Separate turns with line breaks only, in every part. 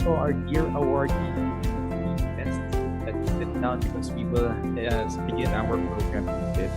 to our dear awardees. Let's sit down because we will begin our program today.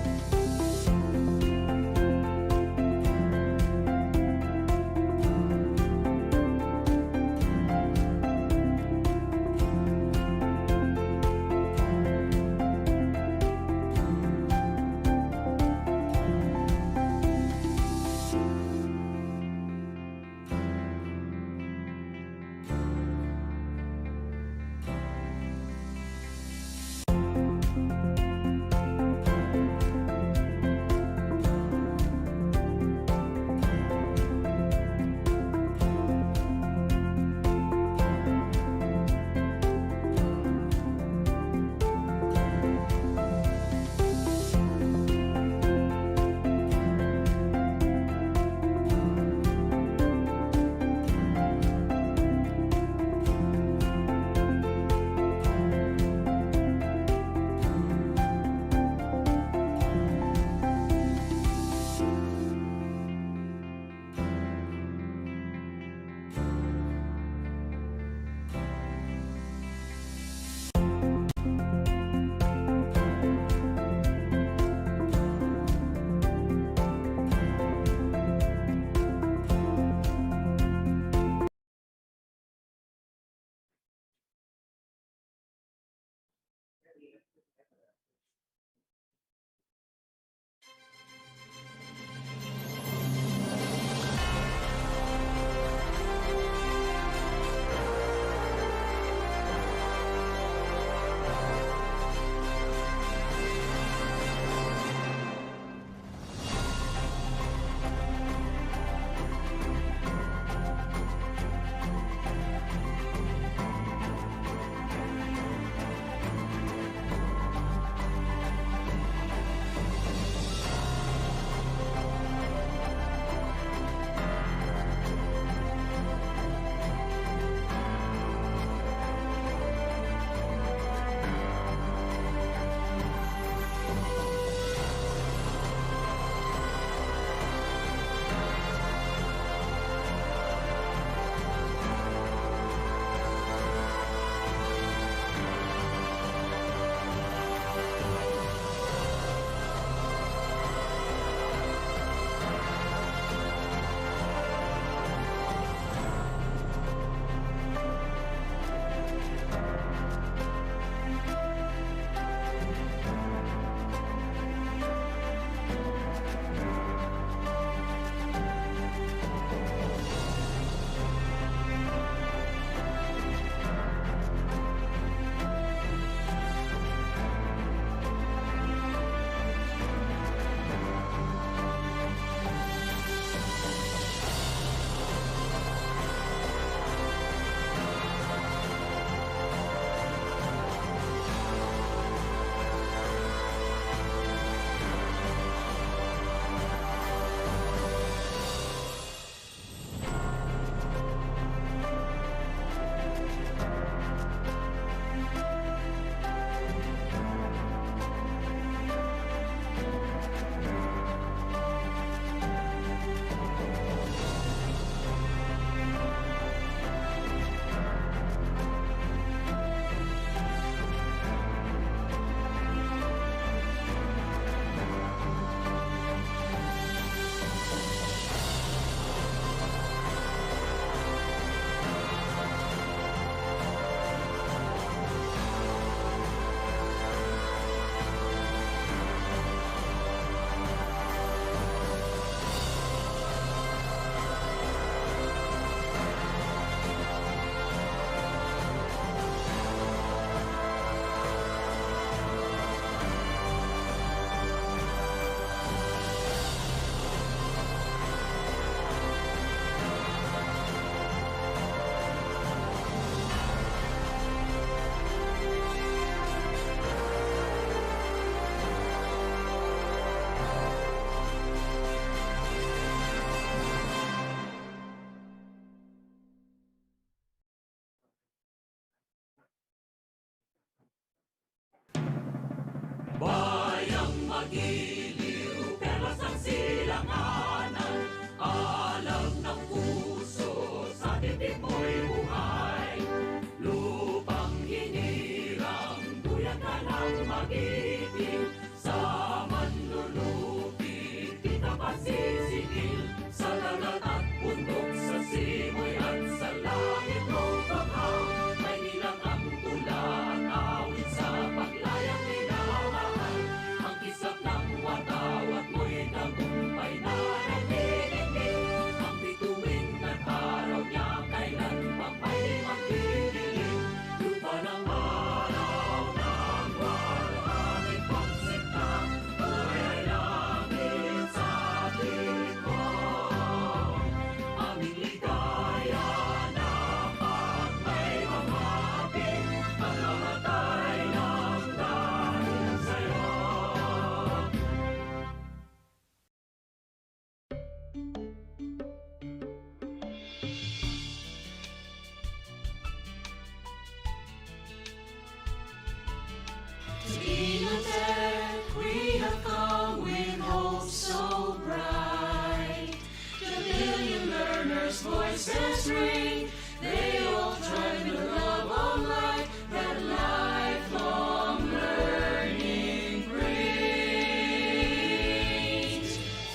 voices ring. They all tribe in the love of life that lifelong learning brings.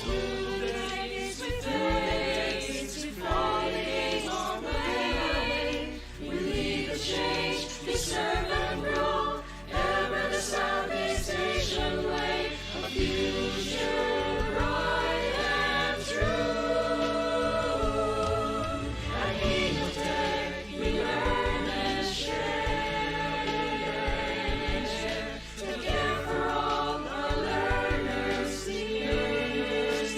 Through the days we face, falling on the way, we lead the change, we serve and grow, ever the Southeast Asian way, a future bright and true. At INNOTECH, we learn and share, to care for all the learners' needs.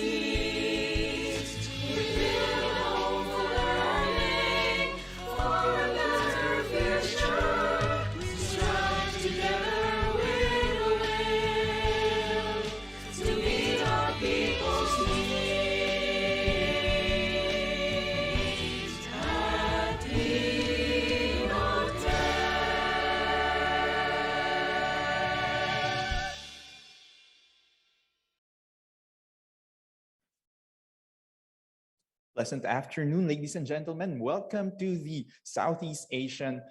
We build a home for learning, for a better future. We strive together with a will to meet our people's needs. At INNOTECH.
Pleasant afternoon, ladies and gentlemen. Welcome to the Southeast Asian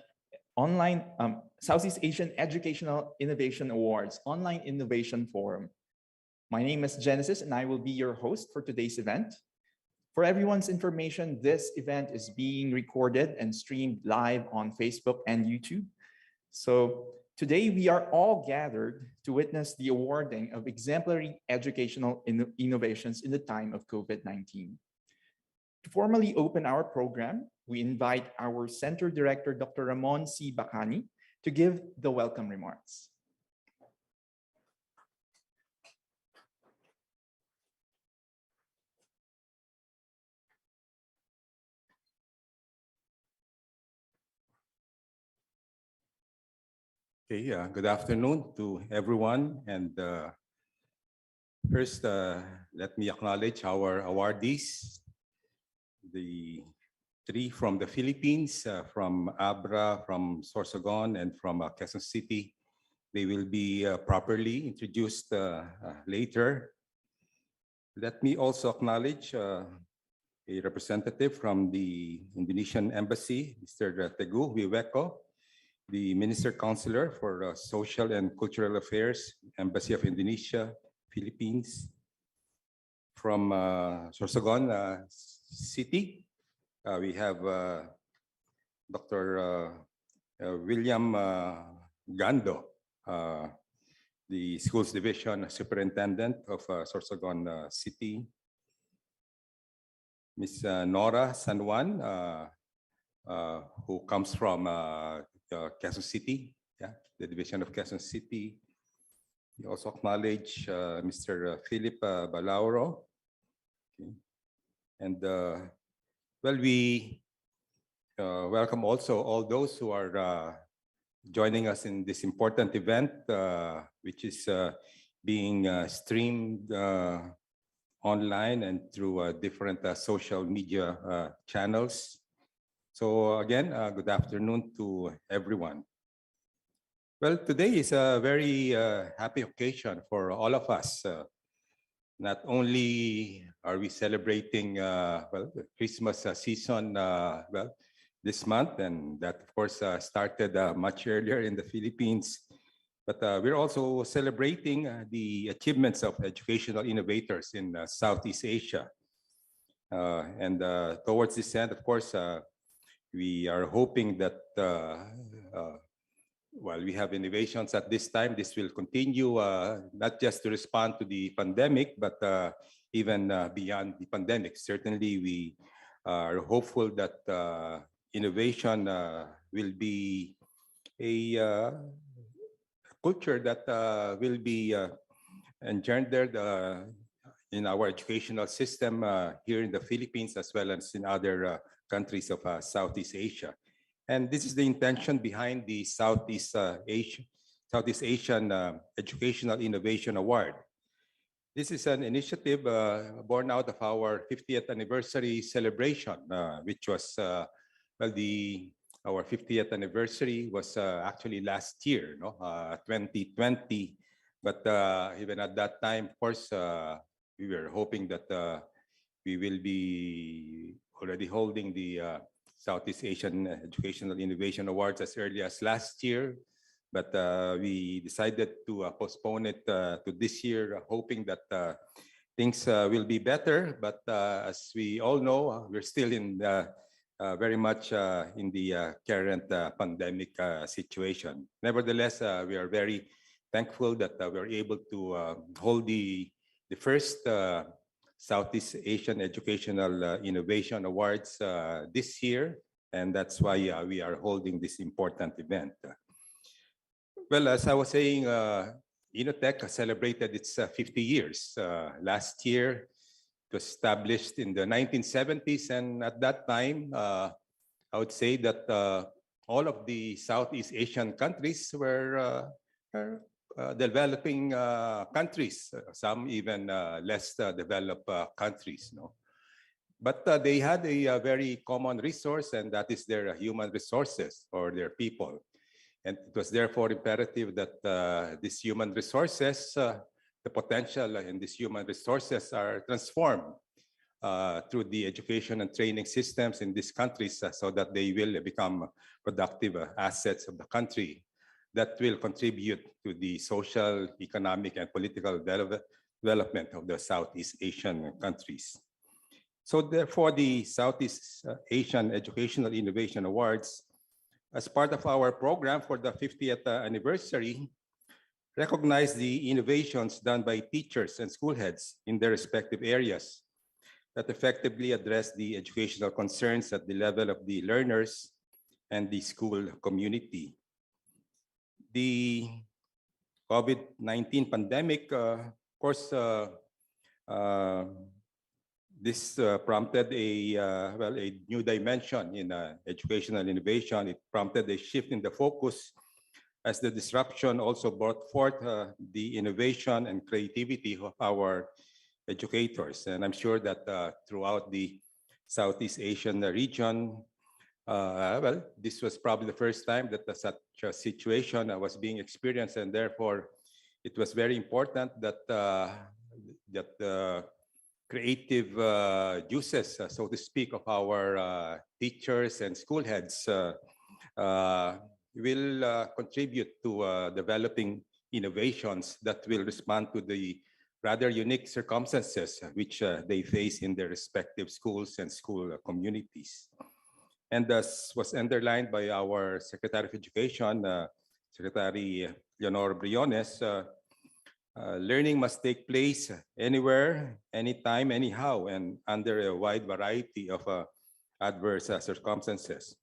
Educational Innovation Awards Online Innovation Forum. My name is Genesis, and I will be your host for today's event. For everyone's information, this event is being recorded and streamed live on Facebook and YouTube. So today we are all gathered to witness the awarding of exemplary educational innovations in the time of COVID-19. To formally open our program, we invite our Center Director, Dr. Ramon C. Bacani, to give the welcome remarks.
Okay, good afternoon to everyone. And first, let me acknowledge our awardees, the three from the Philippines, from Abra, from Sorsogon, and from Quezon City. They will be properly introduced later. Let me also acknowledge a representative from the Indonesian Embassy, Mr. Teguh Wiweko, the Minister Counselor for Social and Cultural Affairs, Embassy of Indonesia, Philippines. From Sorsogon City, we have Dr. William Gando, the Schools Division Superintendent of Sorsogon City. Ms. Nora San Juan, who comes from Quezon City, the Division of Quezon City. We also acknowledge Mr. Philip Balauro. Okay. And well, we welcome also all those who are joining us in this important event, which is being streamed online and through different social media channels. So again, good afternoon to everyone. Well, today is a very happy occasion for all of us. Not only are we celebrating well, the Christmas season well, this month, and that of course started much earlier in the Philippines, but we're also celebrating the achievements of educational innovators in Southeast Asia. And towards this end, of course, we are hoping that while we have innovations at this time, this will continue not just to respond to the pandemic, but even beyond the pandemic. Certainly, we are hopeful that innovation will be a culture that will be engendered in our educational system here in the Philippines, as well as in other countries of Southeast Asia. And this is the intention behind the Southeast Asian Educational Innovation Award. This is an initiative born out of our 50th anniversary celebration, which was, well, our 50th anniversary was actually last year, 2020. But even at that time, of course, we were hoping that we will be already holding the Southeast Asian Educational Innovation Awards as early as last year, but we decided to postpone it to this year, hoping that things will be better. But as we all know, we're still in very much in the current pandemic situation. Nevertheless, we are very thankful that we're able to hold the first Southeast Asian Educational Innovation Awards this year, and that's why we are holding this important event. Well, as I was saying, INNOTECH celebrated its 50 years. Last year, it was established in the 1970s, and at that time, I would say that all of the Southeast Asian countries were developing countries, some even less developed countries. No? But they had a very common resource, and that is their human resources or their people. And it was therefore imperative that these human resources, the potential in these human resources are transformed through the education and training systems in these countries so that they will become productive assets of the country that will contribute to the social, economic, and political development of the Southeast Asian countries. So therefore, the Southeast Asian Educational Innovation Awards, as part of our program for the 50th anniversary, recognize the innovations done by teachers and school heads in their respective areas that effectively address the educational concerns at the level of the learners and the school community. The COVID-19 pandemic, of course, this prompted a new dimension in educational innovation. It prompted a shift in the focus as the disruption also brought forth the innovation and creativity of our educators. And I'm sure that throughout the Southeast Asian region, this was probably the first time that such a situation was being experienced, and therefore it was very important that creative uses, so to speak, of our teachers and school heads will contribute to developing innovations that will respond to the rather unique circumstances which they face in their respective schools and school communities. And as was underlined by our Secretary of Education, Secretary Leonor Briones, learning must take place anywhere, anytime, anyhow, and under a wide variety of adverse circumstances.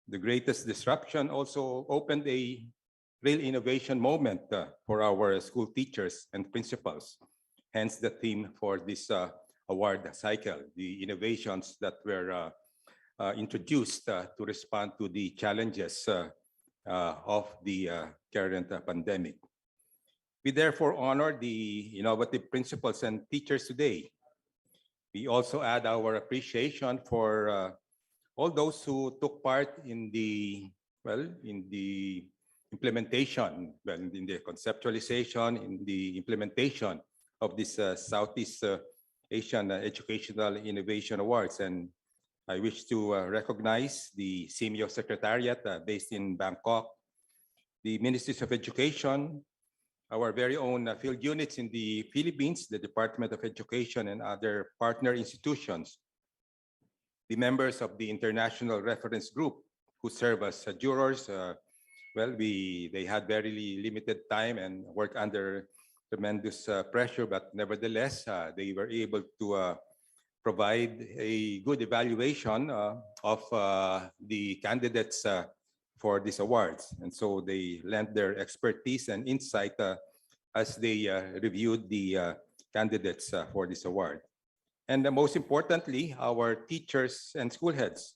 The greatest disruption also opened a real innovation moment for our school teachers and principals, hence the theme for this award cycle, the innovations that were introduced to respond to the challenges of the current pandemic. We therefore honor the innovative principals and teachers today. We also add our appreciation for all those who took part in the implementation, in the conceptualization, in the implementation of this Southeast Asian Educational Innovation Awards. And I wish to recognize the SEAMEO Secretariat based in Bangkok, the Ministries of Education, our very own field units in the Philippines, the Department of Education and other partner institutions, the members of the International Reference Group who serve as jurors. They had very limited time and worked under tremendous pressure, but nevertheless, they were able to provide a good evaluation of the candidates for these awards. And so they lent their expertise and insight as they reviewed the candidates for this award. And most importantly, our teachers and school heads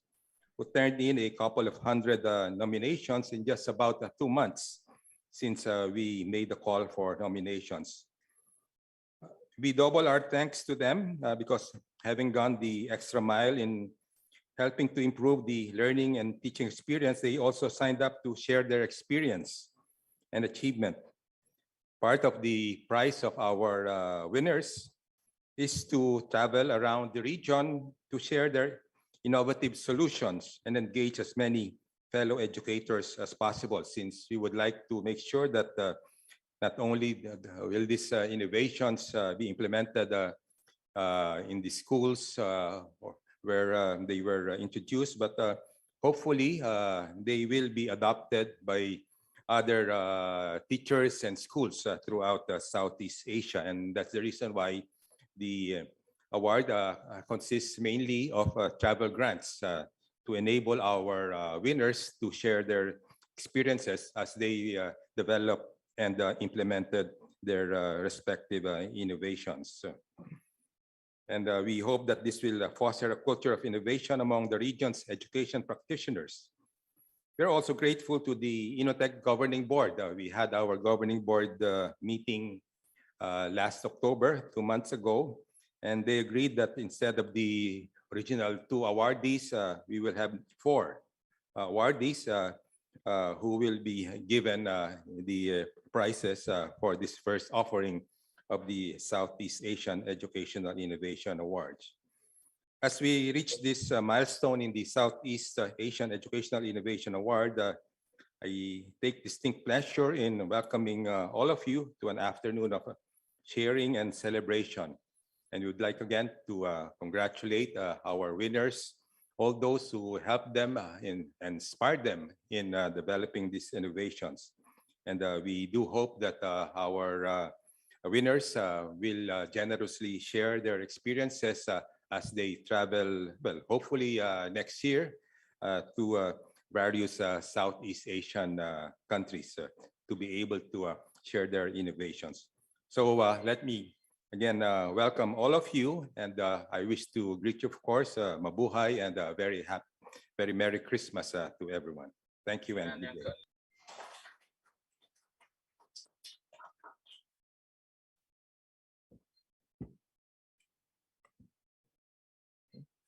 who turned in a couple of hundred nominations in just about 2 months since we made the call for nominations. We double our thanks to them because having gone the extra mile in helping to improve the learning and teaching experience, they also signed up to share their experience and achievement. Part of the prize of our winners is to travel around the region to share their innovative solutions and engage as many fellow educators as possible, since we would like to make sure that not only will these innovations be implemented in the schools where they were introduced, but hopefully they will be adopted by other teachers and schools throughout Southeast Asia. And that's the reason why the award consists mainly of travel grants to enable our winners to share their experiences as they develop and implemented their respective innovations. And we hope that this will foster a culture of innovation among the region's education practitioners. We're also grateful to the INNOTECH Governing Board. We had our Governing Board meeting last October, 2 months ago, and they agreed that instead of the original 2 awardees, we will have 4 awardees who will be given the prizes for this first offering of the Southeast Asian Educational Innovation Awards. As we reach this milestone in the Southeast Asian Educational Innovation Award, I take distinct pleasure in welcoming all of you to an afternoon of sharing and celebration. And we would like again to congratulate our winners, all those who helped them and inspired them in developing these innovations. And we do hope that our winners will generously share their experiences as they travel, well, hopefully next year to various Southeast Asian countries to be able to share their innovations. So let me again welcome all of you, and I wish to greet you, of course, mabuhay and very Merry Christmas to everyone. Thank you and good day.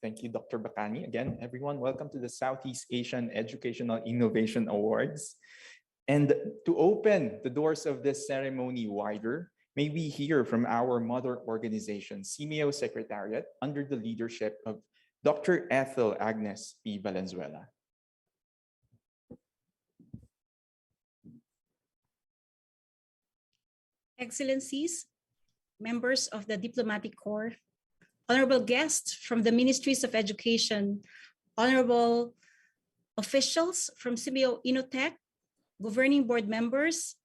Thank you, Dr. Bacani. Again, everyone, welcome to the Southeast Asian Educational Innovation Awards. And to open the doors of this ceremony wider, may we hear from our mother organization, SEAMEO Secretariat, under the leadership of Dr. Ethel Agnes P. Valenzuela.
Excellencies, members of the Diplomatic Corps, honorable guests from the Ministries of Education, honorable officials from SEAMEO INNOTECH, governing board members,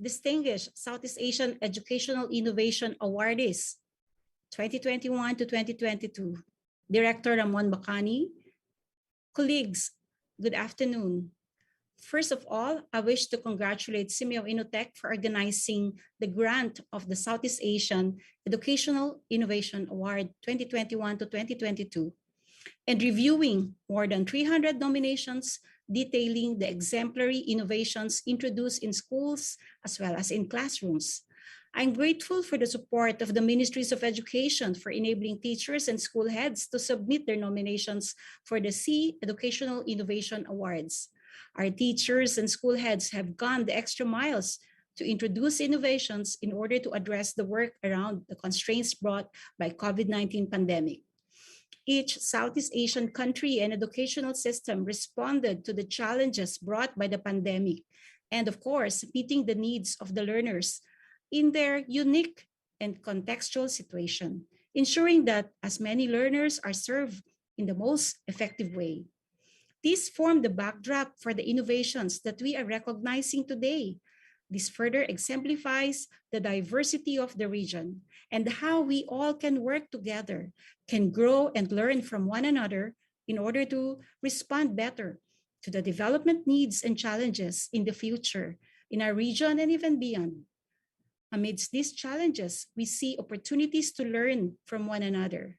distinguished Southeast Asian Educational Innovation Awardees 2021 to 2022, Director Ramon Bacani, colleagues, good afternoon. First of all, I wish to congratulate SEAMEO INNOTECH for organizing the grant of the Southeast Asian Educational Innovation Award 2021 to 2022 and reviewing more than 300 nominations detailing the exemplary innovations introduced in schools as well as in classrooms. I'm grateful for the support of the Ministries of Education for enabling teachers and school heads to submit their nominations for the SEA Educational Innovation Awards. Our teachers and school heads have gone the extra miles to introduce innovations in order to address the work around the constraints brought by COVID-19 pandemic. Each Southeast Asian country and educational system responded to the challenges brought by the pandemic and, of course, meeting the needs of the learners in their unique and contextual situation, ensuring that as many learners are served in the most effective way. These form the backdrop for the innovations that we are recognizing today. This further exemplifies the diversity of the region and how we all can work together, can grow and learn from one another in order to respond better to the development needs and challenges in the future in our region and even beyond. Amidst these challenges, we see opportunities to learn from one another.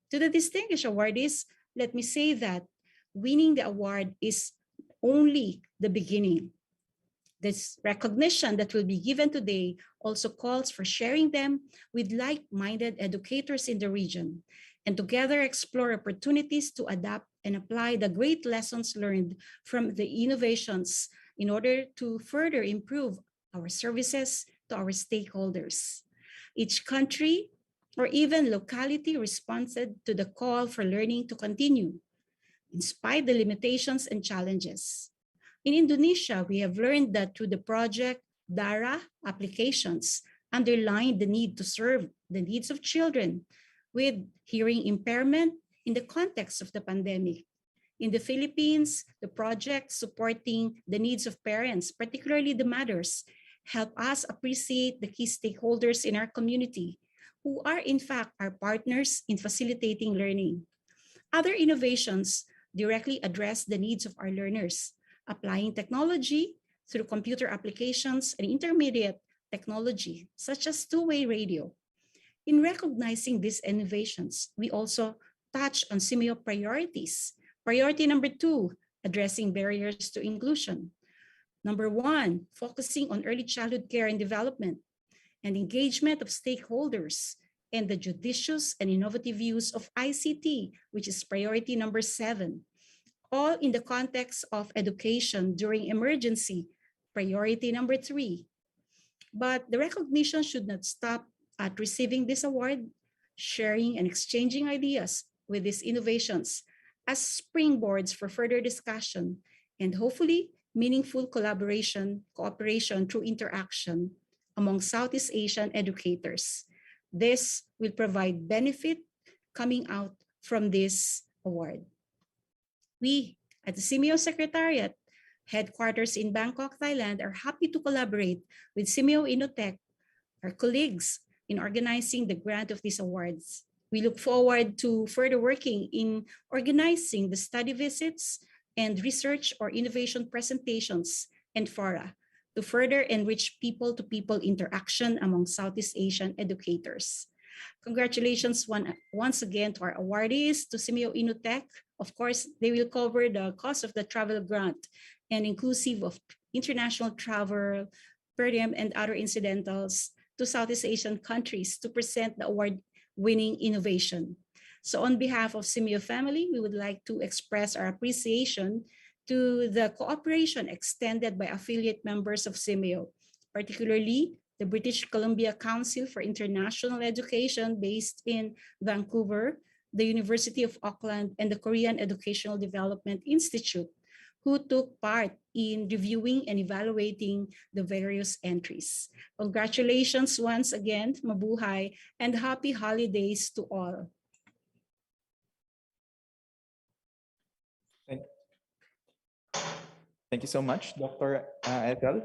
To the distinguished awardees, let me say that winning the award is only the beginning. This recognition that will be given today also calls for sharing them with like-minded educators in the region and together explore opportunities to adapt and apply the great lessons learned from the innovations in order to further improve our services to our stakeholders. Each country or even locality responded to the call for learning to continue, despite the limitations and challenges. In Indonesia, we have learned that through the project DARA applications underline the need to serve the needs of children with hearing impairment in the context of the pandemic. In the Philippines, the project supporting the needs of parents, particularly the mothers, help us appreciate the key stakeholders in our community, who are in fact our partners in facilitating learning. Other innovations directly address the needs of our learners, applying technology through computer applications and intermediate technology, such as two-way radio. In recognizing these innovations, we also touch on SEAMEO priorities. Priority number 2, addressing barriers to inclusion. Number 1, focusing on early childhood care and development and engagement of stakeholders and the judicious and innovative use of ICT, which is priority number 7, all in the context of education during emergency, priority number 3. But the recognition should not stop at receiving this award, sharing and exchanging ideas with these innovations as springboards for further discussion and hopefully meaningful collaboration, cooperation through interaction among Southeast Asian educators. This will provide benefit coming out from this award. We at the SEAMEO Secretariat, headquarters in Bangkok, Thailand, are happy to collaborate with SEAMEO INNOTECH, our colleagues, in organizing the grant of these awards. We look forward to further working in organizing the study visits and research or innovation presentations and fora to further enrich people-to-people interaction among Southeast Asian educators. Congratulations once again to our awardees, to SEAMEO INNOTECH. Of course, they will cover the cost of the travel grant and inclusive of international travel, per diem, and other incidentals to Southeast Asian countries to present the award-winning innovation. So on behalf of SEAMEO family, we would like to express our appreciation to the cooperation extended by affiliate members of SEAMEO, particularly the British Columbia Council for International Education based in Vancouver, the University of Auckland, and the Korean Educational Development Institute, who took part in reviewing and evaluating the various entries. Congratulations once again, mabuhay, and happy holidays to all.
Thank you so much, Dr. Ethel.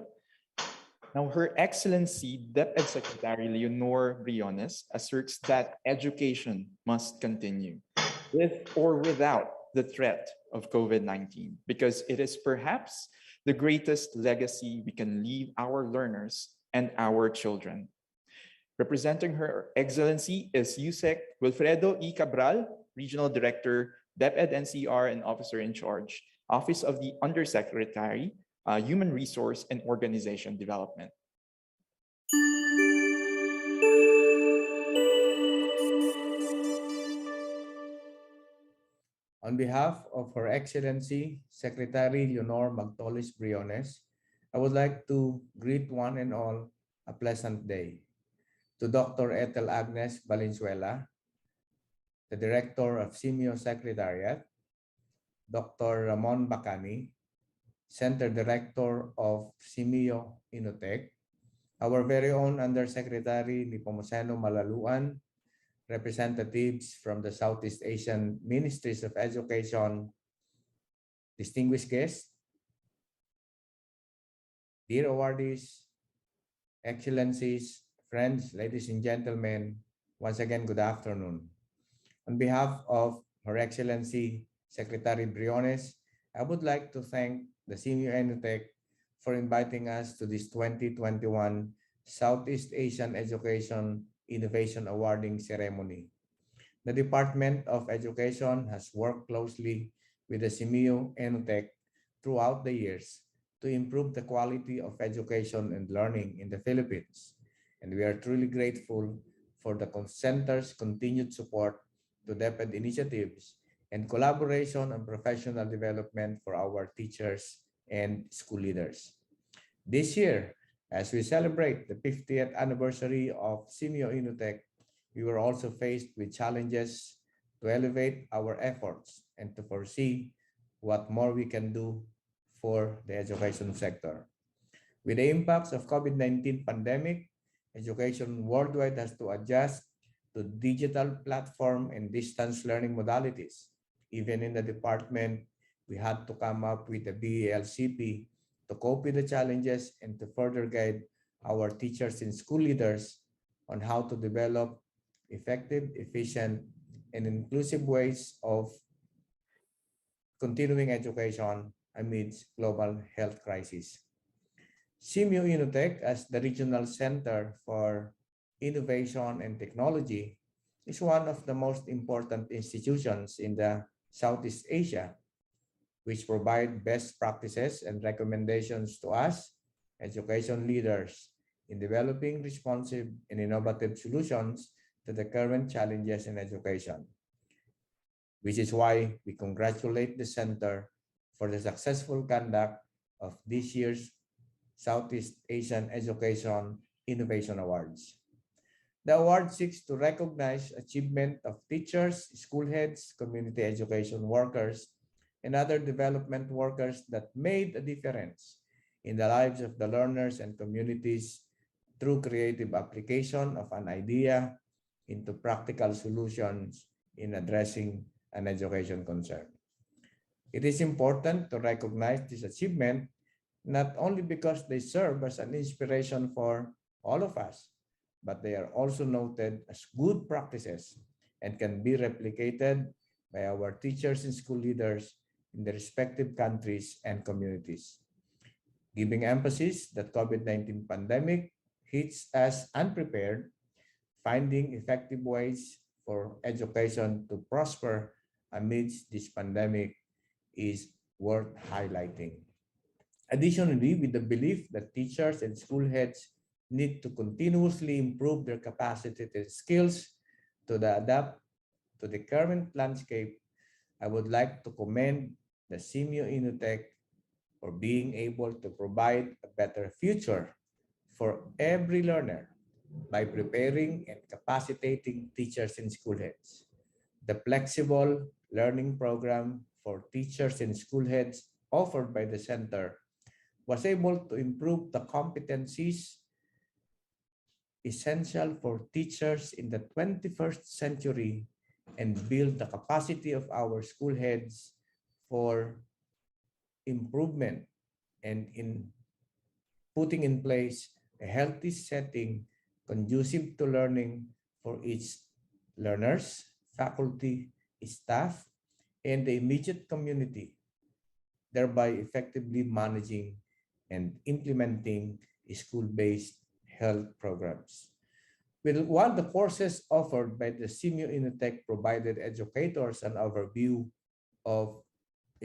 Now, Her Excellency DepEd Secretary Leonor Briones asserts that education must continue, with or without the threat of COVID-19, because it is perhaps the greatest legacy we can leave our learners and our children. Representing Her Excellency is USec Wilfredo E. Cabral, Regional Director, DepEd NCR and Officer in Charge, Office of the Undersecretary, Human Resource and Organization Development.
On behalf of Her Excellency Secretary Leonor Magtolis Briones, I would like to greet one and all a pleasant day. To Dr. Ethel Agnes Valenzuela, the Director of SEAMEO Secretariat, Dr. Ramon Bacani, Center Director of SEAMEO INNOTECH, our very own Undersecretary Nepomuceno Malaluan, representatives from the Southeast Asian Ministries of Education, distinguished guests, dear awardees, excellencies, friends, ladies and gentlemen, once again, good afternoon. On behalf of Her Excellency Secretary Briones, I would like to thank the SEAMEO INNOTECH for inviting us to this 2021 Southeast Asian Education Innovation Awarding Ceremony. The Department of Education has worked closely with the SEAMEO INNOTECH throughout the years to improve the quality of education and learning in the Philippines. And we are truly grateful for the center's continued support to DepEd initiatives and collaboration on professional development for our teachers and school leaders. This year, as we celebrate the 50th anniversary of SEAMEO INNOTECH, we were also faced with challenges to elevate our efforts and to foresee what more we can do for the education sector. With the impacts of COVID-19 pandemic, education worldwide has to adjust to digital platform and distance learning modalities. Even in the department, we had to come up with a BALCP to cope with the challenges and to further guide our teachers and school leaders on how to develop effective, efficient, and inclusive ways of continuing education amidst global health crisis. SEAMEO INNOTECH, as the regional center for innovation and technology, is one of the most important institutions in the Southeast Asia, which provide best practices and recommendations to us, education leaders, in developing responsive and innovative solutions to the current challenges in education, which is why we congratulate the Center for the successful conduct of this year's Southeast Asian Education Innovation Awards. The award seeks to recognize achievement of teachers, school heads, community education workers, and other development workers that made a difference in the lives of the learners and communities through creative application of an idea into practical solutions in addressing an education concern. It is important to recognize this achievement not only because they serve as an inspiration for all of us, but they are also noted as good practices and can be replicated by our teachers and school leaders in the respective countries and communities. Giving emphasis that COVID-19 pandemic hits us unprepared, finding effective ways for education to prosper amidst this pandemic is worth highlighting. Additionally, with the belief that teachers and school heads need to continuously improve their capacity and skills to adapt to the current landscape, I would like to commend the SEAMEO INNOTECH for being able to provide a better future for every learner by preparing and capacitating teachers and school heads. The flexible learning program for teachers and school heads offered by the center was able to improve the competencies essential for teachers in the 21st century and build the capacity of our school heads for improvement and in putting in place a healthy setting conducive to learning for its learners, faculty, staff, and the immediate community, thereby effectively managing and implementing school-based health programs. While the courses offered by the SEAMEO INNOTECH provided educators an overview of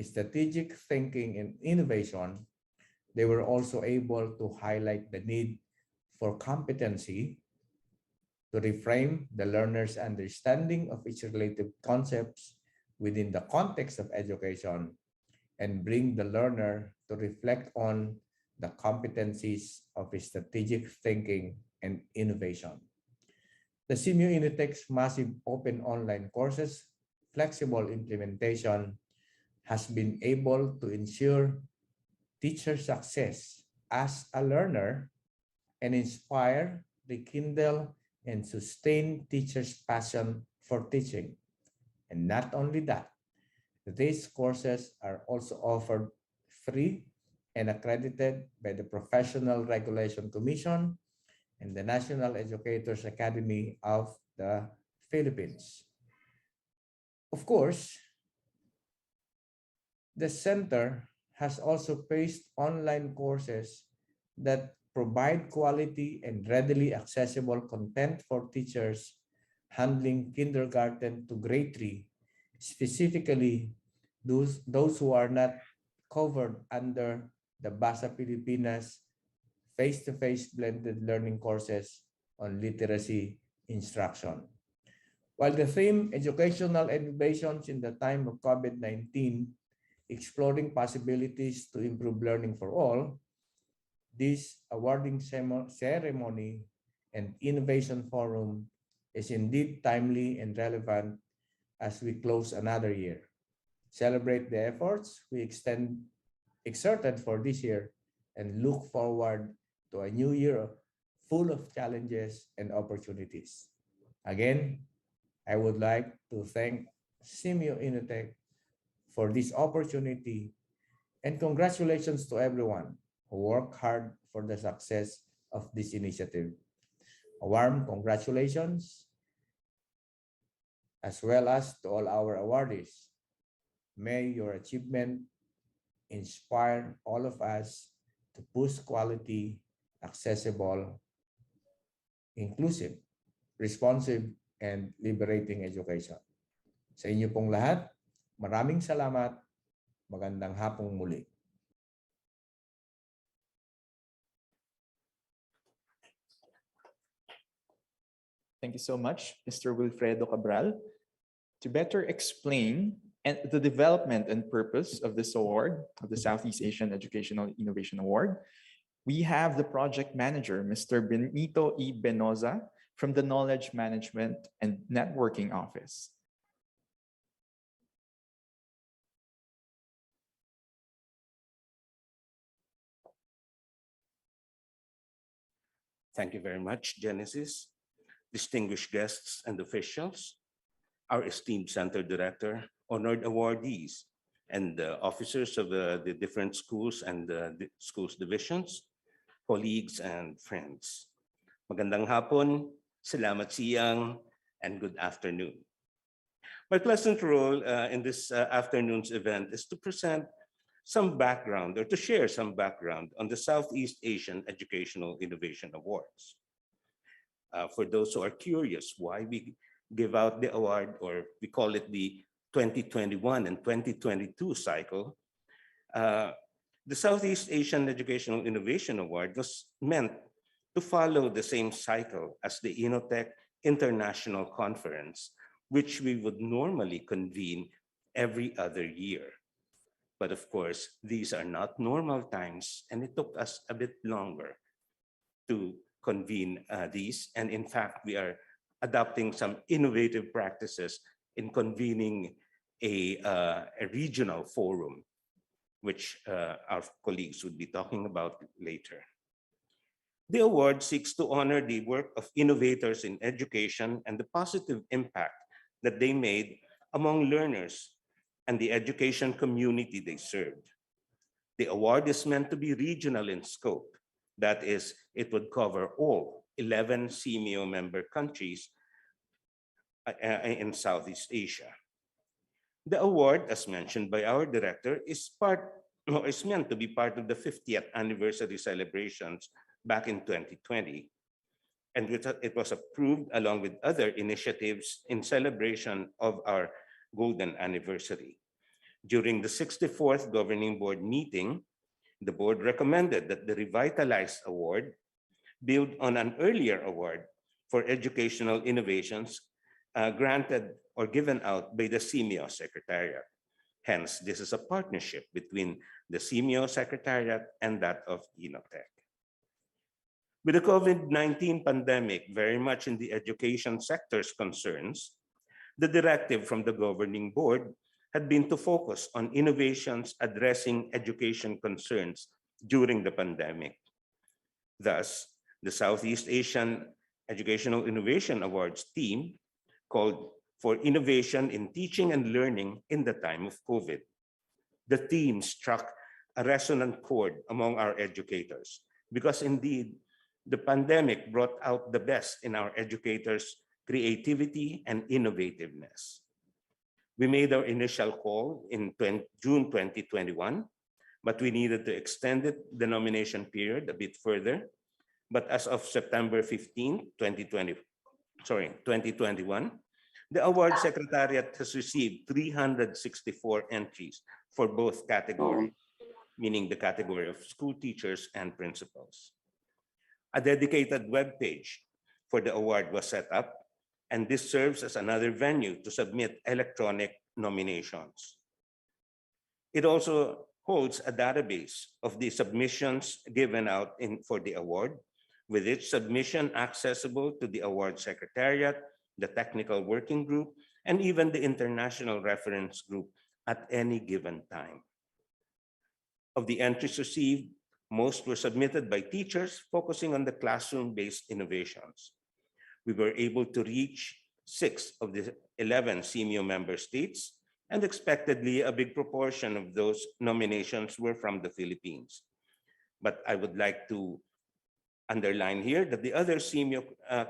strategic thinking and innovation, they were also able to highlight the need for competency to reframe the learner's understanding of its related concepts within the context of education and bring the learner to reflect on the competencies of strategic thinking and innovation. The SEAMEO INNOTECH's massive open online courses, flexible implementation has been able to ensure teacher success as a learner and inspire, rekindle, and sustain teachers' passion for teaching. And not only that, these courses are also offered free and accredited by the Professional Regulation Commission and the National Educators Academy of the Philippines. Of course, the center has also placed online courses that provide quality and readily accessible content for teachers handling kindergarten to grade 3, specifically those who are not covered under the Basa Pilipinas face-to-face blended learning courses on literacy instruction. While the theme Educational Innovations in the Time of COVID-19, Exploring Possibilities to Improve Learning for All, this awarding ceremony and innovation forum is indeed timely and relevant as we close another year. Celebrate the efforts we exerted for this year and look forward to a new year full of challenges and opportunities. Again, I would like to thank SEAMEO INNOTECH for this opportunity and congratulations to everyone who worked hard for the success of this initiative. A warm congratulations as well as to all our awardees. May your achievement inspire all of us to push quality, accessible, inclusive, responsive, and liberating education. Sa inyo pong lahat, maraming salamat. Magandang hapong muli.
Thank you so much, Mr. Wilfredo Cabral. To better explain the development and purpose of this award, of the Southeast Asian Educational Innovation Award, we have the project manager, Mr. Benito E. Benoza, from the Knowledge Management and Networking Office.
Thank you very much, Genesis, distinguished guests and officials, our esteemed center director, honored awardees, and officers of the different schools and the schools divisions, colleagues and friends. Magandang hapon, salamat siyang, and good afternoon. My pleasant role in this afternoon's event is to present some background or to share some background on the Southeast Asian Educational Innovation Awards. For those who are curious why we give out the award, or we call it the 2021 and 2022 cycle, the Southeast Asian Educational Innovation Award was meant to follow the same cycle as the INNOTECH International Conference, which we would normally convene every other year. But of course, these are not normal times, and it took us a bit longer to convene these. And in fact, we are adopting some innovative practices in convening a regional forum, which our colleagues would be talking about later. The award seeks to honor the work of innovators in education and the positive impact that they made among learners and the education community they served. The award is meant to be regional in scope. That is, it would cover all 11 SEAMEO member countries in Southeast Asia. The award, as mentioned by our director, is meant to be part of the 50th anniversary celebrations back in 2020. And it was approved along with other initiatives in celebration of our golden anniversary. During the 64th Governing Board meeting, the board recommended that the revitalized award build on an earlier award for educational innovations granted or given out by the SEAMEO Secretariat. Hence, this is a partnership between the SEAMEO Secretariat and that of INNOTECH. With the COVID-19 pandemic very much in the education sector's concerns, the directive from the governing board had been to focus on innovations addressing education concerns during the pandemic. Thus, the Southeast Asian Educational Innovation Awards team called for innovation in teaching and learning in the time of COVID. The theme struck a resonant chord among our educators because indeed, the pandemic brought out the best in our educators' creativity and innovativeness. We made our initial call in June 2021, but we needed to extend the nomination period a bit further. But as of September 15, 2021, the award secretariat has received 364 entries for both categories, meaning the category of school teachers and principals. A dedicated webpage for the award was set up, and this serves as another venue to submit electronic nominations. It also holds a database of the submissions given out for the award, with each submission accessible to the award secretariat the technical working group, and even the international reference group at any given time. Of the entries received, most were submitted by teachers focusing on the classroom-based innovations. We were able to reach 6 of the 11 SEAMEO member states, and expectedly a big proportion of those nominations were from the Philippines. But I would like to underline here that the other SEAMEO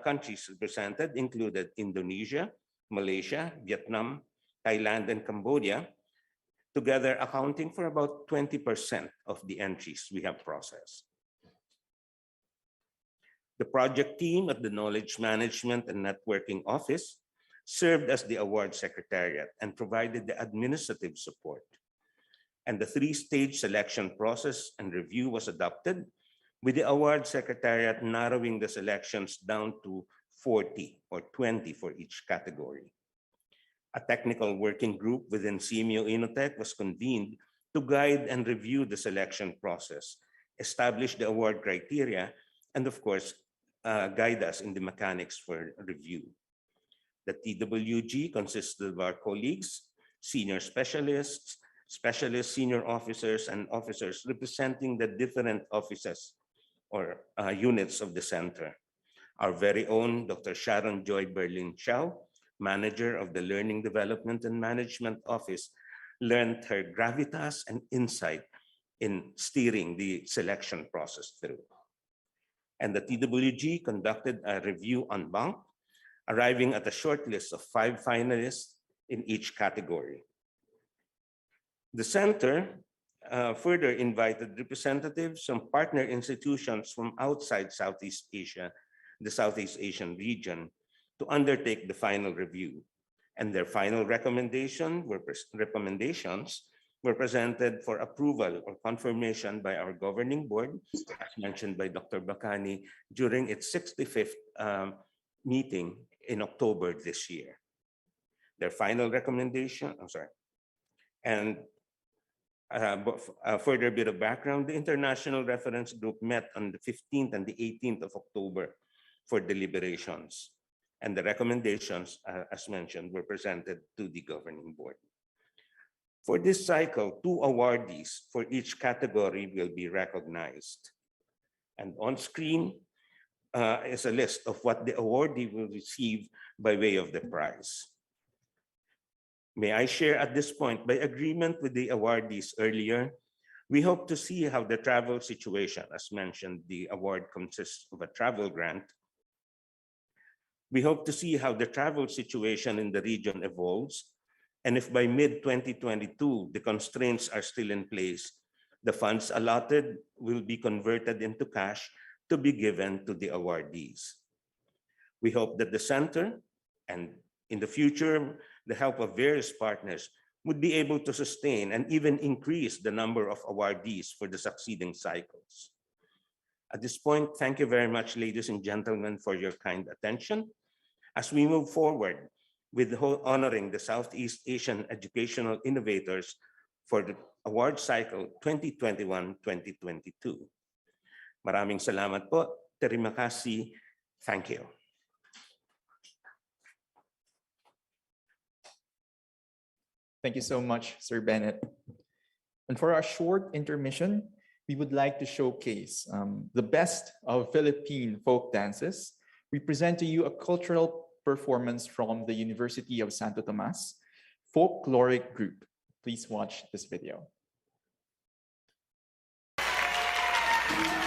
countries represented included Indonesia, Malaysia, Vietnam, Thailand, and Cambodia, together accounting for about 20% of the entries we have processed. The project team at the Knowledge Management and Networking Office served as the award secretariat and provided the administrative support. And the 3-stage selection process and review was adopted, with the award secretariat narrowing the selections down to 40 or 20 for each category. A technical working group within SEAMEO INNOTECH was convened to guide and review the selection process, establish the award criteria, and of course, guide us in the mechanics for review. The TWG consisted of our colleagues, senior specialists, specialist senior officers, and officers representing the different offices or units of the center. Our very own Dr. Sharon Joy Berlin Chow, manager of the Learning Development and Management Office, learned her gravitas and insight in steering the selection process through. And the TWG conducted a review en banc, arriving at a short list of 5 finalists in each category. The center further invited representatives from partner institutions from outside Southeast Asia, the Southeast Asian region, to undertake the final review. And their final recommendations were presented for approval or confirmation by our governing board, as mentioned by Dr. Bacani, during its 65th meeting in October this year. Their final recommendation, and a further bit of background, the International Reference Group met on the 15th and the 18th of October for deliberations. And the recommendations, as mentioned, were presented to the governing board. For this cycle, 2 awardees for each category will be recognized. And on screen is a list of what the awardee will receive by way of the prize. May I share at this point, by agreement with the awardees earlier, we hope to see how the travel situation, as mentioned, the award consists of a travel grant. We hope to see how the travel situation in the region evolves, and if by mid-2022 the constraints are still in place, the funds allotted will be converted into cash to be given to the awardees. We hope that the center, and in the future, the help of various partners, would be able to sustain and even increase the number of awardees for the succeeding cycles. At this point, thank you very much, ladies and gentlemen, for your kind attention. As we move forward with honoring the Southeast Asian educational innovators for the award cycle 2021-2022. Maraming salamat po. Terima kasih. Thank you.
Thank you so much, Sir Bennett. And for our short intermission, we would like to showcase the best of Philippine folk dances. We present to you a cultural performance from the University of Santo Tomas, Folkloric Group. Please watch this video.
Hey!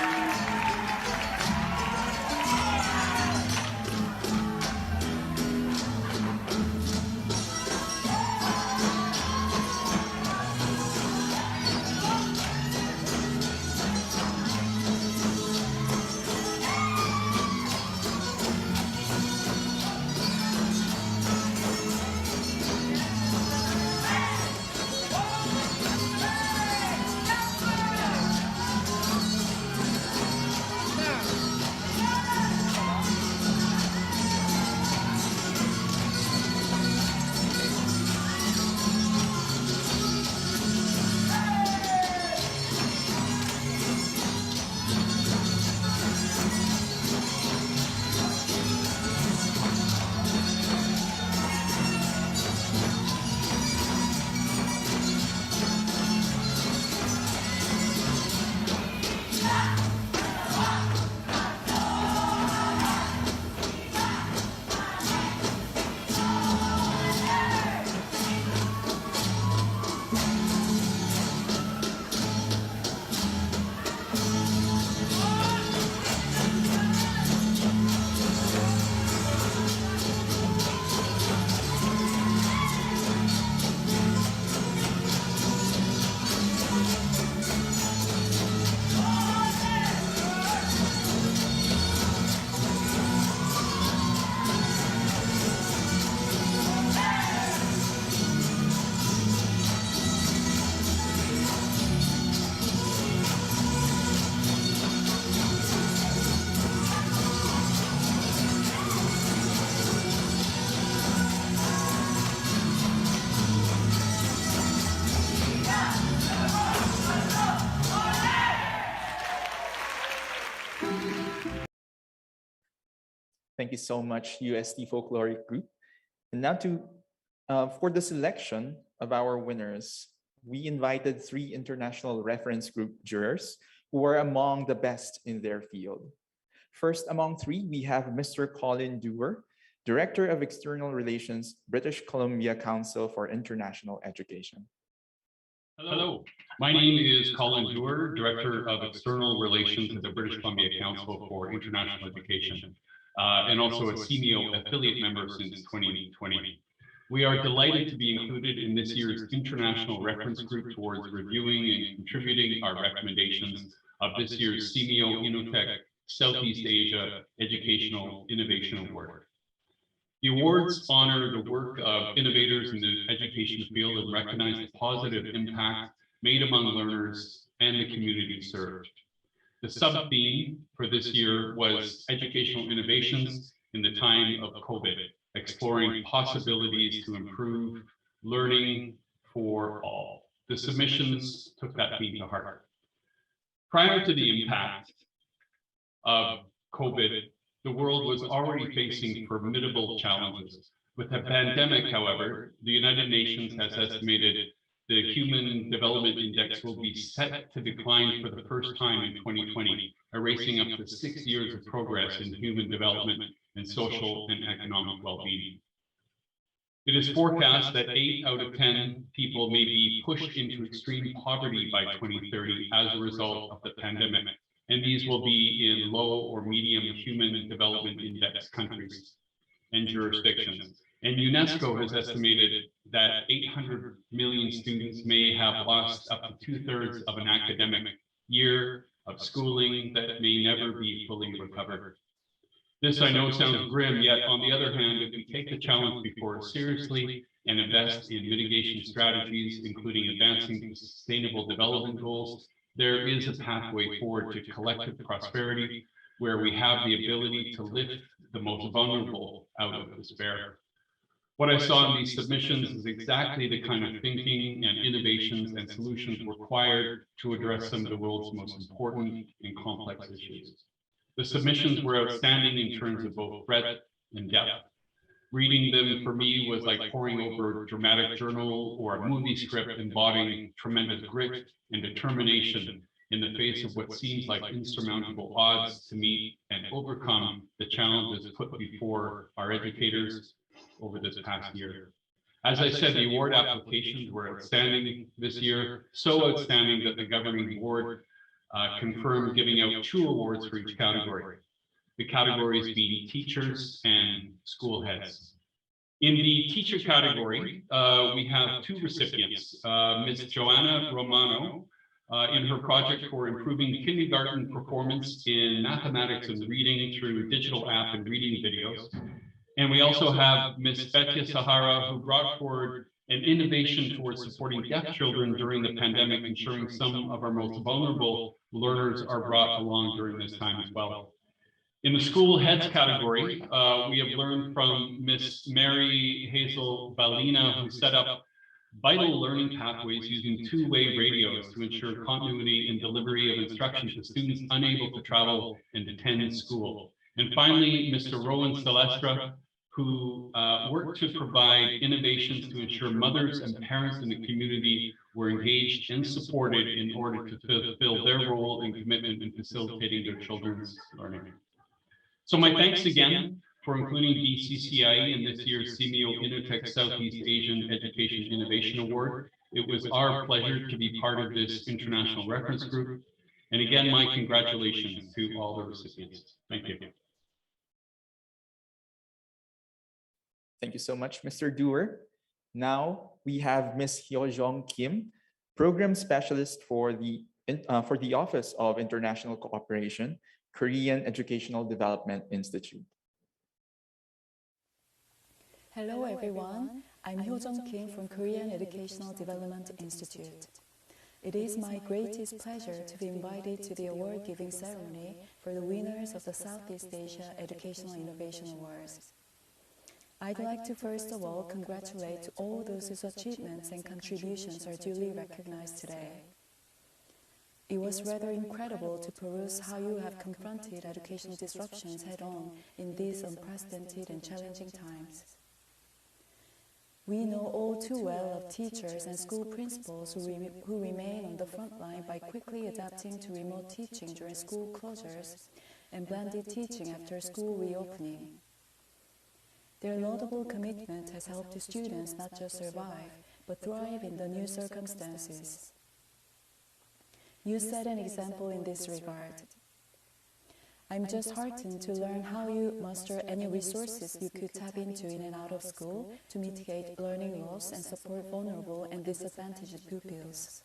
Thank you so much, UST Folkloric Group. And now for the selection of our winners, we invited 3 international reference group jurors who are among the best in their field. First among 3, we have Mr. Colin Doerr, Director of External Relations, British Columbia Council for International Education.
Hello, my name is Colin Doerr, Director of External Relations at the British Columbia Council for International Education, and also a SEAMEO affiliate member since 2020. We are delighted to be included in this year's International Reference Group towards reviewing and contributing our recommendations of this year's SEAMEO INNOTECH Southeast Asia Educational Innovation Award. The awards honor the work of innovators in the education field and recognize the positive impact made among learners and the community served. The sub-theme for this year was Educational Innovations in the Time of COVID, exploring possibilities to improve learning for all. The submissions took that theme to heart. Prior to the impact of COVID, the world was already facing formidable challenges. With the pandemic, however, the United Nations has estimated the Human Development Index will be set to decline for the first time in 2020, erasing up to 6 years of progress in human development and social and economic well-being. It is forecast that 8 out of 10 people may be pushed into extreme poverty by 2030 as a result of the pandemic, and these will be in low or medium human development index countries and jurisdictions. And UNESCO has estimated that 800 million students may have lost up to 2/3 of an academic year of schooling that may never be fully recovered. This, I know, sounds grim, yet on the other hand, if we take the challenge before us seriously and invest in mitigation strategies, including advancing the Sustainable Development Goals, there is a pathway forward to collective prosperity where we have the ability to lift the most vulnerable out of despair. What I saw in these submissions is exactly the kind of thinking and innovations and solutions required to address some of the world's most important and complex issues. The submissions were outstanding in terms of both breadth and depth. Reading them for me was like poring over a dramatic journal or a movie script embodying tremendous grit and determination in the face of what seems like insurmountable odds to meet and overcome the challenges put before our educators over this past year. As I said, the award applications were outstanding this year, so outstanding that the governing board confirmed giving out 2 awards for each category. The categories being teachers and school heads. In the teacher category, we have 2 recipients, Ms. Joana Romano, in her project for improving kindergarten performance in mathematics and reading through digital app and reading videos. And we also have Ms. Betya Sahara, who brought forward an innovation towards supporting deaf children during the pandemic, ensuring some of our most vulnerable learners are brought along during this time as well. In the school heads category, we have learned from Ms. Mary Hazel Ballena, who set up vital learning pathways using 2-way radios to ensure continuity and delivery of instruction to students unable to travel and attend school. And finally, Mr. Rowan Celestra, who worked to provide innovations to ensure mothers and parents in the community were engaged and supported in order to fulfill their role and commitment in facilitating their children's learning. So my thanks again for including BCCIE in this year's SEAMEO INNOTECH Southeast Asian Education Innovation Award. It was our pleasure to be part of this international reference group. And again, my congratulations to all the recipients. Thank you.
Thank you so much, Mr. Doerr. Now we have Ms. Hyo-Jeong Kim, Program Specialist for the Office of International Cooperation, Korean Educational Development Institute.
Hello everyone, I'm Hyo-Jeong Kim from Korean Educational Development Institute. It is my greatest pleasure to be invited to the award-giving ceremony for the winners of the Southeast Asia Educational Innovation Awards. I'd like to first of all congratulate all those whose achievements and contributions are duly recognized today. It was rather incredible to peruse how you have confronted educational disruptions head-on in these unprecedented and challenging times. We know all too well of teachers and school principals who remain on the front line by quickly adapting to remote teaching during school closures and blended teaching after school reopening. Their laudable commitment has helped the students not just survive, but thrive in the new circumstances. You set an example in this regard. I'm just heartened to learn how you muster any resources you could tap into in and out of school to mitigate learning loss and support vulnerable and disadvantaged pupils.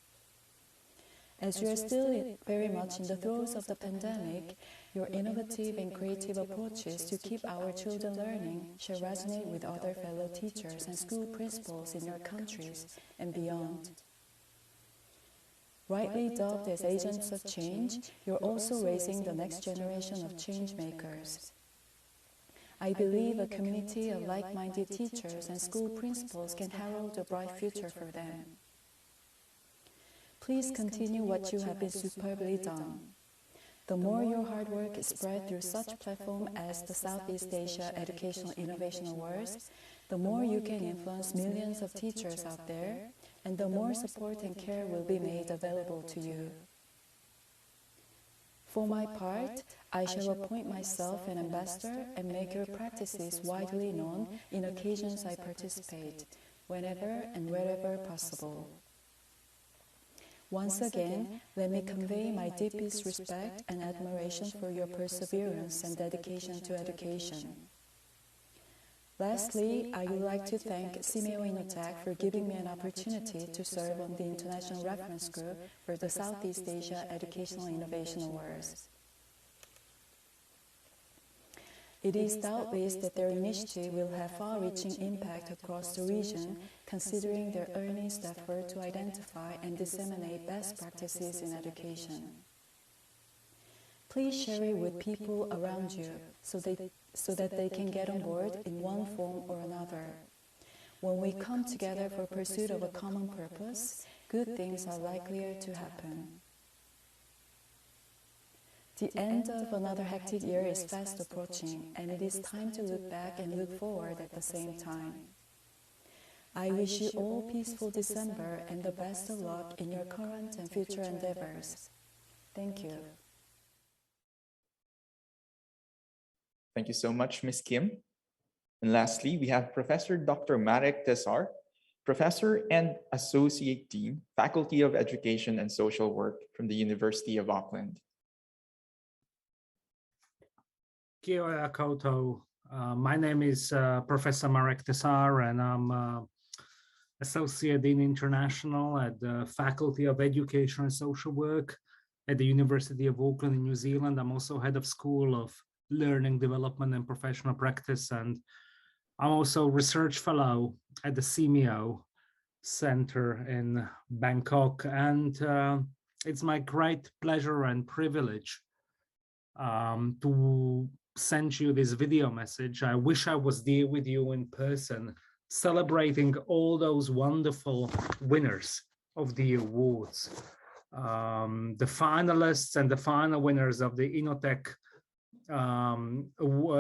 As you are still very much in the throes of the pandemic, your innovative and creative approaches to keep our children learning shall resonate with other fellow teachers and school principals in your countries and beyond. Rightly dubbed as agents of change, you're also raising the next generation of change makers. I believe a community of like-minded teachers and school principals can herald a bright future for them. Please continue what you have been superbly done. The more your hard work is spread through such platforms as the Southeast Asia Educational Innovation Awards, the more you can influence millions of teachers out there, and the more support and care will be made available to you. For my part, I shall appoint myself an ambassador and make your practices widely known in occasions I participate, whenever and wherever possible. Once again, let me convey my deepest respect and admiration for your perseverance and dedication to education. Lastly, I would like to thank SEAMEO INNOTECH for giving me an opportunity to serve on the International Reference Group for the Southeast Asia Educational Innovation Awards. It is doubtless that their initiative will have far-reaching impact across the region, considering their earnest effort to identify and disseminate best practices in education. Please share it with people around you so that they can get on board in one form or another. When we come together for pursuit of a common purpose, good things are likelier to happen. The end of another hectic year is fast approaching, and it is time to look back and look forward at the same time. I wish you all peaceful December and the best of luck in your current and future endeavors. Thank you.
Thank you so much, Ms. Kim. And lastly, we have Professor Dr. Marek Tesar, Professor and Associate Dean, Faculty of Education and Social Work from the University of Auckland.
Kia ora koutou. My name is Professor Marek Tesar, and I'm Associate Dean International at the Faculty of Education and Social Work at the University of Auckland in New Zealand. I'm also head of School of Learning, Development and Professional Practice, and I'm also research fellow at the SEAMEO Center in Bangkok. And it's my great pleasure and privilege to send you this video message. I wish I was there with you in person, celebrating all those wonderful winners of the awards. The finalists and the final winners of the INNOTECH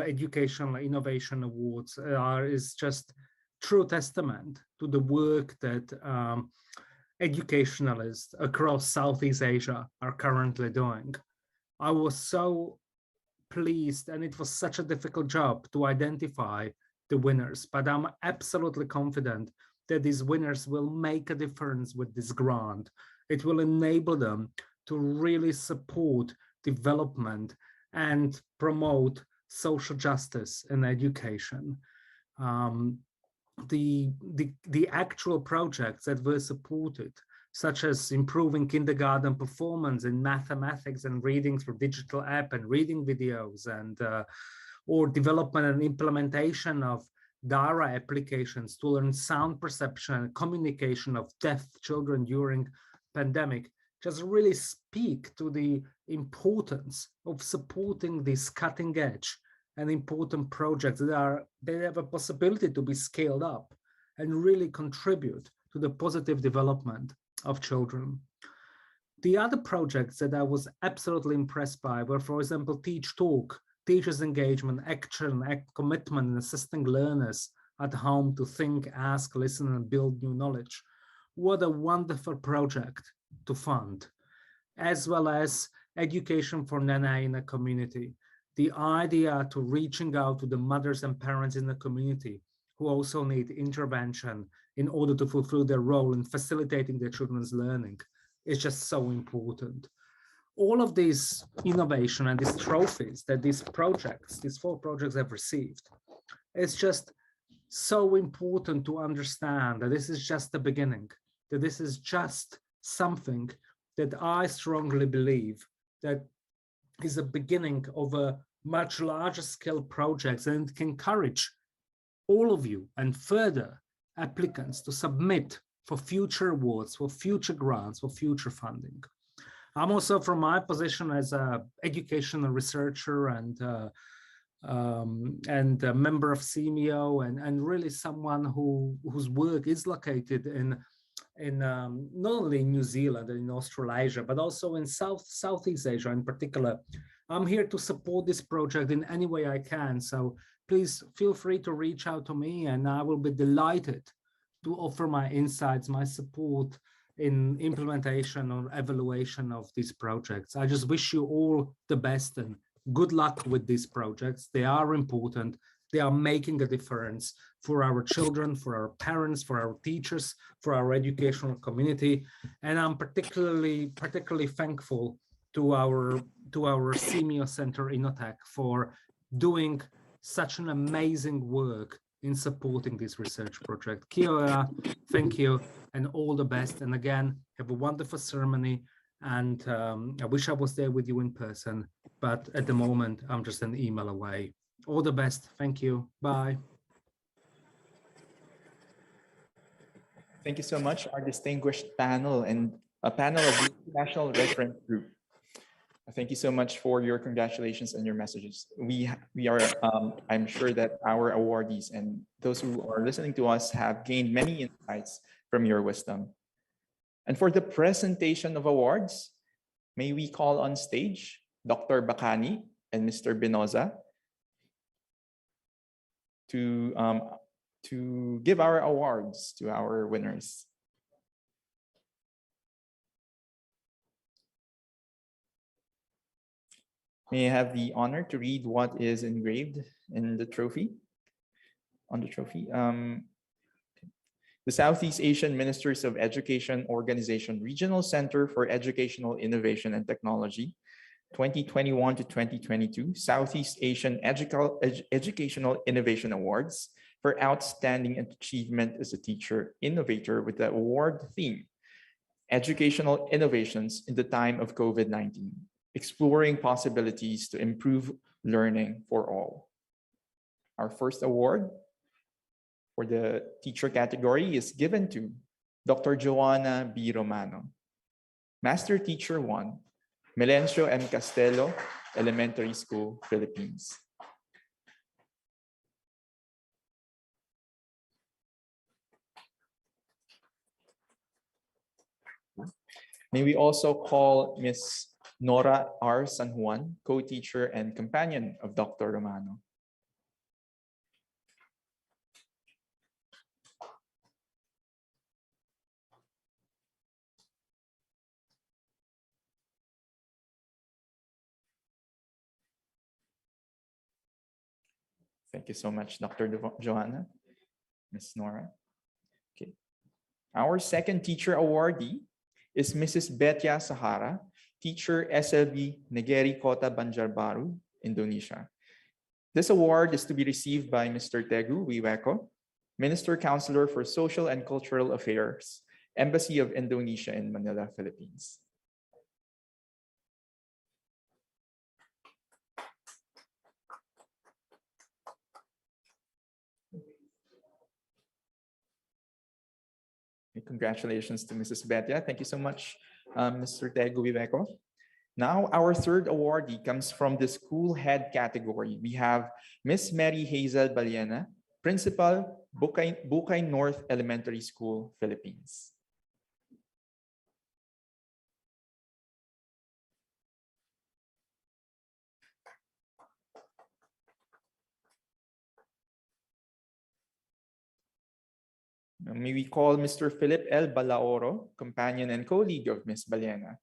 Educational Innovation Awards is just true testament to the work that educationalists across Southeast Asia are currently doing. I was so pleased, and it was such a difficult job to identify the winners, but I'm absolutely confident that these winners will make a difference with this grant. It will enable them to really support development and promote social justice in education. The actual projects that were supported, such as improving kindergarten performance in mathematics and reading through digital app and reading videos, and or development and implementation of DARA applications to learn sound perception and communication of deaf children during pandemic, just really speak to the importance of supporting these cutting edge and important projects that have a possibility to be scaled up and really contribute to the positive development of children. The other projects that I was absolutely impressed by were, for example, Teach Talk, teachers' engagement, action, commitment, and assisting learners at home to think, ask, listen, and build new knowledge. What a wonderful project to fund, as well as education for Nana in a community. The idea to reaching out to the mothers and parents in the community who also need intervention in order to fulfill their role in facilitating their children's learning is just so important. All of these innovation and these trophies that these projects, these 4 projects have received, it's just so important to understand that this is just the beginning, that this is just something that I strongly believe that is a beginning of a much larger scale projects, and it can encourage all of you and further applicants to submit for future awards, for future grants, for future funding. I'm also, from my position as an educational researcher and a member of SEAMEO, and really someone whose work is located in not only in New Zealand and in Australasia, but also in Southeast Asia in particular. I'm here to support this project in any way I can. So please feel free to reach out to me, and I will be delighted to offer my insights, my support in implementation or evaluation of these projects. I just wish you all the best and good luck with these projects. They are important. They are making a difference for our children, for our parents, for our teachers, for our educational community. And I'm particularly thankful to our SEAMEO Center INNOTECH for doing such an amazing work in supporting this research project. Kia ora, thank you, and all the best. And again, have a wonderful ceremony. And I wish I was there with you in person, but at the moment, I'm just an email away. All the best. Thank you. Bye.
Thank you so much, our distinguished panel and a panel of the National Reference Group. Thank you so much for your congratulations and your messages. We are, I'm sure that our awardees and those who are listening to us have gained many insights from your wisdom. And for the presentation of awards, may we call on stage Dr. Bacani and Mr. Binoza to give our awards to our winners. May I have the honor to read what is engraved in the trophy? On the trophy. The Southeast Asian Ministers of Education Organization Regional Center for Educational Innovation and Technology, 2021 to 2022 Southeast Asian Educational Innovation Awards for Outstanding Achievement as a Teacher Innovator with the award theme, Educational Innovations in the Time of COVID-19, Exploring Possibilities to Improve Learning for All. Our first award for the teacher category is given to Dr. Joana B. Romano, Master Teacher 1, Melencio M. Castelo, Elementary School, Philippines. May we also call Ms. Nora R. San Juan, co-teacher and companion of Dr. Romano. Thank you so much, Dr. Joana, Ms. Nora. Okay. Our second teacher awardee is Mrs. Betya Sahara, teacher SLB Negeri Kota Banjarbaru, Indonesia. This award is to be received by Mr. Tegu Wiweko, Minister Counselor for Social and Cultural Affairs, Embassy of Indonesia in Manila, Philippines. Congratulations to Mrs. Betya. Thank you so much, Mr. Tegu Wiweko. Now, our third awardee comes from the school head category. We have Miss Mary Hazel Ballena, Principal, Bukay North Elementary School, Philippines. May we call Mr. Philip L. Balaoro, companion and colleague of Ms. Ballena.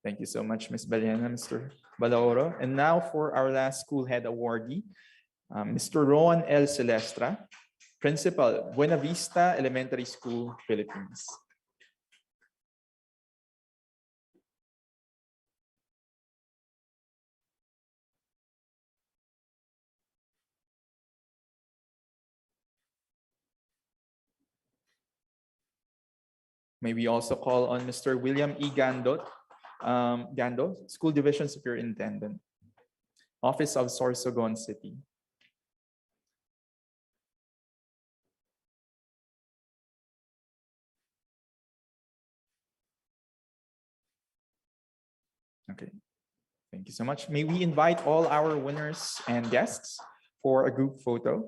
Thank you so much, Ms. Ballena, Mr. Balaoro. And now for our last school head awardee, Mr. Rowan L. Celestra, Principal, Buena Vista Elementary School, Philippines. May we also call on Mr. William E. Gando, School Division Superintendent, Office of Sorsogon City. Okay, thank you so much. May we invite all our winners and guests for a group photo.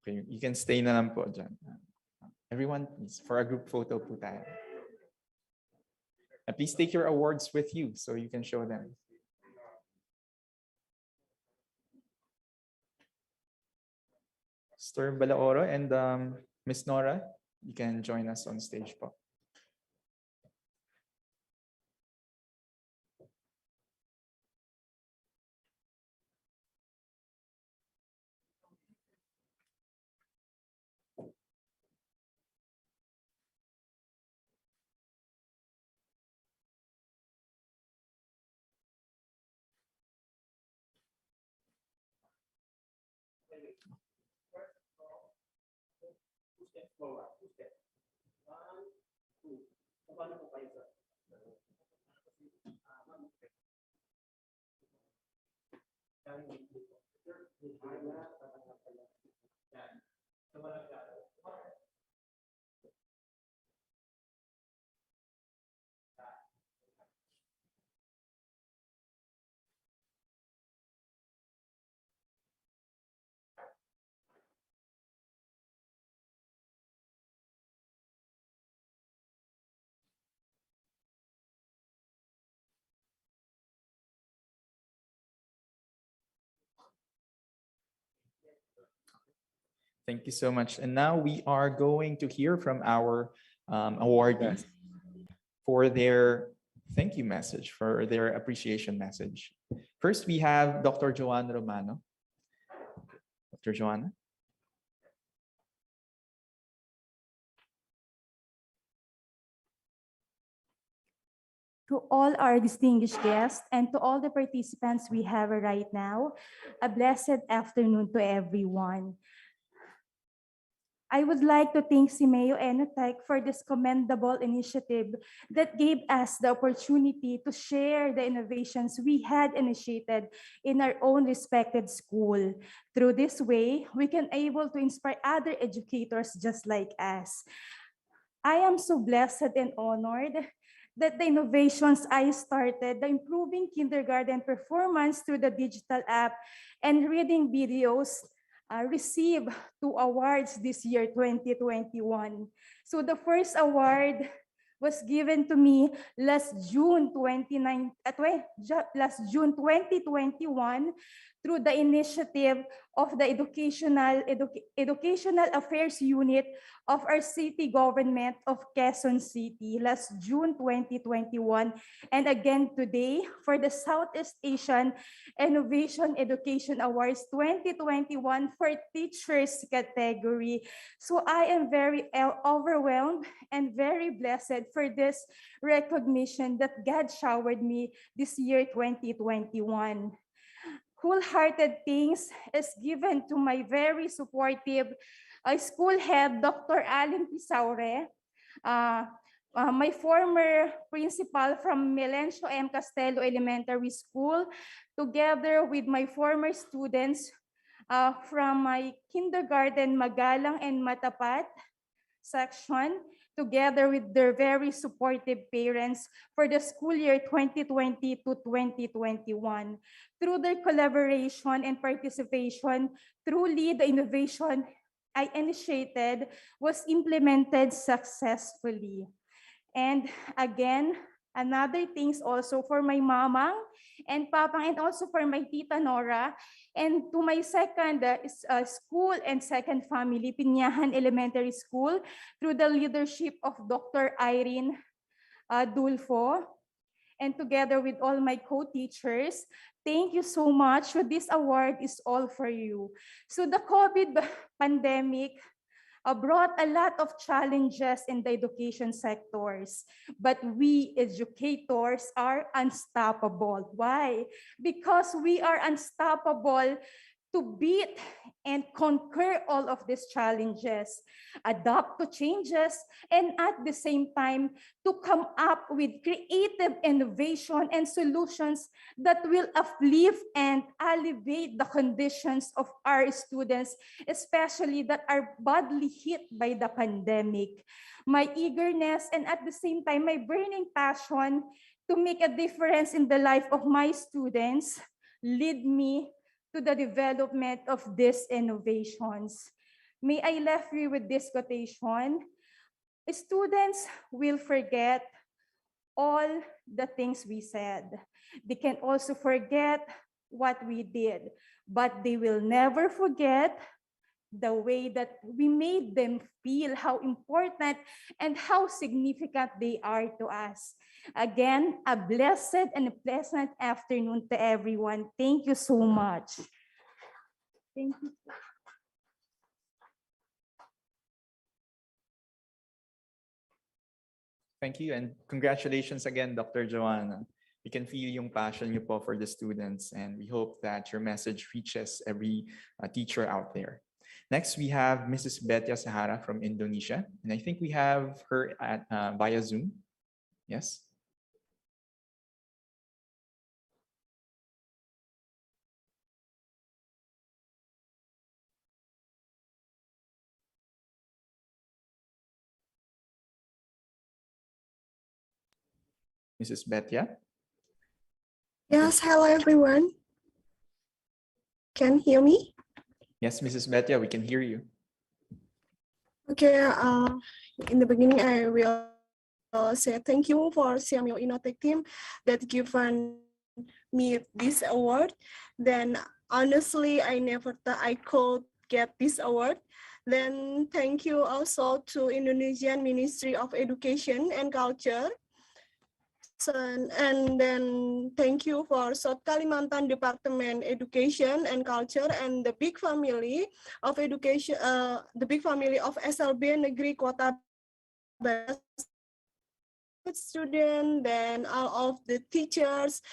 Okay, you can stay na lang po dyan. Everyone, please, for a group photo po tayo. And please take your awards with you so you can show them. Mr. Balaoro and Ms. Nora, you can join us on stage po. Thank you so much. And now we are going to hear from our awardees for their thank you message, for their appreciation message. First, we have Dr. Joana Romano. Dr. Joana.
To all our distinguished guests and to all the participants we have right now, a blessed afternoon to everyone. I would like to thank SEAMEO INNOTECH for this commendable initiative that gave us the opportunity to share the innovations we had initiated in our own respected school. Through this way, we can able to inspire other educators just like us. I am so blessed and honored that the innovations I started, the improving kindergarten performance through the digital app and reading videos, received 2 awards this year, 2021. So the first award was given to me last June 2021 through the initiative of the Educational Affairs Unit of our city government of Quezon City last June 2021, and again today for the Southeast Asian Innovation Education Awards 2021 for teachers category. So I am very overwhelmed and very blessed for this recognition that God showered me this year 2021. Wholehearted thanks is given to my very supportive school head, Dr. Allen Pisaure, my former principal from Melencio M. Castelo Elementary School, together with my former students from my kindergarten Magalang and Matapat section, together with their very supportive parents for the school year 2020 to 2021. Through their collaboration and participation, truly the innovation I initiated was implemented successfully. And again, another things also for my mamang and papang, and also for my tita Nora, and to my second school and second family, Pinyahan Elementary School, through the leadership of Dr. Irene Dulfo, and together with all my co-teachers, thank you so much. So this award is all for you. So the COVID pandemic brought a lot of challenges in the education sectors, but we educators are unstoppable. Why? Because we are unstoppable to beat and conquer all of these challenges, adapt to changes, and at the same time, to come up with creative innovation and solutions that will uplift and alleviate the conditions of our students, especially that are badly hit by the pandemic. My eagerness and at the same time, my burning passion to make a difference in the life of my students lead me to the development of these innovations. May I leave you with this quotation: students will forget all the things we said. They can also forget what we did, but they will never forget the way that we made them feel how important and how significant they are to us. Again, a blessed and a pleasant afternoon to everyone. Thank you so much. Thank you.
Thank you, and congratulations again, Dr. Joana. We can feel yung passion niyo po for the students, and we hope that your message reaches every teacher out there. Next, we have Mrs. Betya Sahara from Indonesia, and I think we have her at via Zoom. Yes. Mrs. Betya?
Yes, hello everyone. Can you hear me?
Yes, Mrs. Betya, we can hear you.
Okay, in the beginning, I will say thank you for SEAMEO INNOTECH team that given me this award. Then honestly, I never thought I could get this award. Then thank you also to Indonesian Ministry of Education and Culture. And then thank you for South Kalimantan Department Education and Culture and the big family of education, the big family of SLB Negeri Kota Barat student, then all of the teachers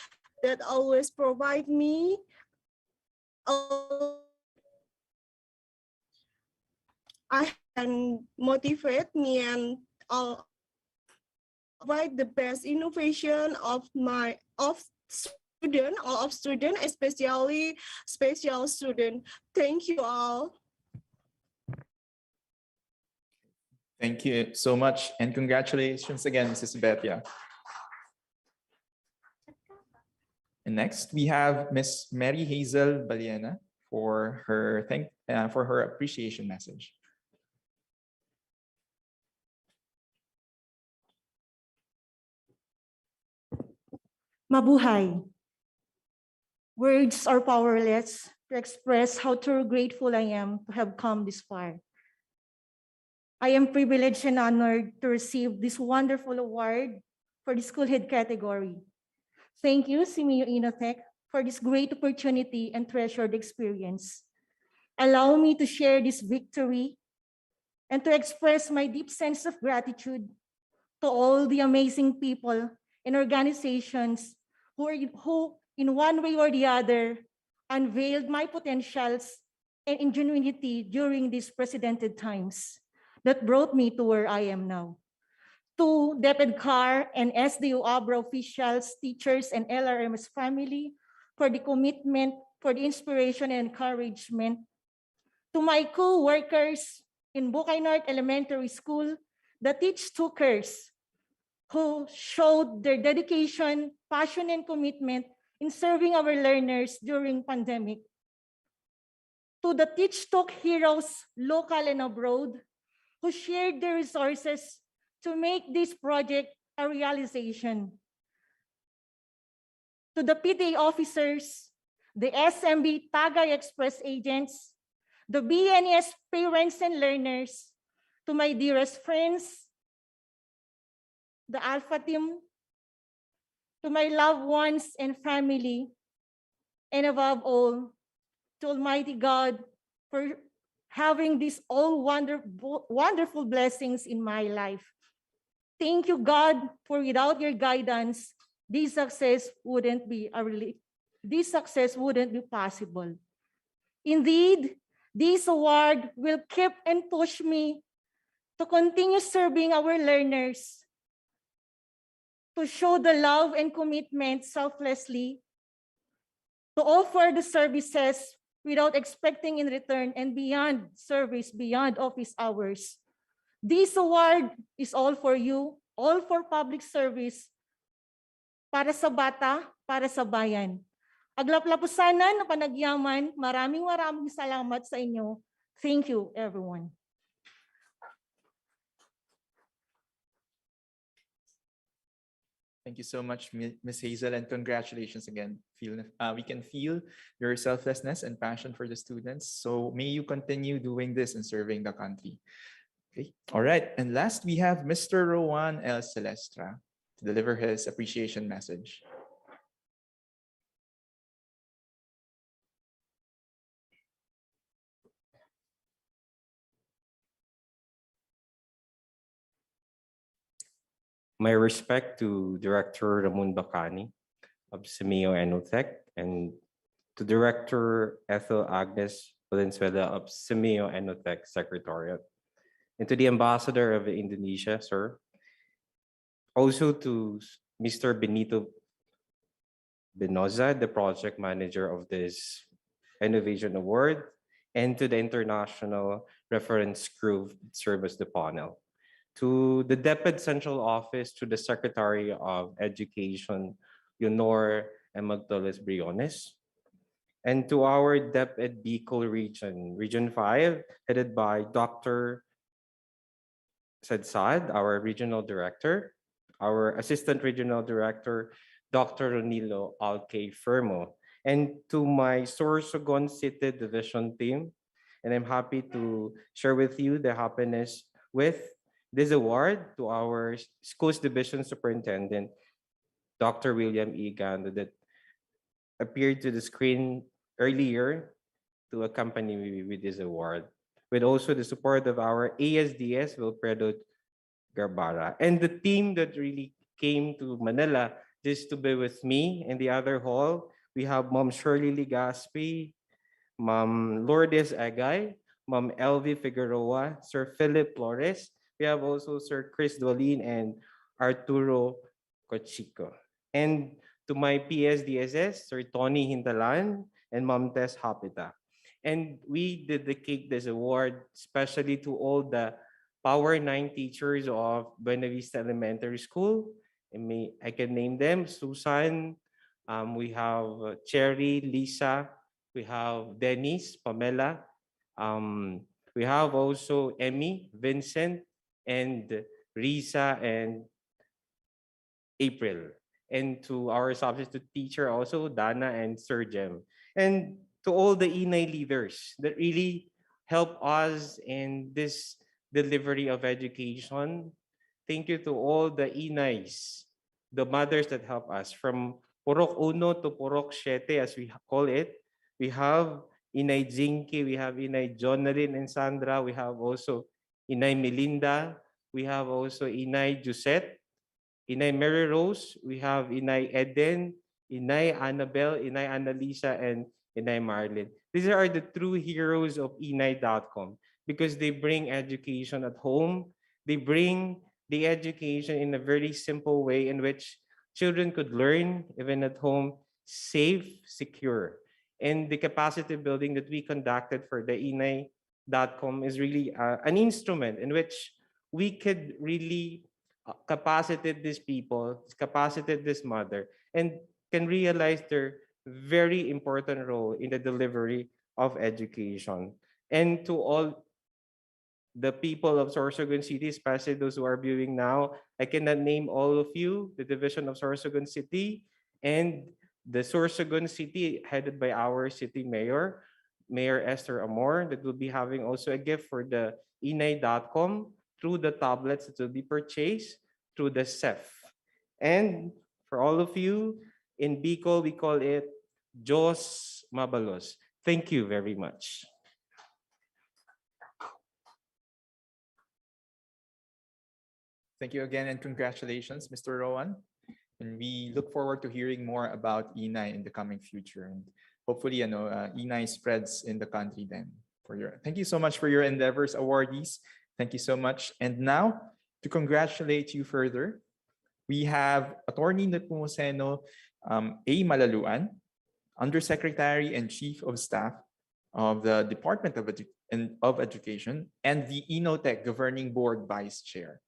that always provide me I can motivate me and all provide the best innovation of student, especially special student. Thank you all.
Thank you so much, and congratulations again, Mrs. Betya. And next, we have Miss Mary Hazel Ballena for her appreciation message.
Mabuhay. Words are powerless to express how truly grateful I am to have come this far. I am privileged and honored to receive this wonderful award for the school head category. Thank you, SEAMEO INNOTECH, for this great opportunity and treasured experience. Allow me to share this victory and to express my deep sense of gratitude to all the amazing people and organizations who in one way or the other unveiled my potentials and ingenuity during these precedented times that brought me to where I am now. To DepEd CAR and SDO Abra officials, teachers, and LRMS family for the commitment, for the inspiration and encouragement. To my co-workers in Bukay North Elementary School, the teach tookers who showed their dedication, passion, and commitment in serving our learners during pandemic. to the Teach Talk heroes, local and abroad, who shared their resources to make this project a realization. To the PTA officers, the SMB Tagay Express agents, the BNS parents and learners, to my dearest friends, the Alpha team, to my loved ones and family, and above all, to Almighty God for having these all wonderful blessings in my life. Thank you, God, for without your guidance, this success wouldn't be possible. Indeed, this award will keep and push me to continue serving our learners, to show the love and commitment selflessly, to offer the services without expecting in return and beyond service, beyond office hours. This award is all for you, all for public service, para sa bata, para sa bayan. Aglaplapusanan na panagyaman, maraming salamat sa inyo. Thank you, everyone.
Thank you so much, Ms. Hazel, and congratulations again. We can feel your selflessness and passion for the students. So may you continue doing this and serving the country. Okay. All right. And last, we have Mr. Rowan L. Celestra to deliver his appreciation message.
My respect to Director Ramon Bacani of SEAMEO and INNOTECH, and to Director Ethel Agnes Valenzuela of SEAMEO and INNOTECH Secretariat, and to the Ambassador of Indonesia, sir. Also to Mr. Benito Benoza, the Project Manager of this Innovation Award, and to the International Reference Group that serve as the panel. To the DepEd Central Office, to the Secretary of Education, Leonor and Magdalez Briones, and to our DepEd Bicol region, Region 5, headed by Dr. Sadsad, our Regional Director, our Assistant Regional Director, Dr. Ronilo Alque Fermo, and to my Sorsogon City Division team. And I'm happy to share with you the happiness with this award to our Schools Division Superintendent, Dr. William E. Gando, that appeared to the screen earlier to accompany me with this award, with also the support of our ASDS, Wilfredo Garbara, and the team that really came to Manila just to be with me in the other hall. We have Mom Shirley Ligaspi, Mom Lourdes Agay, Mom Elvie Figueroa, Sir Philip Flores. We have also Sir Chris Dolin and Arturo Cochico. And to my PSDSS, Sir Tony Hintalan and Mom Tess Hapita. And we dedicate this award especially to all the Power 9 teachers of Buena Vista Elementary School. I can name them: Susan, we have Cherry, Lisa, we have Dennis, Pamela, we have also Emmy, Vincent, and Risa and April. And to our substitute teacher also, Dana and Sir Jem. And to all the INAI leaders that really help us in this delivery of education. Thank you to all the INAIs, the mothers that help us from Purok Uno to Purok Siete, as we call it. We have Inay Zinke, we have Inay Jonalyn and Sandra, we have also Inay Melinda, we have also Inay Jusette, Inay Mary Rose, we have Inay Eden, Inay Annabelle, Inay Annalisa, and Inay Marlin. These are the true heroes of inay.com because they bring education at home. They bring the education in a very simple way in which children could learn even at home, safe, secure. And the capacity building that we conducted for the inay.com is really an instrument in which we could really capacitate these people, capacitate this mother, and can realize their very important role in the delivery of Education. And to all the people of Sorsogon City, especially those who are viewing now, I cannot name all of you, the division of Sorsogon City and the Sorsogon City headed by our city mayor, Mayor Esther Amor, that will be having also a gift for the inay.com through the tablets that will be purchased through the CEF. And for all of you, in Bicol, we call it Diyos Mabalos. Thank you very much.
Thank you again and congratulations, Mr. Rowan. And we look forward to hearing more about INAI in the coming future. And hopefully, INAI spreads in the country then. Thank you so much for your endeavors, awardees. Thank you so much. And now, to congratulate you further, we have Attorney Nepomuceno A. Malaluan, Undersecretary and Chief of Staff of the Department of Education and the INNOTECH Governing Board Vice Chair.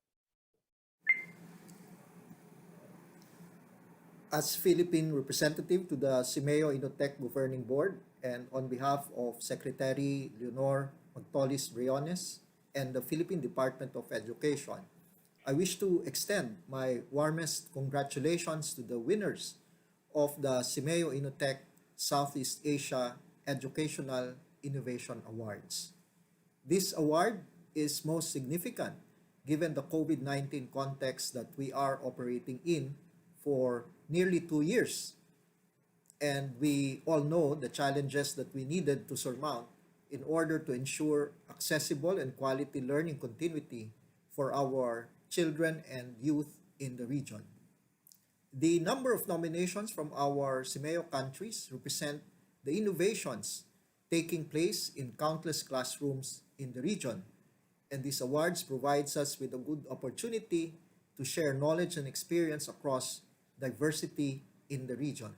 As Philippine representative to the SEAMEO INNOTECH Governing Board and on behalf of Secretary Leonor Magtolis Briones and the Philippine Department of Education, I wish to extend my warmest congratulations to the winners of the SEAMEO INNOTECH Southeast Asia Educational Innovation Awards. This award is most significant given the COVID-19 context that we are operating in for nearly 2 years. And we all know the challenges that we needed to surmount in order to ensure accessible and quality learning continuity for our children and youth in the region. The number of nominations from our SEAMEO countries represent the innovations taking place in countless classrooms in the region. And these awards provides us with a good opportunity to share knowledge and experience across diversity in the region.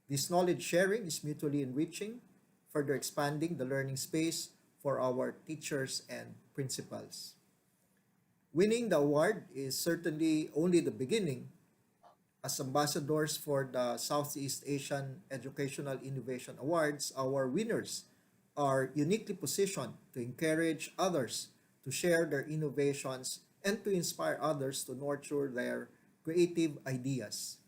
This knowledge sharing is mutually enriching, further expanding the learning space for our teachers and principals. Winning the award is certainly only the beginning. As ambassadors for the Southeast Asian Educational Innovation Awards, our winners are uniquely positioned to encourage others to share their innovations and to inspire others to nurture their creative ideas.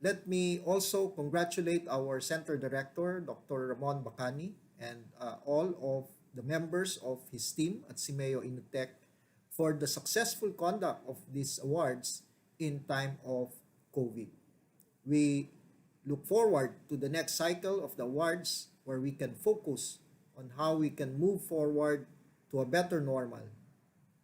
Let me also congratulate our Center Director, Dr. Ramon Bacani, and all of the members of his team at SEAMEO INNOTECH for the successful conduct of these awards in time of COVID. We look forward to the next cycle of the awards where we can focus on how we can move forward to a better normal.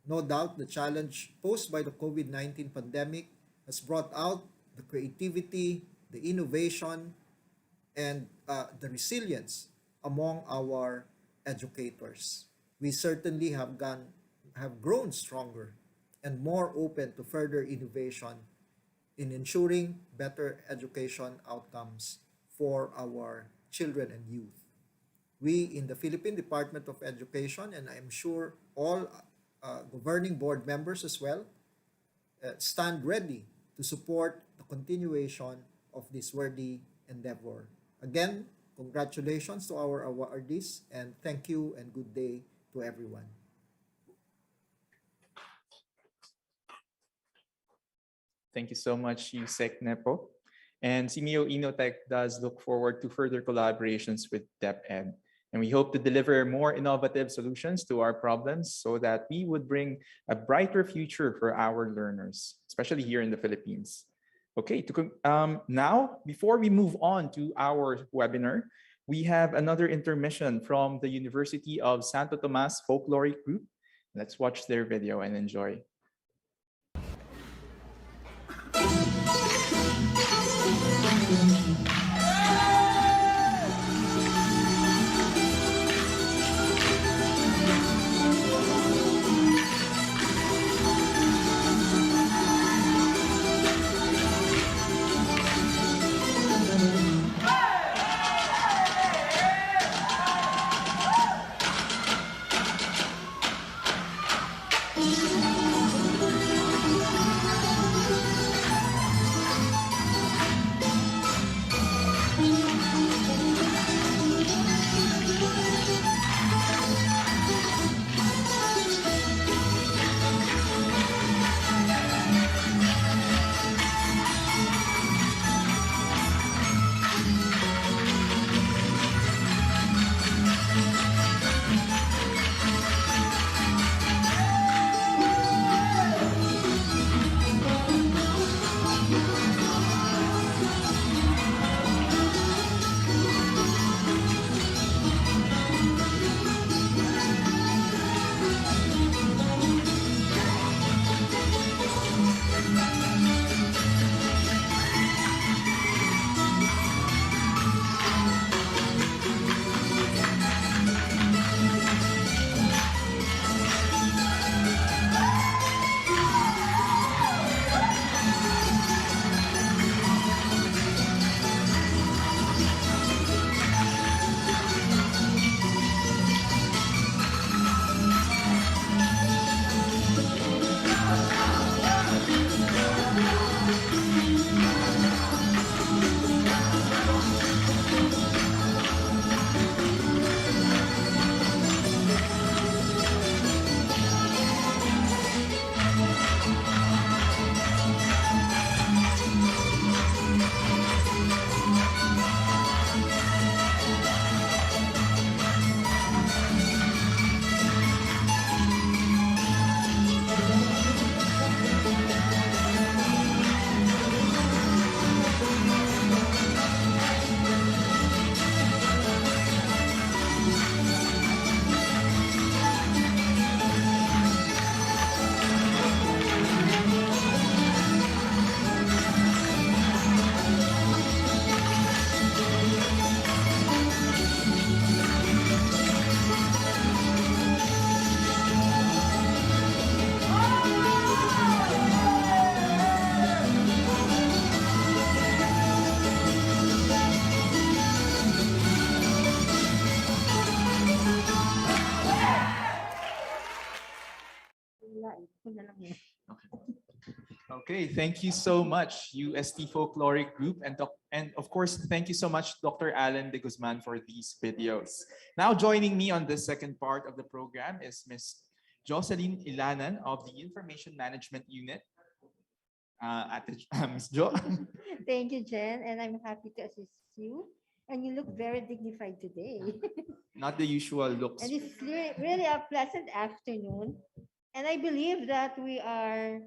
No doubt the challenge posed by the COVID-19 pandemic has brought out the creativity, the innovation, and the resilience among our educators. We certainly have grown stronger and more open to further innovation in ensuring better education outcomes for our children and youth. We in the Philippine Department of Education, and I'm sure all governing board members as well, stand ready to support the continuation of this worthy endeavor. Again, congratulations to our awardees, and thank you and good day to everyone.
Thank you so much, USec Nepo. And SEAMEO INNOTECH does look forward to further collaborations with DepEd. And we hope to deliver more innovative solutions to our problems so that we would bring a brighter future for our learners, especially here in the Philippines. Okay, now, before we move on to our webinar, we have another intermission from the University of Santo Tomas Folkloric Group. Let's watch their video and enjoy. Okay, thank you so much, UST Folkloric Group, and of course, thank you so much, Dr. Alan de Guzman, for these videos. Now, joining me on the second part of the program is Ms. Jocelyn Ilanan of the Information Management Unit. Ms. Jo.
Thank you, Jen, and I'm happy to assist you. And you look very dignified today.
Not the usual looks.
And it's really a pleasant afternoon. And I believe that we are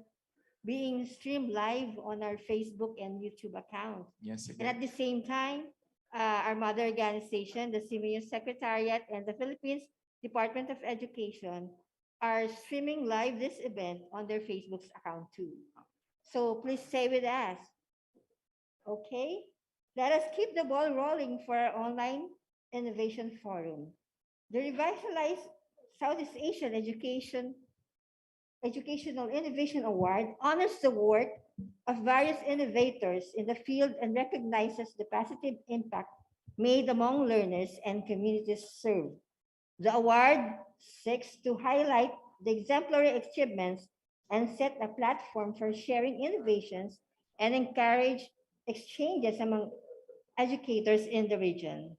being streamed live on our Facebook and YouTube account.
Yes,
And at the same time, our mother organization, the SEAMEO Secretariat and the Philippines Department of Education are streaming live this event on their Facebook's account too. So please stay with us. Okay, let us keep the ball rolling for our online innovation forum. The revitalized Southeast Asian Educational Innovation Award honors the work of various innovators in the field and recognizes the positive impact made among learners and communities served. The award seeks to highlight the exemplary achievements and set a platform for sharing innovations and encourage exchanges among educators in the region.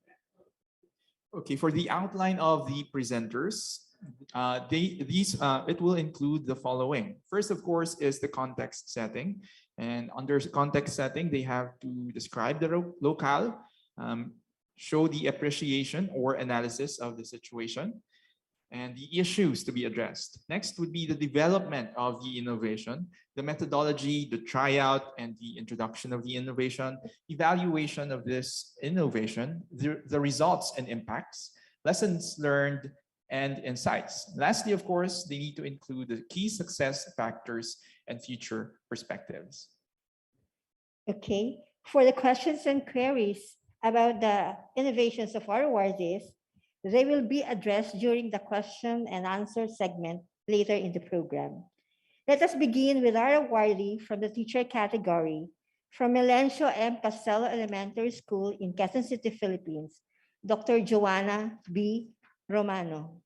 Okay, for the outline of the presenters, it will include the following. First, of course, is the context setting. And under context setting, they have to describe the locale, show the appreciation or analysis of the situation, and the issues to be addressed. Next would be the development of the innovation, the methodology, the tryout, and the introduction of the innovation, evaluation of this innovation, the results and impacts, lessons learned, and insights. Lastly, of course, they need to include the key success factors and future perspectives.
Okay, for the questions and queries about the innovations of our awardees, they will be addressed during the question and answer segment later in the program. Let us begin with our awardee from the teacher category from Melencio M. Castelo Elementary School in Quezon City, Philippines, Dr. Joana B. Romano.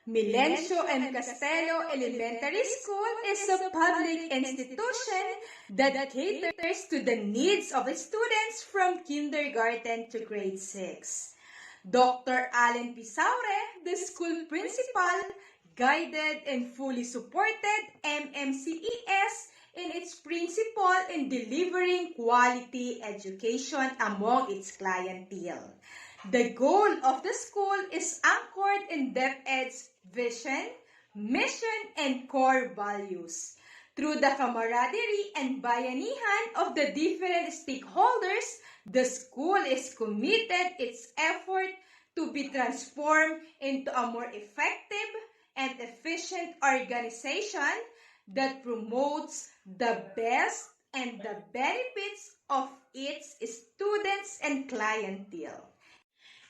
Melencio M. Castelo Elementary School is a public institution that caters to the needs of its students from kindergarten to grade 6. Dr. Allen Pisaure, the school principal, guided and fully supported MMCES in its principle in delivering quality education among its clientele. The goal of the school is anchored in DepEd's vision, mission, and core values. Through the camaraderie and bayanihan of the different stakeholders, the school is committed its effort to be transformed into a more effective and efficient organization that promotes the best and the benefits of its students and clientele.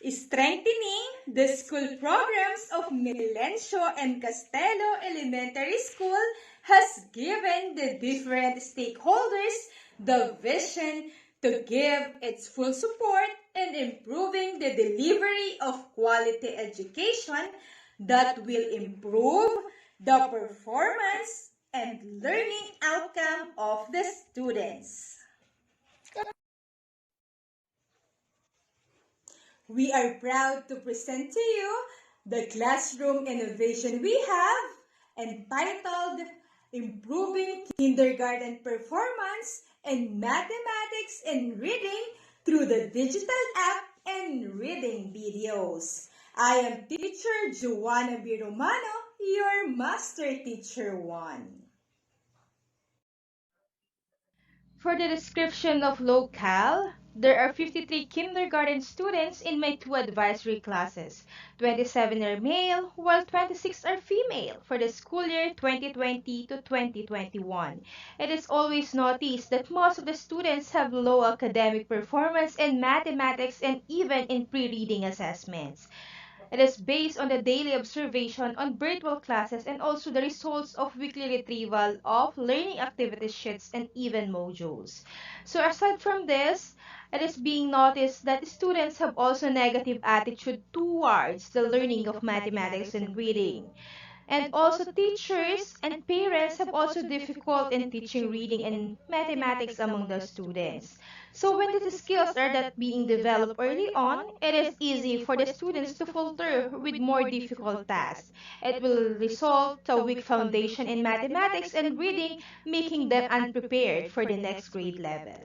Strengthening the school programs of Melencio and Castelo Elementary School has given the different stakeholders the vision to give its full support in improving the delivery of quality education that will improve the performance and learning outcome of the students. We are proud to present to you the classroom innovation we have entitled Improving Kindergarten Performance in Mathematics and Reading through the Digital App and Reading Videos. I am teacher Joana B. Romano, your Master Teacher 1.
For the description of locale, there are 53 kindergarten students in my 2 advisory classes. 27 are male, while 26 are female for the school year 2020 to 2021. It is always noticed that most of the students have low academic performance in mathematics and even in pre-reading assessments. It is based on the daily observation on virtual classes and also the results of weekly retrieval of learning activity sheets and even modules. So aside from this, it is being noticed that students have also negative attitude towards the learning of mathematics and reading. And also teachers and parents have also difficult in teaching reading and mathematics among the students. So when these skills are not being developed early on, it is easy for the students to falter with more difficult tasks. It will result to a weak foundation in mathematics and reading, making them unprepared for the next grade level.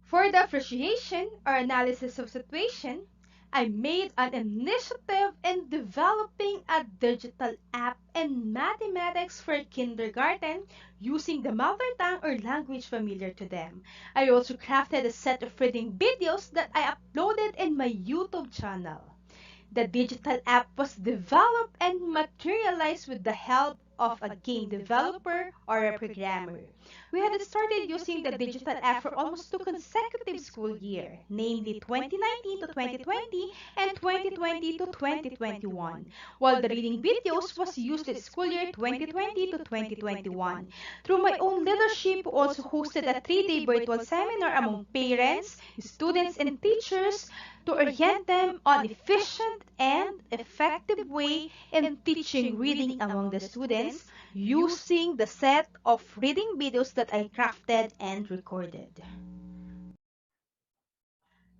For the appreciation or analysis of situation, I made an initiative in developing a digital app in mathematics for kindergarten using the mother tongue or language familiar to them. I also crafted a set of reading videos that I uploaded in my YouTube channel. The digital app was developed and materialized with the help of a game developer or a programmer. We had started using the digital app for almost 2 consecutive school years, namely 2019 to 2020 and 2020 to 2021, while the reading videos was used in school year 2020 to 2021. Through my own leadership, we also hosted a 3-day virtual seminar among parents, students, and teachers to orient them on efficient and effective way in teaching reading among the students using the set of reading videos that I crafted and recorded.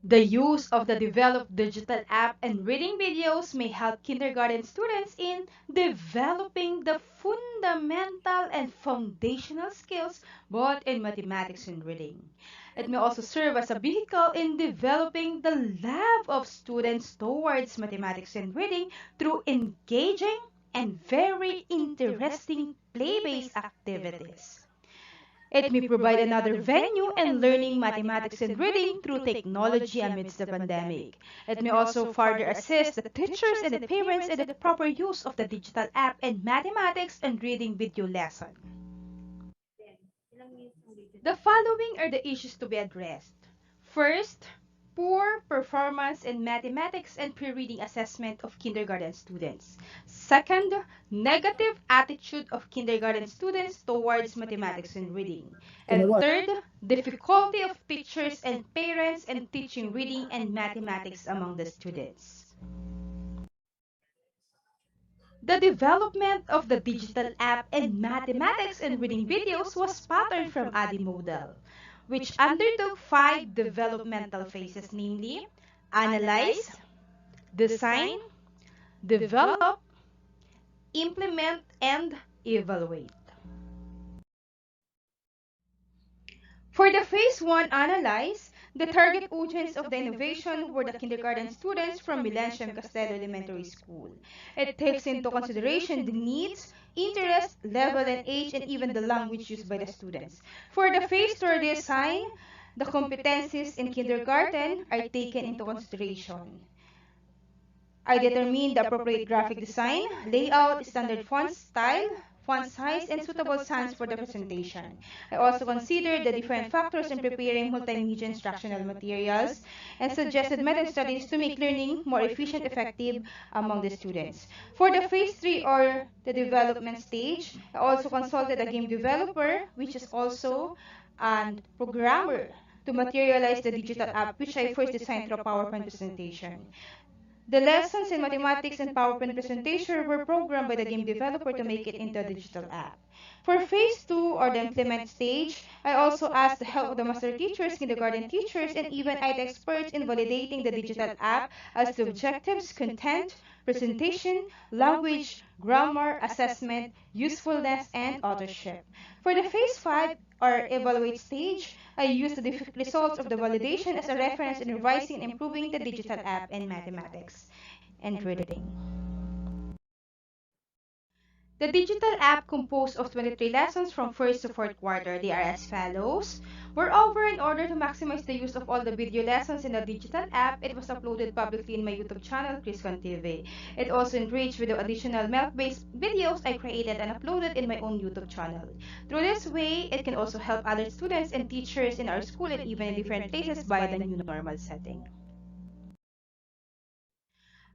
The use of the developed digital app and reading videos may help kindergarten students in developing the fundamental and foundational skills both in mathematics and reading. It may also serve as a vehicle in developing the love of students towards mathematics and reading through engaging and very interesting play-based activities. It may provide another venue in learning mathematics and reading through technology amidst the pandemic. It may also further assist the teachers and the parents in the proper use of the digital app and mathematics and reading video lesson. The following are the issues to be addressed. First, poor performance in mathematics and pre-reading assessment of kindergarten students. Second, negative attitude of kindergarten students towards mathematics and reading. And third, difficulty of teachers and parents in teaching reading and mathematics among the students. The development of the digital app and mathematics and reading videos was patterned from ADDI model, which undertook 5 developmental phases, namely analyze, design, develop, implement, and evaluate. For the Phase 1 analyze, the target audience of the innovation were the kindergarten students from Millennium Castelo Elementary School. It takes into consideration the needs, interest, level, and age, and even the language used by the students. For the Phase 2 design, the competencies in kindergarten are taken into consideration. I determine the appropriate graphic design, layout, standard font style, font size, and suitable signs for the presentation. I also considered the different factors in preparing multimedia instructional materials and suggested method studies to make learning more efficient and effective among the students. For the Phase 3 or the development stage, I also consulted a game developer, which is also a programmer, to materialize the digital app, which I first designed through a PowerPoint presentation. The lessons in mathematics and PowerPoint presentation were programmed by the game developer to make it into a digital app. For Phase 2 or the implement stage, I also asked the help of the master teachers, kindergarten teachers, and even IT experts in validating the digital app as to objectives, content, presentation, language, grammar, assessment, usefulness, and authorship. For the Phase 5 or evaluate stage, I used the results of the validation as a reference in revising and improving the digital app in mathematics and reading. The digital app composed of 23 lessons from first to fourth quarter. They are as follows. Moreover, in order to maximize the use of all the video lessons in the digital app, it was uploaded publicly in my YouTube channel, Criscon TV. It also enriched with the additional math-based videos I created and uploaded in my own YouTube channel. Through this way, it can also help other students and teachers in our school and even in different places by the new normal setting.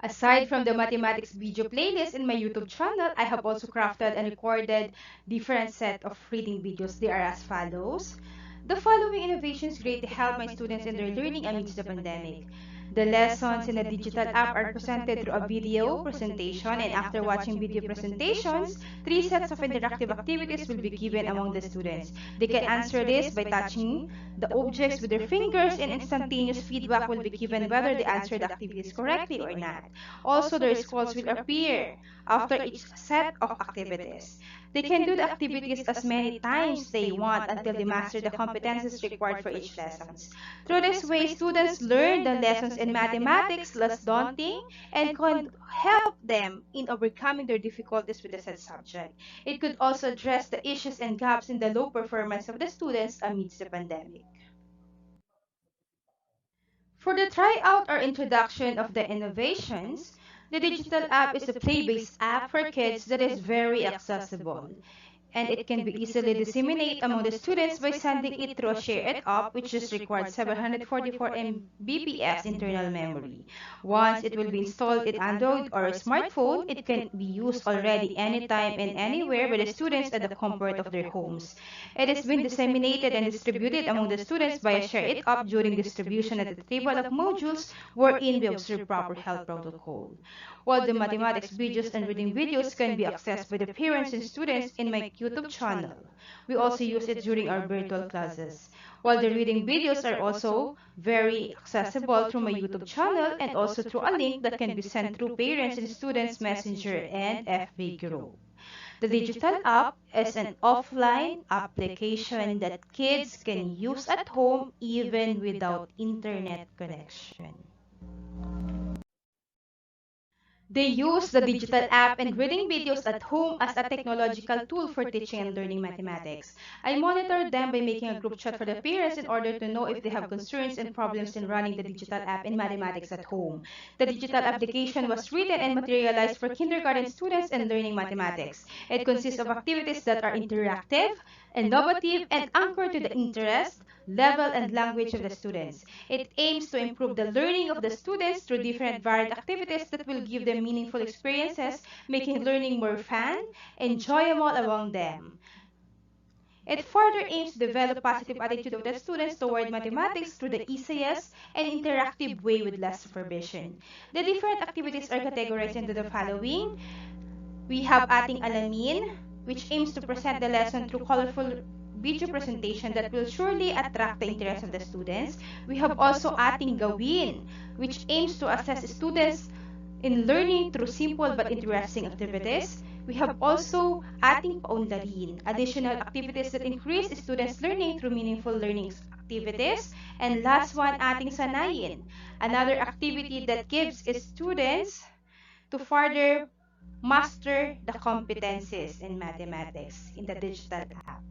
Aside from the mathematics video playlist in my YouTube channel, I have also crafted and recorded different set of reading videos. They are as follows. The following innovations greatly help my students in their learning amidst the pandemic. The lessons in the digital app are presented through a video presentation, and after watching video presentations, 3 sets of interactive activities will be given among the students. They can answer this by touching the objects with their fingers, and instantaneous feedback will be given whether they answered the activities correctly or not. Also, their scrolls will appear after each set of activities. They can do the activities as many times they want until they master the competencies required for each lesson. Through this way, students learn the lessons in mathematics less daunting and can help them in overcoming their difficulties with the said subject. It could also address the issues and gaps in the low performance of the students amidst the pandemic. For the tryout or introduction of the innovations, the digital app is a play-based app for kids that is very accessible, and it can be easily disseminated among the students by sending it through a Share It app, which just requires 744 Mbps internal memory. Once it will be installed in Android or a smartphone, it can be used already anytime and anywhere by the students at the comfort of their homes. It has been disseminated and distributed among the students by a Share It app during distribution at the table of modules wherein we observe proper health protocol. While the mathematics videos and reading videos can be accessed by the parents and students in my YouTube channel, we also use it during our virtual classes. While the reading videos are also very accessible through my YouTube channel and also through a link that can be sent through parents and students messenger and FB group. The digital app is an offline application that kids can use at home even without internet connection. They use the digital app and reading videos at home as a technological tool for teaching and learning mathematics. I monitor them by making a group chat for the parents in order to know if they have concerns and problems in running the digital app in mathematics at home. The digital application was written and materialized for kindergarten students and learning mathematics. It consists of activities that are interactive, innovative, and anchored to the interest, level, and language of the students. It aims to improve the learning of the students through different varied activities that will give them meaningful experiences, making learning more fun, enjoyable among them. It further aims to develop positive attitude of the students toward mathematics through the easiest and interactive way with less supervision. The different activities are categorized into the following. We have Ating Alamin, which aims to present the lesson through colorful video presentation that will surely attract the interest of the students. We have also Ating Gawin, which aims to assess students in learning through simple but interesting activities. We have also Ating Paunlarin, additional activities that increase students' learning through meaningful learning activities. And last one, Ating Sanayin, another activity that gives students to further master the competencies in mathematics in the digital app.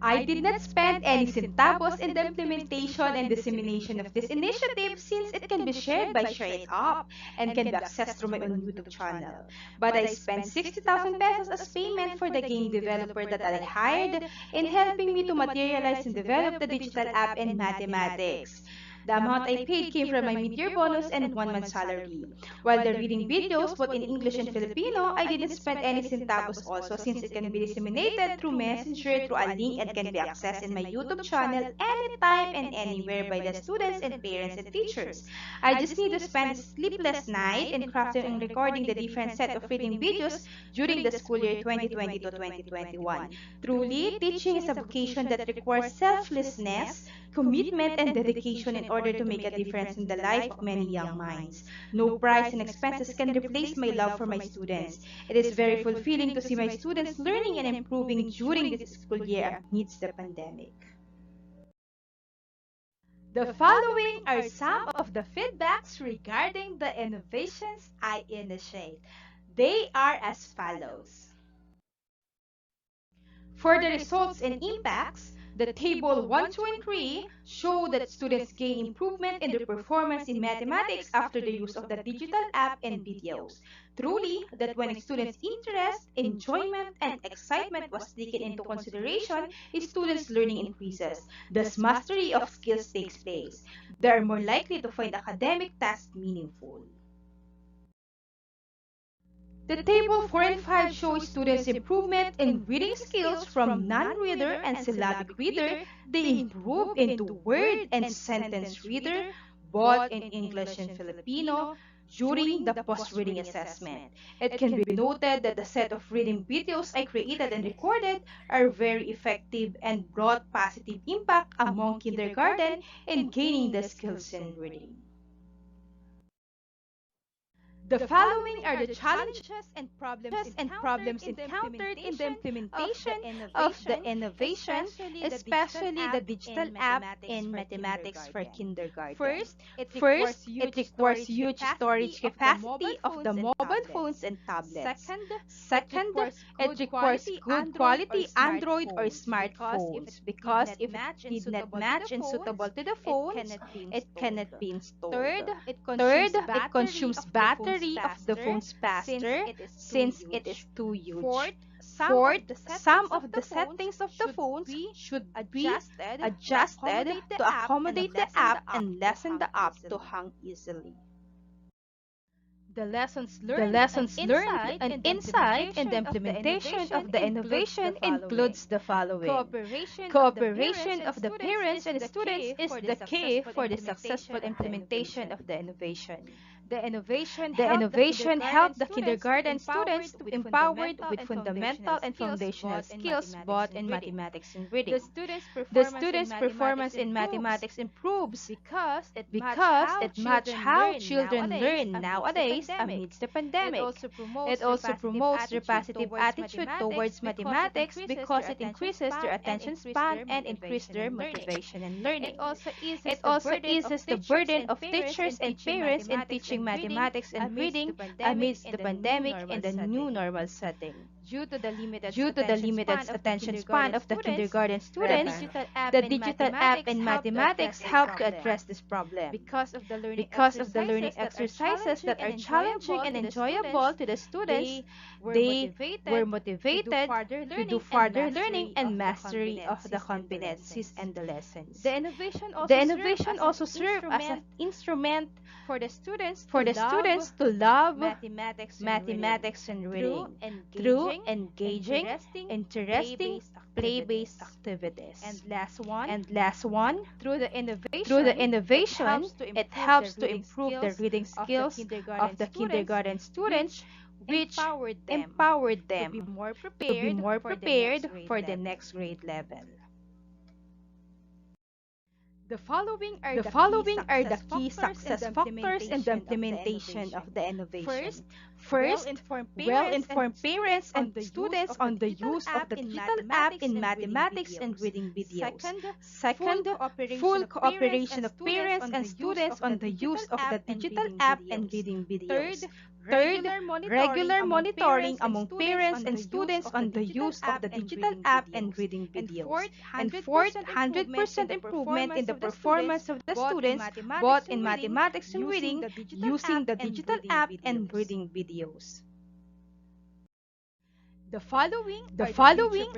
I did not spend any centavos in the implementation and dissemination of this initiative since it can be shared by Share It Up and can be accessed through my own YouTube channel. But I spent 60,000 pesos as payment for the game developer that I hired in helping me to materialize and develop the digital app in mathematics. The amount I paid came from my mid-year bonus and 1 month salary. While the reading videos, both in English and Filipino, I didn't spend any centavos also since it can be disseminated through Messenger through a link and can be accessed in my YouTube channel anytime and anywhere by the students and parents and teachers. I just need to spend a sleepless night in crafting and recording the different set of reading videos during the school year 2020 to 2021. Truly, teaching is a vocation that requires selflessness, commitment, and dedication in order to make a difference in the life of many young minds. No price and expenses can replace my love for my students. It is very fulfilling to see my students learning and improving during this school year amidst the pandemic. The following are some of the feedbacks regarding the innovations I initiate. They are as follows. For the results and impacts, The table 1, 2, and 3 show that students gain improvement in their performance in mathematics after the use of the digital app and videos. Truly, that when a student's interest, enjoyment, and excitement was taken into consideration, a student's learning increases. Thus, mastery of skills takes place. They are more likely to find academic tasks meaningful. The table 4 and 5 shows students' improvement in reading skills from non-reader and syllabic reader. They improve into word and sentence reader, both in English and Filipino, during the post-reading assessment. It can be noted that the set of reading videos I created and recorded are very effective and brought positive impact among kindergarten in gaining the skills in reading. The following are the challenges and problems encountered in the implementation of the innovation, especially the digital app in mathematics for kindergarten. First, it requires huge storage capacity of the mobile phones and tablets. Second, it requires good quality Android or smartphones because if it did not match and suitable to the phones, it cannot be installed. Third, it consumes battery of the phones faster since it is too huge. Fourth, some of the settings of the phones should be adjusted to accommodate the app and lessen the app to hang easily. The lessons learned and insight in the implementation of the innovation includes the following. Cooperation of the parents and students is the key for the successful implementation of the innovation. The innovation helped the kindergarten students to be empowered with fundamental and foundational skills both in mathematics and reading. The students' performance in mathematics improves because it matches how children learn nowadays amidst the pandemic. It also promotes their positive attitude towards mathematics because it increases their attention span and increases their motivation in learning. It also eases the burden of teachers and parents in teaching mathematics and reading amidst the pandemic in the new normal setting. Due to the limited attention span of the kindergarten students, the digital app in mathematics help to address this problem. Because of the learning exercises that are challenging and enjoyable to the students, they were motivated to do further learning and mastery of the competencies and the lessons. The innovation also served as an instrument for the students to love mathematics and reading through engaging, interesting, play-based activities. And last one, through the innovation, it helps to improve the reading skills of the kindergarten students, which empowered them to be more prepared for the next grade level. The following are the key success factors in the implementation of the innovation. First, well-informed parents and students on the use of the digital app in mathematics and reading videos. Second, full cooperation of parents and students on the use of the digital app and reading videos. Third, regular monitoring among parents and students on the use of the digital app and reading videos. And fourth, 100% improvement in the performance of the students both in mathematics and reading using the digital app and reading videos. The following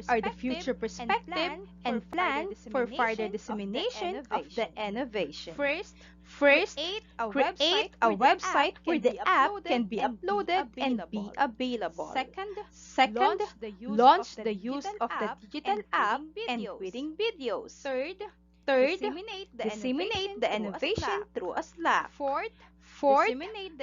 are the future perspective and plan for further dissemination of the innovation. First, create a website where the app can be uploaded and be available. Second, launch the use of the digital app and reading videos. Third, disseminate the innovation through a Slack. Fourth,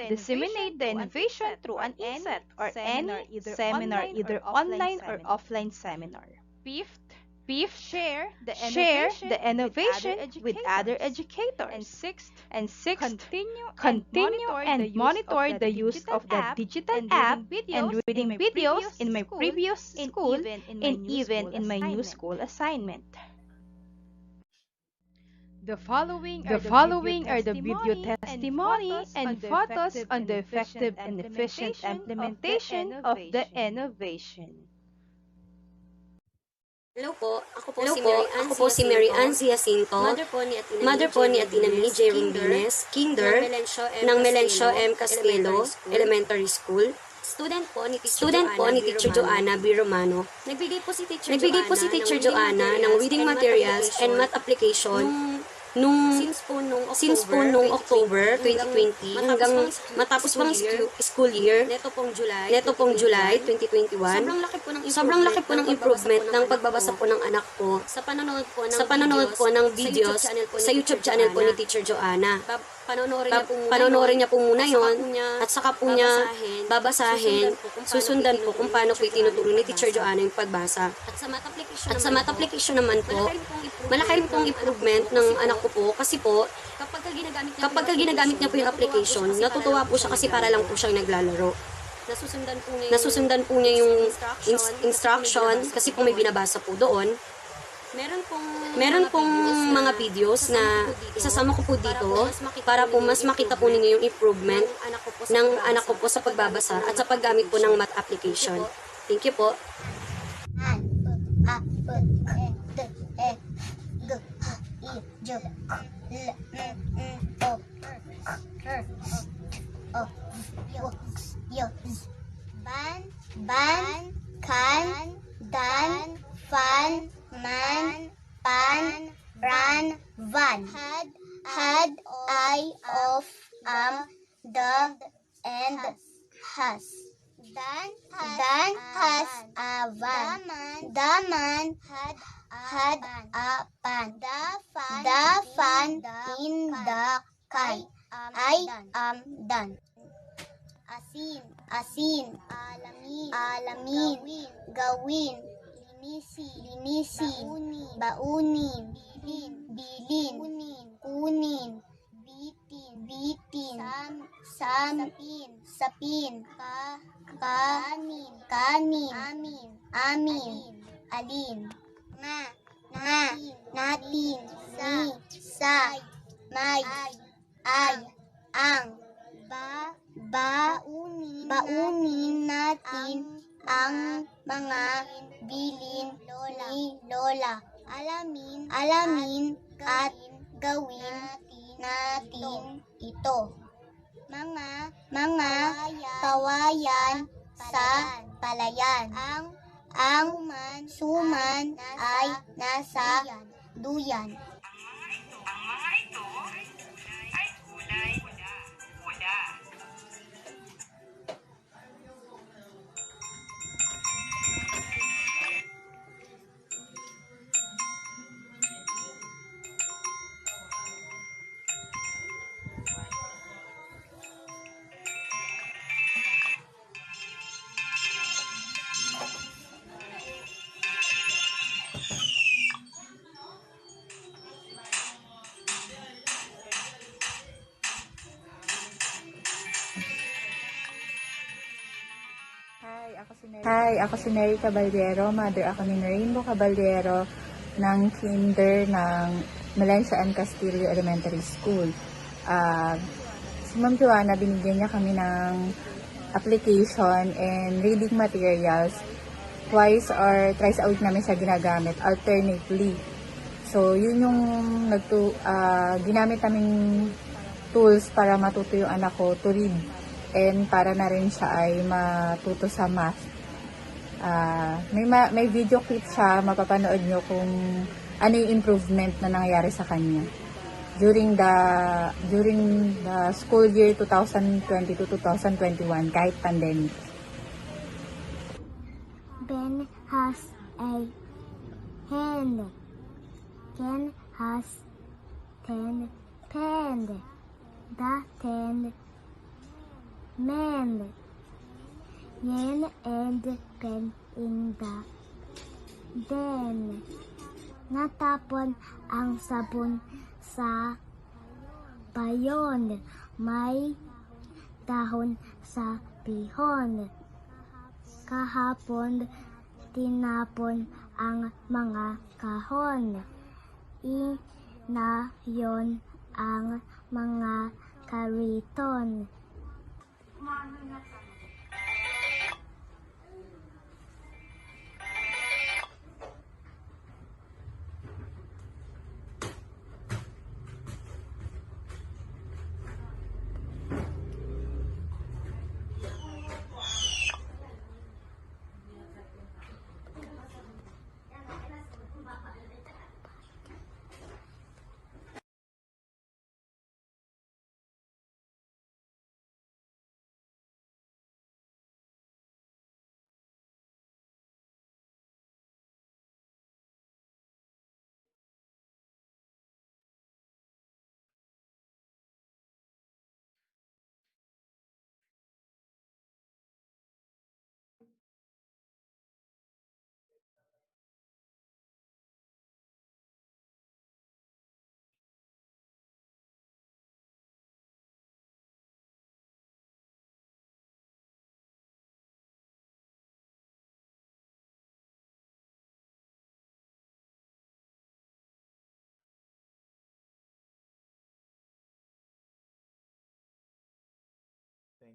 disseminate the innovation through an ESET or any seminar, either online or offline seminar. Fifth, share the innovation with other educators. And sixth, continue and monitor the use of the digital app and reading videos in my previous school and even in my new school assignment. The following are the video testimony and photos on the effective and efficient implementation of the innovation.
Hello po, ako po si Mary Ann Jacinto, mother po ni Atty. J. Rondines, Kinder, ng Melencio M. Castelo Elementary School. Student po ni Teacher Joana B. Romano. Nagbigay po si Teacher Joana ng reading materials and math application since po nung October 2020 hanggang matapos pang school year neto pong July 2021. Sobrang laki po ng improvement ng pagbabasa po ng anak ko sa panonood po ng videos sa YouTube channel po ni Teacher Joana. Panonoorin niya po muna yon at saka po niya babasahin, susundan po kung paano po itinuturo ni Teacher Joana yung pagbasa. At sa math application naman po, malaki rin pong improvement ng anak ko po kasi po, kapag ginagamit niya po yung application, natutuwa po siya kasi para lang po siyang naglalaro. Nasusundan po niya yung instruction kasi po may binabasa po doon. Meron pong mga videos na isasama ko po dito para po mas makita po ninyo yung improvement ng anak ko po sa pagbabasa at sa paggamit po ng math application. Thank you po.
Ban, kan, dan, fan, man, pan, ran, van. Had, I, of, the, and has. Dan, has, avan. Daman, had, apan. Da, fan, in, the, kai. I am done. Asin, alamin, gawin, linisi, baunin, bilin, kunin, bitin, sapin, kanin, amin, alin, natin, sa, may, ay, ang, baunin natin ang mga bilin ni Lola. Alamin at gawin natin ito. Mga kawayan sa palayan. Ang suman ay nasa duyan.
Hi, ako si Mary Caballero, mother ako ni Rainbow Caballero ng Kinder ng Melencio M. Castillo Elementary School. Si Ma'am Joana, binigyan niya kami ng application and reading materials. Twice or thrice a week namin siya ginagamit, alternately. So, yun yung ginamit naming tools para matuto yung anak ko to read and para na rin siya ay matuto sa math. May video clip siya, mapapanood nyo kung ano yung improvement na nangyayari sa kanya during the school year 2020 to 2021 kahit pandemic.
Ben has a hand. Ken has 10 pen. The 10 men. Yen and pen in the den. Natapon ang sabon sa bayon. May dahon sa pihon. Kahapon, tinapon ang mga kahon. Inayon ang mga kariton.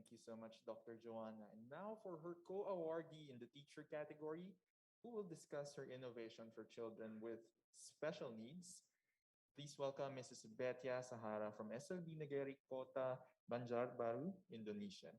Thank you so much, Dr. Joana. And now for her co-awardee in the teacher category, who will discuss her innovation for children with special needs. Please welcome Mrs. Betya Sahara from SLB Negeri Kota, Banjarbaru, Indonesia.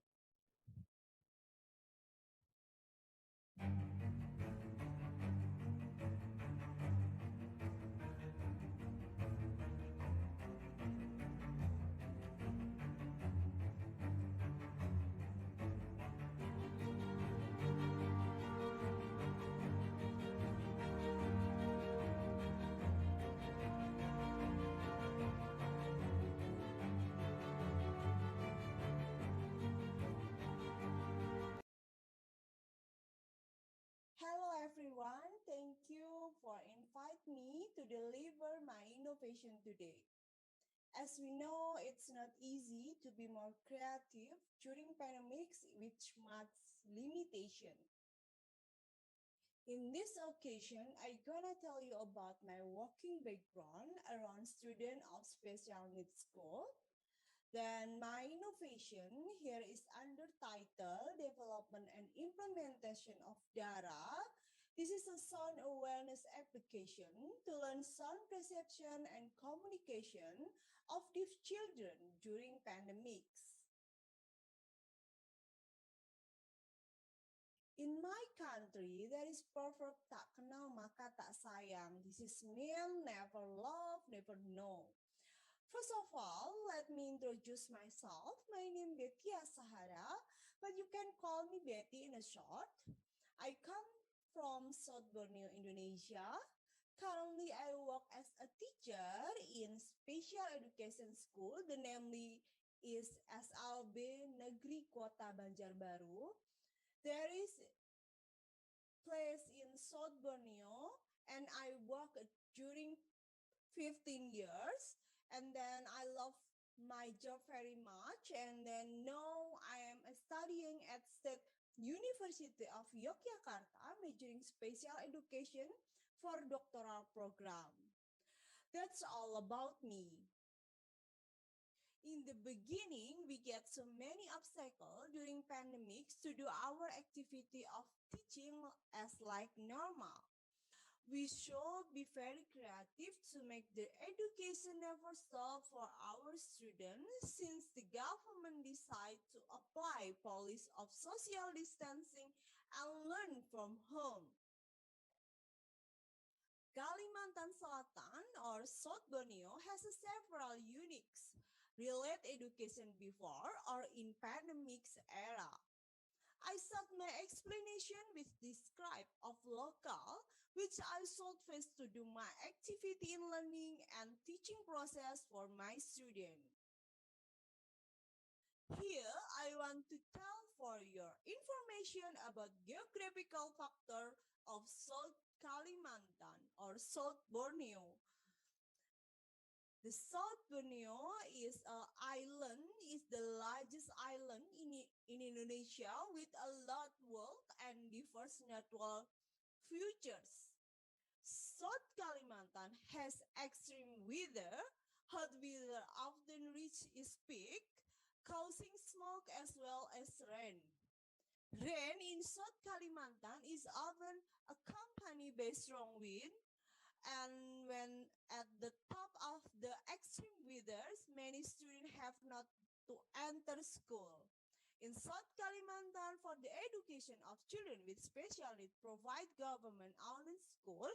Hello everyone, thank you for inviting me to deliver my innovation today. As we know, it's not easy to be more creative during pandemics with much limitation. In this occasion, I'm gonna tell you about my working background around student of special needs school. Then my innovation here is under title Development and Implementation of DARA. This is a sound awareness application to learn sound perception and communication of deaf children during pandemics. In my country, there is proverb tak kenal maka tak sayang. This is mean never love, never know. First of all, let me introduce myself. My name is Betya Sahara, but you can call me Betty in a short. I come from South Borneo, Indonesia. Currently, I work as a teacher in special education school. The name is SLB Negeri Kota Banjarbaru. There is a place in South Borneo, and I work during 15 years. And then I love my job very much. And then now I am studying at State University of Yogyakarta, majoring special education for doctoral program. That's all about me. In the beginning, we get so many obstacles during pandemics to do our activity of teaching as like normal. We should be very creative to make the education never stop for our students since the government decided to apply policy of social distancing and learn from home. Kalimantan Selatan or South Borneo has several unique related education before or in pandemics era. I start my explanation with describe of local, which I should face to do my activity in learning and teaching process for my student. Here, I want to tell for your information about geographical factor of South Kalimantan or South Borneo. The South Borneo is an island, is the largest island in Indonesia with a lot of wealth and diverse natural features. South Kalimantan has extreme weather. Hot weather often reaches its peak, causing smoke as well as rain. Rain in South Kalimantan is often accompanied by strong wind. And when at the top of the extreme weathers, many students have not to enter school. In South Kalimantan, for the education of children with special needs, provide government-owned school,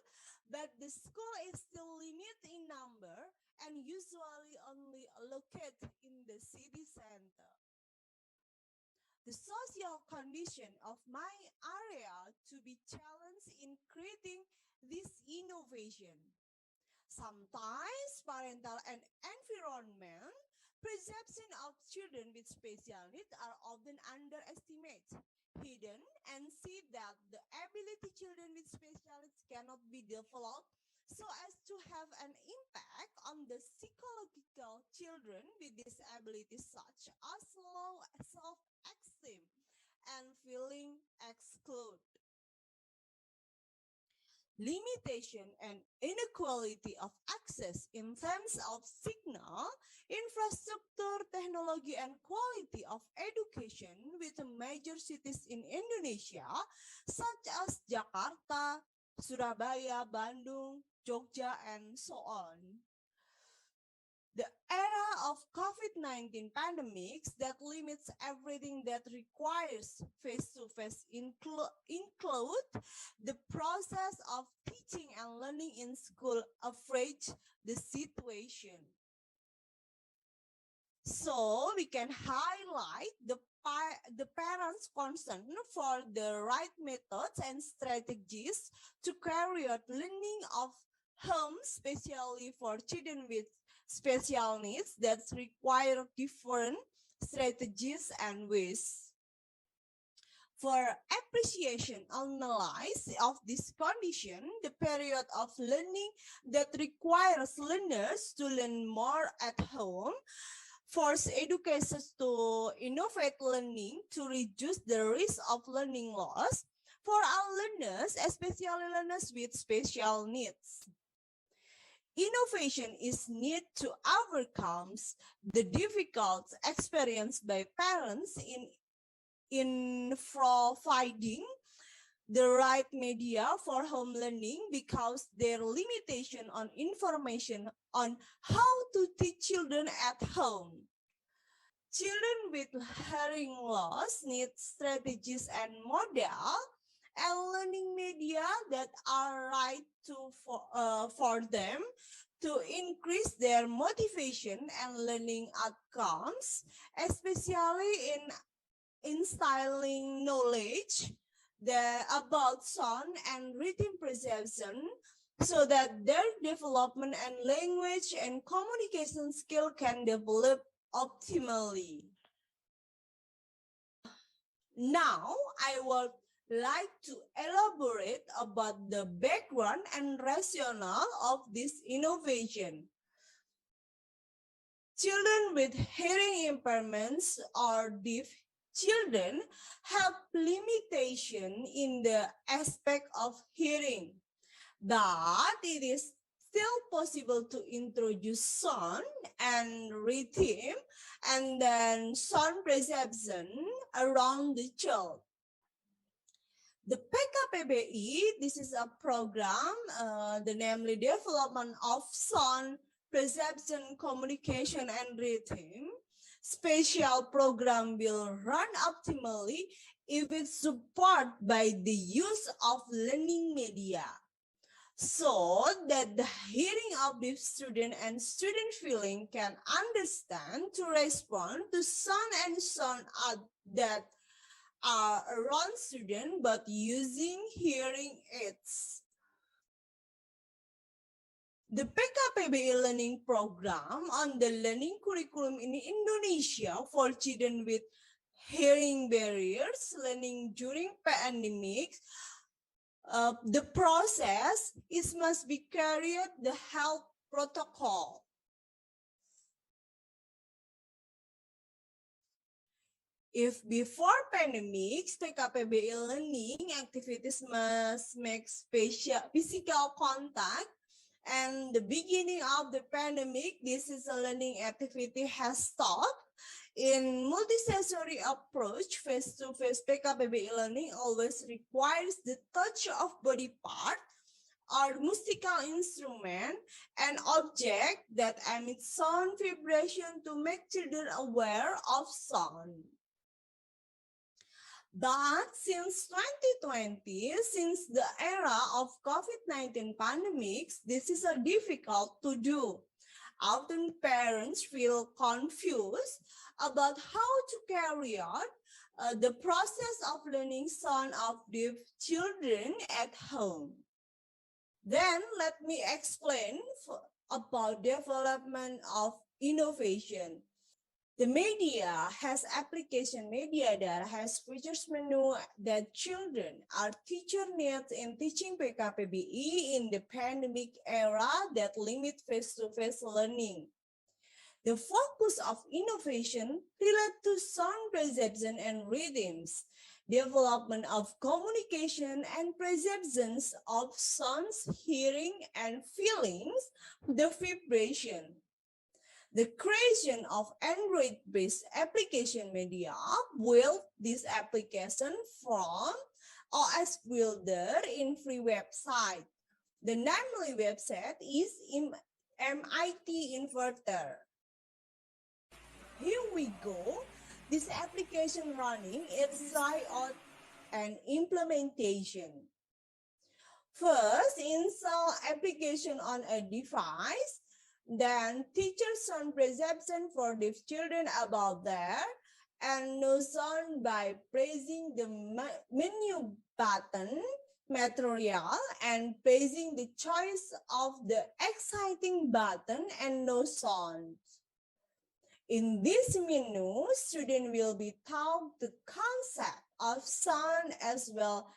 but the school is still limited in number and usually only located in the city center. The social condition of my area to be challenged in creating this innovation. Sometimes parental and environment perception of children with special needs are often underestimated, hidden, and see that the ability children with special needs cannot be developed so as to have an impact on the psychological children with disabilities such as low self-esteem and feeling excluded. limitation and inequality of access in terms of signal, infrastructure, technology, and quality of education with major cities in Indonesia, such as Jakarta, Surabaya, Bandung, Jogja, and so on. The era of COVID-19 pandemics that limits everything that requires face-to-face include the process of teaching and learning in school affect the situation. So we can highlight the parents' concern for the right methods and strategies to carry out learning of home, especially for children with special needs that require different strategies and ways. For appreciation analysis of this condition, the period of learning that requires learners to learn more at home, force educators to innovate learning to reduce the risk of learning loss for our learners, especially learners with special needs. Innovation is needed to overcome the difficulties experienced by parents in providing the right media for home learning because their limitation on information on how to teach children at home. Children with hearing loss need strategies and model and learning media that are right for them to increase their motivation and learning outcomes, especially in instilling knowledge about sound and rhythm perception so that their development and language and communication skill can develop optimally. Now, I would like to elaborate about the background and rationale of this innovation. Children with hearing impairments or deaf children have limitation in the aspect of hearing, but it is still possible to introduce sound and rhythm and then sound perception around the child. The PKPBI, this is a program, the namely development of sound perception, communication, and rhythm. Special program will run optimally if it's supported by the use of learning media, so that the hearing of the student and student feeling can understand to respond to sound and sound out that are around student but using hearing aids. The PKPBI learning program on the learning curriculum in Indonesia for children with hearing barriers learning during pandemic, the process must be carried the health protocol. If before pandemics, PKPBI learning activities must make physical contact, and the beginning of the pandemic, this is a learning activity has stopped. In multisensory approach, face-to-face PKPBI learning always requires the touch of body part or musical instrument and object that emit sound vibration to make children aware of sound. But since 2020, since the era of COVID-19 pandemics, this is difficult to do. Often parents feel confused about how to carry out the process of learning sound of deaf children at home. Then let me explain about development of innovation. The media has application media that has features menu that children are teacher needs in teaching PKPBI in the pandemic era that limit face-to-face learning. The focus of innovation relates to sound perception and rhythms. development of communication and perceptions of sounds, hearing, and feelings, the vibration. The creation of Android-based application media built this application from OS Builder in free website. The namely website is MIT Inverter. Here we go. This application running its tryout and implementation. First, install application on a device. Then teacher sound perception for deaf children about there and no sound by pressing the menu button material and pressing the choice of the exciting button and no sound. In this menu, student will be taught the concept of sound as well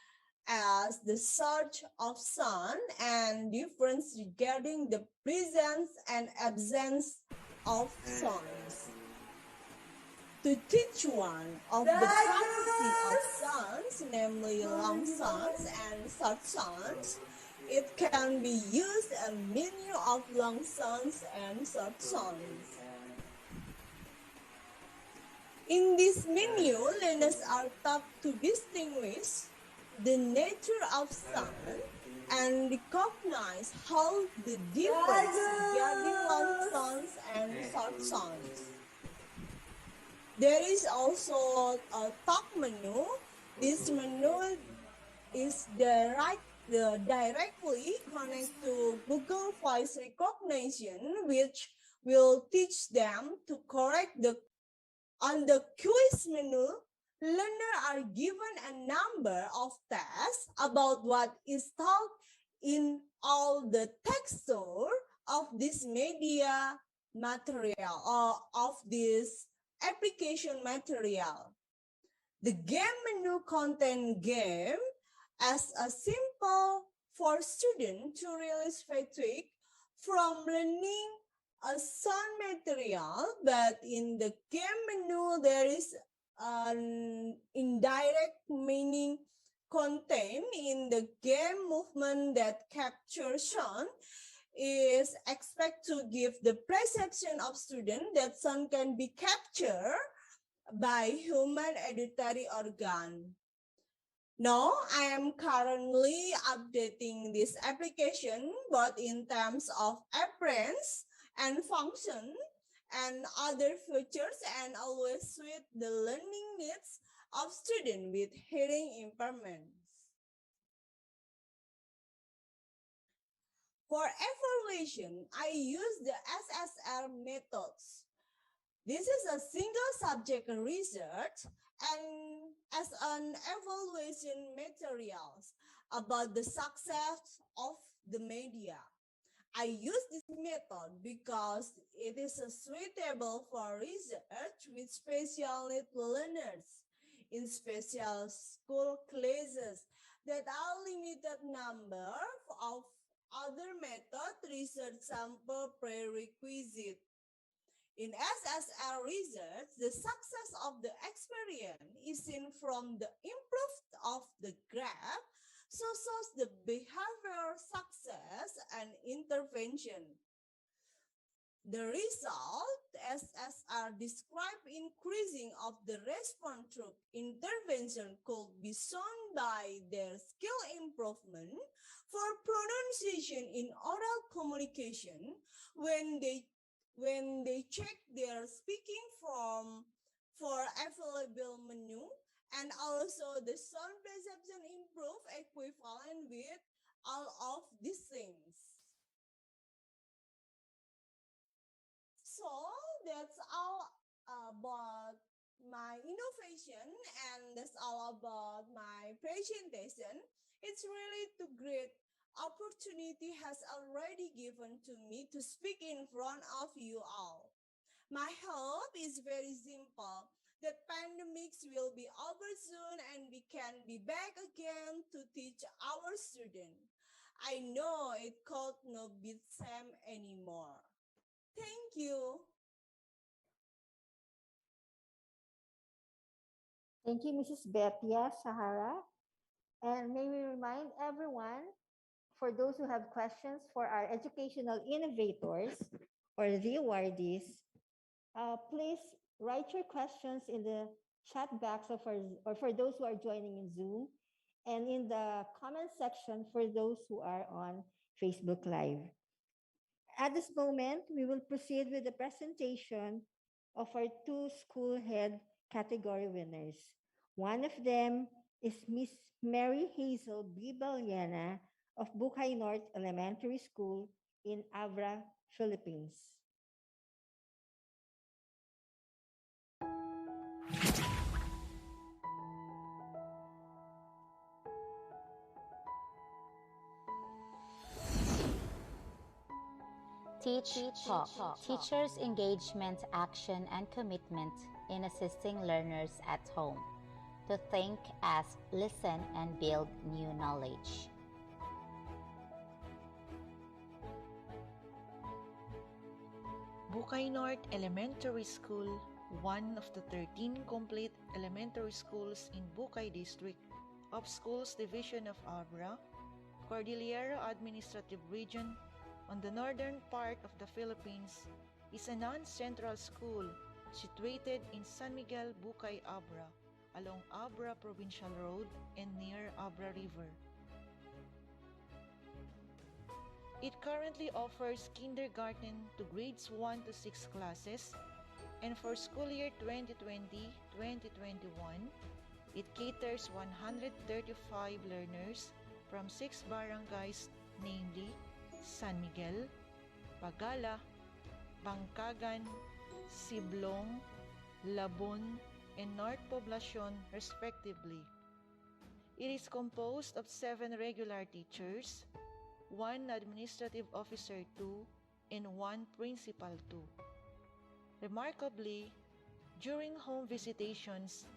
as the search of sound and difference regarding the presence and absence of sounds. To teach one of the property of sounds, namely long sounds and short sounds, it can be used a menu of long sounds and short sounds. In this menu, learners are taught to distinguish the nature of sound and recognize how the difference regarding long sounds and short sounds. There is also a talk menu. This menu is directly connected to Google Voice Recognition, which will teach them to correct the. On the quiz menu, learners are given a number of tests about what is taught in all the texture of this media material or of this application material. The game menu contains game as a simple for students to release fatigue from learning a sound material, but in the game menu there is an indirect meaning contained in the game movement that captures sound is expected to give the perception of students that sound can be captured by human auditory organ. Now, I am currently updating this application both in terms of appearance and function and other features and always suit the learning needs of students with hearing impairments. For evaluation, I use the SSR methods. This is a single subject research and as an evaluation materials about the success of the media. I use this method because it is suitable for research with special need learners in special school classes that are limited number of other method research sample prerequisite. In SSR research, the success of the experience is seen from the improvement of the graph, shows the behavioral success and intervention. The result, SSR describe increasing of the response through intervention could be shown by their skill improvement for pronunciation in oral communication when they check their speaking for available menu, and also the sound perception improve equivalent with all of these things. So that's all about my innovation and that's all about my presentation. It's really too great opportunity has already given to me to speak in front of you all. My hope is very simple, that pandemics will be over soon and we can be back again to teach our students. I know it could not be the same anymore. Thank you.
Thank you, Mrs. Betya, Sahara. And may we remind everyone, for those who have questions for our educational innovators or the awardees, please write your questions in the chat box or for those who are joining in Zoom, and in the comment section for those who are on Facebook Live. At this moment, we will proceed with the presentation of our two school head category winners. One of them is Miss Mary Hazel B. Ballena of Bukay North Elementary School in Abra, Philippines.
Teach Talk, teachers' engagement, action, and commitment in assisting learners at home to think, ask, listen, and build new knowledge.
Bukay North Elementary School, one of the 13 complete elementary schools in Bukay District of Schools Division of Abra, Cordillera Administrative Region, on the northern part of the Philippines, is a non-central school situated in San Miguel, Bukay, Abra, along Abra Provincial Road and near Abra River. It currently offers kindergarten to grades 1 to 6 classes, and for school year 2020-2021, it caters 135 learners from 6 barangays, namely San Miguel, Pagala, Bangkagan, Siblong, Labon, and North Poblacion respectively. It is composed of 7 regular teachers, 1 administrative officer 2, and 1 principal 2. Remarkably, during home visitations,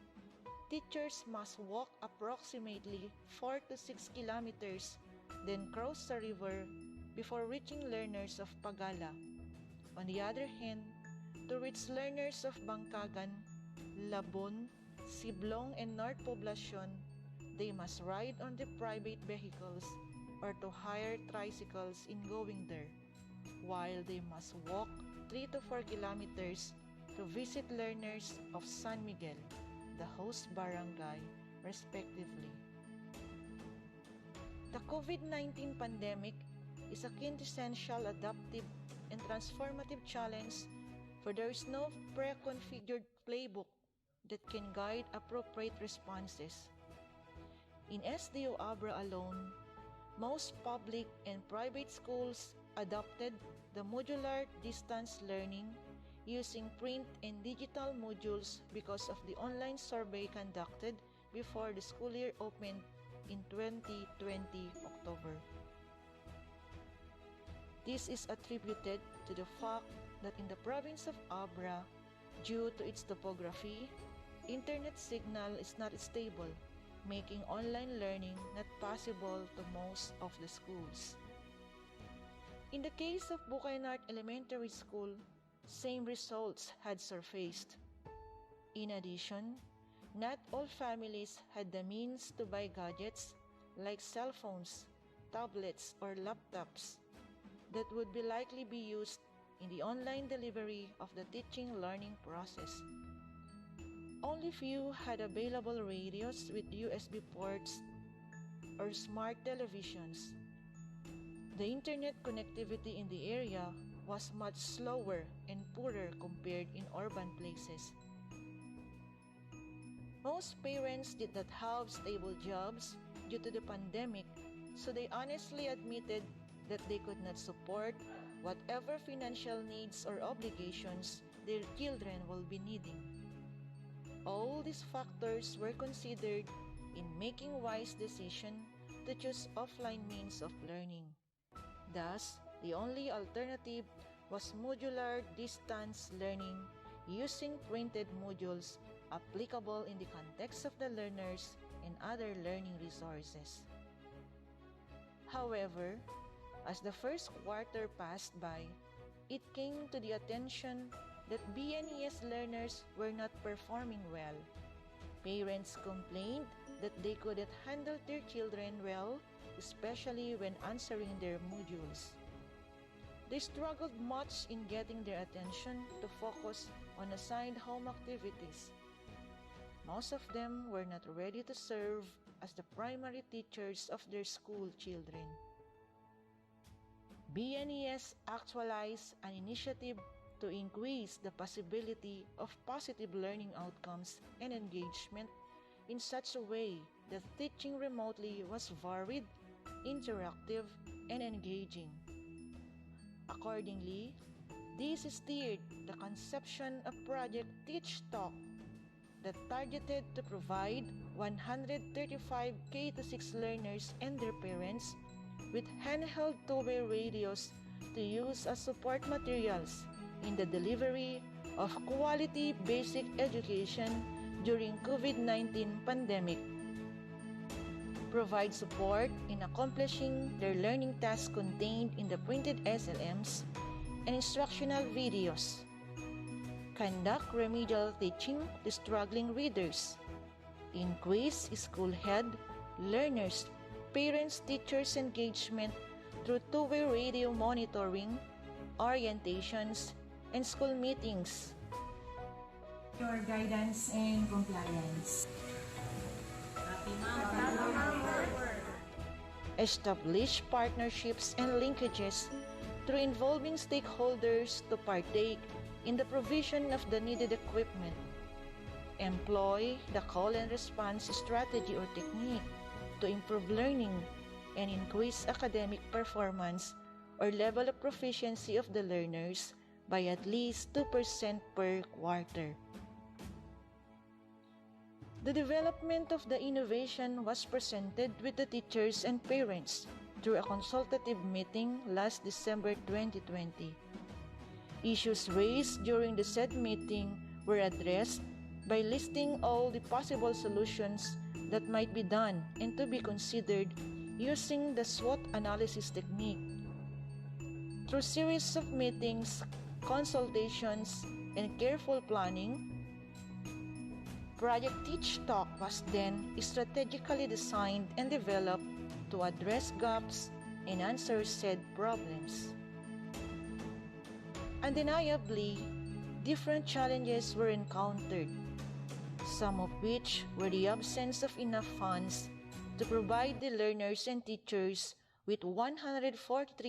teachers must walk approximately 4 to 6 kilometers, then cross the river before reaching learners of Pagala. On the other hand, to reach learners of Bangkagan, Labon, Siblong, and North Poblacion, they must ride on the private vehicles or to hire tricycles in going there, while they must walk 3 to 4 kilometers to visit learners of San Miguel, the host barangay, respectively. The COVID-19 pandemic is a quintessential adaptive and transformative challenge, for there is no pre-configured playbook that can guide appropriate responses. In SDO Abra alone, most public and private schools adopted the modular distance learning using print and digital modules because of the online survey conducted before the school year opened in 2020 October. This is attributed to the fact that in the province of Abra, due to its topography, internet signal is not stable, making online learning not possible to most of the schools. In the case of Bukay North Elementary School, same results had surfaced. In addition, not all families had the means to buy gadgets like cell phones, tablets, or laptops that would be likely be used in the online delivery of the teaching-learning process. Only few had available radios with USB ports or smart televisions. The internet connectivity in the area was much slower and poorer compared in urban places. Most parents did not have stable jobs due to the pandemic, so they honestly admitted that they could not support whatever financial needs or obligations their children will be needing. All these factors were considered in making wise decision to choose offline means of learning. Thus, the only alternative was modular distance learning using printed modules applicable in the context of the learners and other learning resources. However, as the first quarter passed by, it came to the attention that BNES learners were not performing well. Parents complained that they couldn't handle their children well, especially when answering their modules. They struggled much in getting their attention to focus on assigned home activities. Most of them were not ready to serve as the primary teachers of their school children. BNES actualized an initiative to increase the possibility of positive learning outcomes and engagement in such a way that teaching remotely was varied, interactive, and engaging. Accordingly, this steered the conception of Project Teach Talk that targeted to provide 135 K-6 learners and their parents with handheld two-way radios to use as support materials in the delivery of quality basic education during COVID-19 pandemic, provide support in accomplishing their learning tasks contained in the printed SLMs and instructional videos, conduct remedial teaching to struggling readers, increase school head, learners, parents, teachers engagement through two-way radio monitoring, orientations, and school meetings.
Your guidance and compliance.
Establish partnerships and linkages through involving stakeholders to partake in the provision of the needed equipment. Employ the call and response strategy or technique to improve learning and increase academic performance or level of proficiency of the learners by at least 2% per quarter. The development of the innovation was presented with the teachers and parents through a consultative meeting last December 2020. Issues raised during the said meeting were addressed by listing all the possible solutions that might be done and to be considered using the SWOT analysis technique. Through series of meetings, consultations, and careful planning, Project Teach Talk was then strategically designed and developed to address gaps and answer said problems. Undeniably, different challenges were encountered, some of which were the absence of enough funds to provide the learners and teachers with 143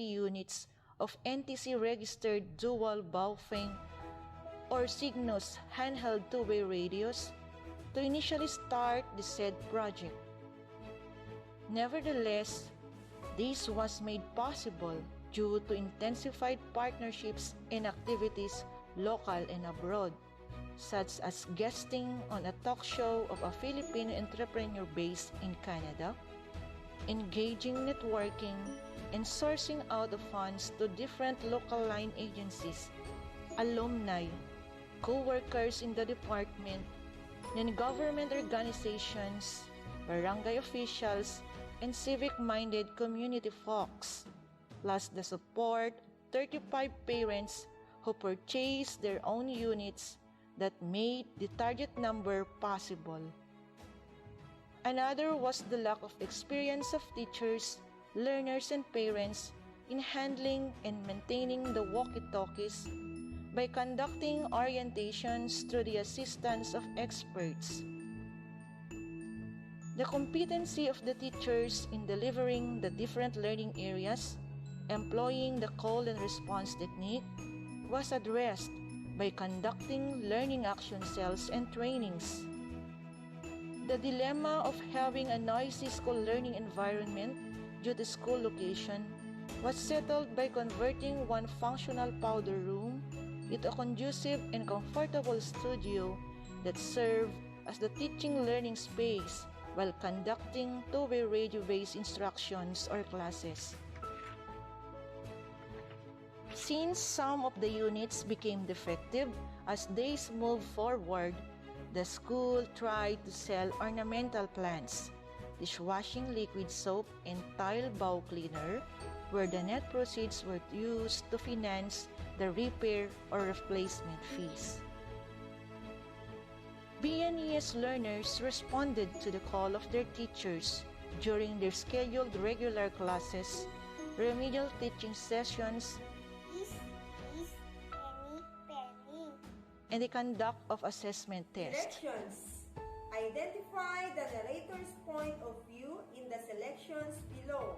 units of NTC-registered dual Baofeng or Cygnus handheld two-way radios to initially start the said project. Nevertheless, this was made possible due to intensified partnerships and activities local and abroad, such as guesting on a talk show of a Filipino entrepreneur based in Canada, engaging networking, and sourcing out the funds to different local line agencies, alumni, co-workers in the department, non-government organizations, barangay officials, and civic-minded community folks, plus the support of 35 parents who purchased their own units that made the target number possible. Another was the lack of experience of teachers, learners, and parents in handling and maintaining the walkie-talkies by conducting orientations through the assistance of experts. The competency of the teachers in delivering the different learning areas, employing the call and response technique, was addressed by conducting learning action cells and trainings. The dilemma of having a noisy school learning environment due to school location was settled by converting one functional powder room into a conducive and comfortable studio that served as the teaching learning space while conducting two-way radio-based instructions or classes. Since some of the units became defective as days moved forward, the school tried to sell ornamental plants, dishwashing liquid soap, and tile bow cleaner, where the net proceeds were used to finance the repair or replacement fees. BNES learners responded to the call of their teachers during their scheduled regular classes, remedial teaching sessions, and the conduct of assessment tests.
Selections. Identify the narrator's point of view in the selections below.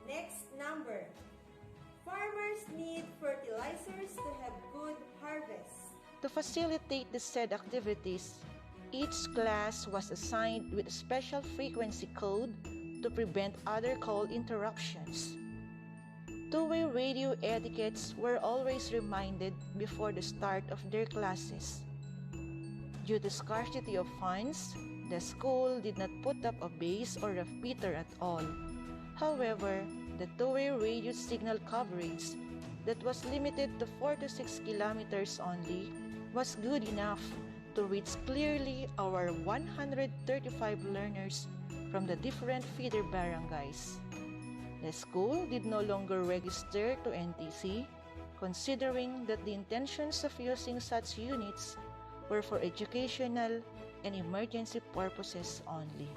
Next number. Farmers need fertilizers to have good harvest.
To facilitate the said activities, each class was assigned with a special frequency code to prevent other call interruptions. Two-way radio etiquettes were always reminded before the start of their classes. Due to scarcity of funds, the school did not put up a base or repeater at all. However, the two-way radio signal coverage that was limited to 4 to 6 kilometers only was good enough to reach clearly our 135 learners from the different feeder barangays. The school did no longer register to NTC, considering that the intentions of using such units were for educational and emergency purposes only.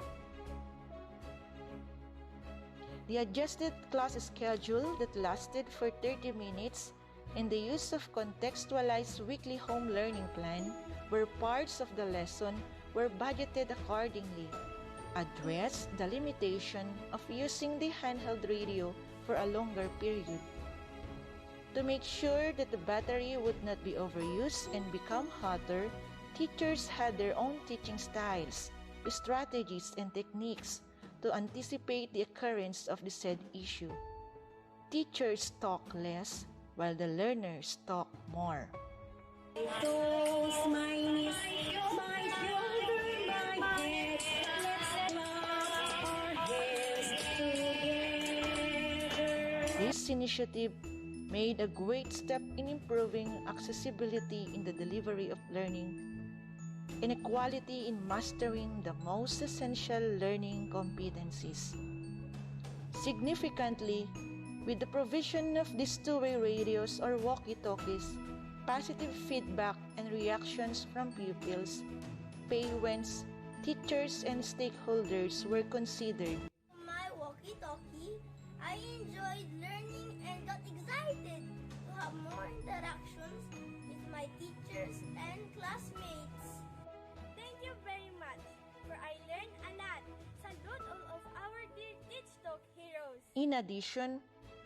The adjusted class schedule that lasted for 30 minutes and the use of contextualized weekly home learning plan where parts of the lesson were budgeted accordingly, addressed the limitation of using the handheld radio for a longer period. To make sure that the battery would not be overused and become hotter, teachers had their own teaching styles, strategies, and techniques to anticipate the occurrence of the said issue. Teachers talk less while the learners talk more. This initiative made a great step in improving accessibility in the delivery of learning, inequality in mastering the most essential learning competencies. Significantly, with the provision of these two-way radios or walkie-talkies, positive feedback and reactions from pupils, parents, teachers, and stakeholders were considered.
My walkie-talkie, I enjoyed learning and got excited to have more interactions with my teachers and classmates. Thank you very much, for I learned a lot. Salute all of our dear Teach Talk heroes.
In addition,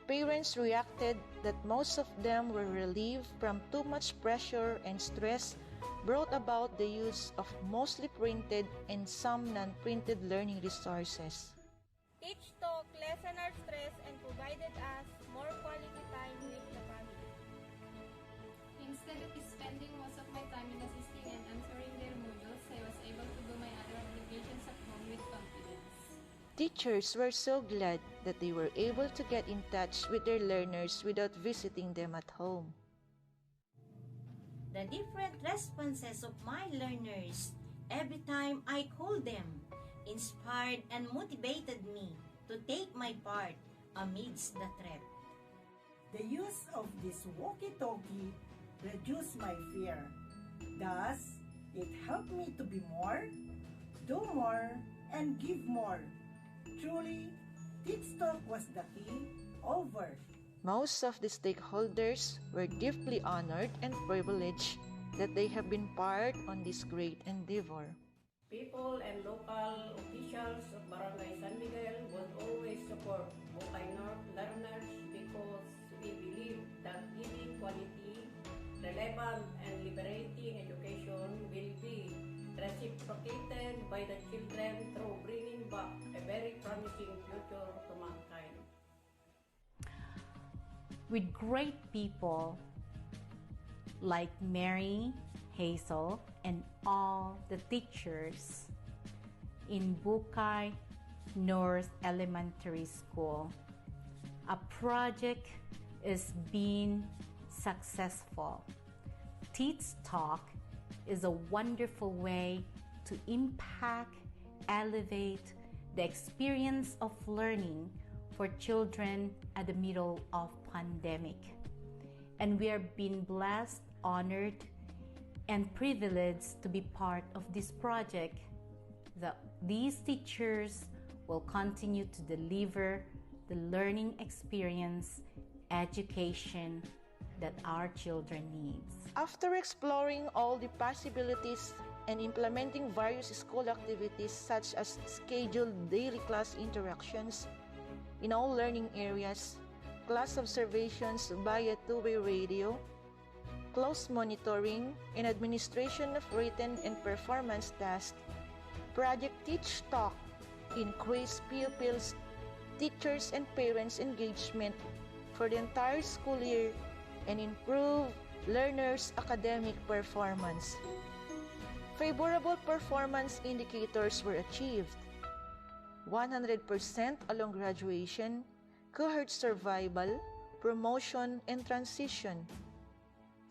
parents reacted that most of them were relieved from too much pressure and stress brought about the use of mostly printed and some non-printed learning resources.
Teach Talk lessened our stress and provided us more quality time with the family.
Instead of spending most of my time in assisting and answering their modules, I was able to do my other obligations at home with confidence.
Teachers were so glad that they were able to get in touch with their learners without visiting them at home.
The different responses of my learners every time I called them inspired and motivated me to take my part amidst the threat.
The use of this walkie-talkie reduced my fear. Thus, it helped me to be more, do more, and give more. Truly, Teach Talk was the key. Over.
Most of the stakeholders were deeply honored and privileged that they have been part on this great endeavor.
People and local officials of Barangay San Miguel would always support Bukay North learners because we believe that giving quality, relevant, and liberating education will be reciprocated by the children through bringing back a very promising future to mankind.
With great people like Mary, Hazel, and all the teachers in Bukay North Elementary School, a project is being successful. Teach Talk is a wonderful way to impact, elevate the experience of learning for children at the middle of pandemic. And we are being blessed, honored, and privileged to be part of this project. These teachers will continue to deliver the learning experience, education that our children needs.
After exploring all the possibilities and implementing various school activities such as scheduled daily class interactions in all learning areas, class observations via two-way radio, close monitoring, and administration of written and performance tasks, Project Teach Talk increased pupils, teachers, and parents' engagement for the entire school year and improve learners' academic performance. Favorable performance indicators were achieved: 100% along graduation, cohort survival, promotion, and transition,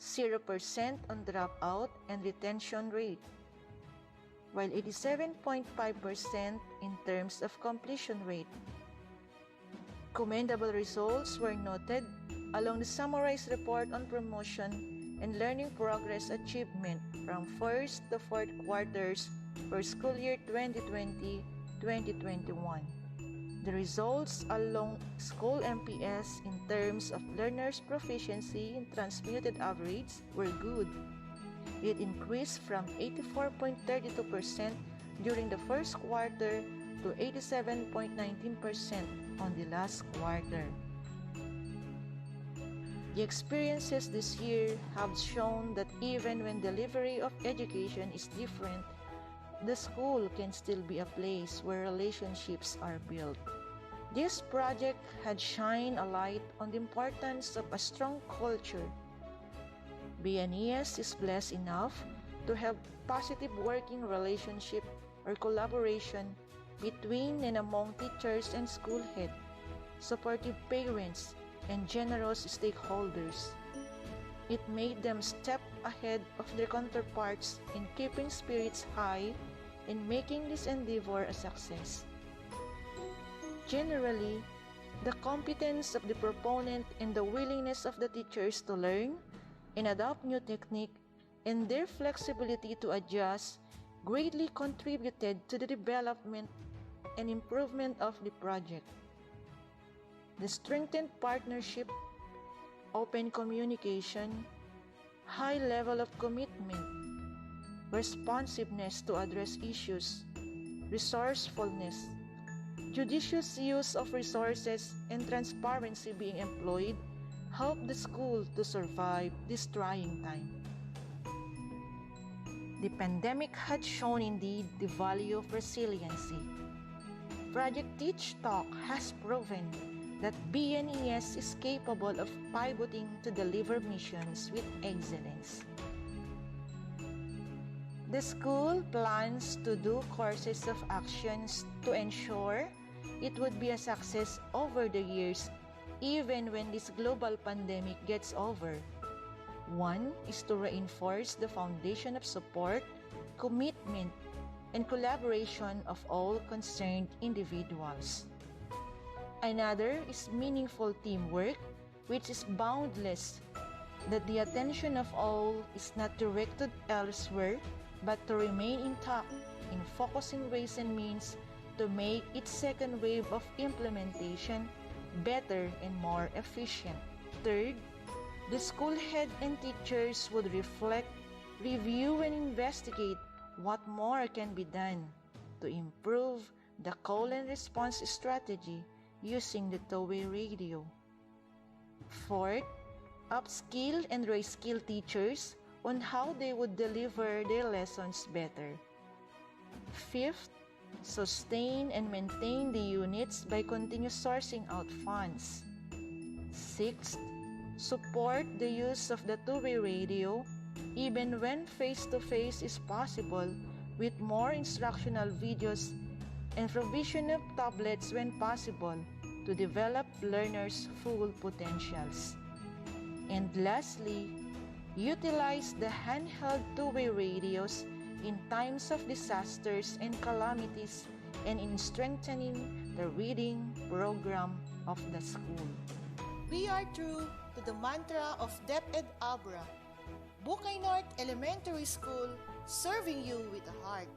0% on dropout and retention rate, while 87.5% in terms of completion rate. Commendable results were noted along the summarized report on promotion and learning progress achievement from first to fourth quarters for school year 2020-2021. The results along school MPS in terms of learners' proficiency in transmuted average were good. It increased from 84.32% during the first quarter to 87.19% on the last quarter. The experiences this year have shown that even when delivery of education is different, the school can still be a place where relationships are built. This project had shined a light on the importance of a strong culture. BNES is blessed enough to have positive working relationship or collaboration between and among teachers and school head, supportive parents, and generous stakeholders. It made them step ahead of their counterparts in keeping spirits high and making this endeavor a success. Generally, the competence of the proponent and the willingness of the teachers to learn and adopt new technique and their flexibility to adjust greatly contributed to the development and improvement of the project. The strengthened partnership, open communication, high level of commitment, responsiveness to address issues, resourcefulness, judicious use of resources, and transparency being employed help the school to survive this trying time. The pandemic had shown indeed the value of resiliency. Project Teach Talk has proven that BNES is capable of pivoting to deliver missions with excellence. The school plans to do courses of actions to ensure it would be a success over the years, even when this global pandemic gets over. One is to reinforce the foundation of support, commitment, and collaboration of all concerned individuals. Another is meaningful teamwork, which is boundless, that the attention of all is not directed elsewhere, but to remain intact in focusing ways and means to make its second wave of implementation better and more efficient. Third, the school head and teachers would reflect, review, and investigate what more can be done to improve the call and response strategy using the two-way radio. Fourth, upskill and reskill teachers on how they would deliver their lessons better. Fifth, sustain and maintain the units by continuous sourcing out funds. Sixth, support the use of the two-way radio even when face-to-face is possible, with more instructional videos and provision of tablets when possible to develop learners' full potentials. And lastly, utilize the handheld two-way radios in times of disasters and calamities and in strengthening the reading program of the school.
We are true to the mantra of DepEd Abra, Bukay North Elementary School, serving you with a heart.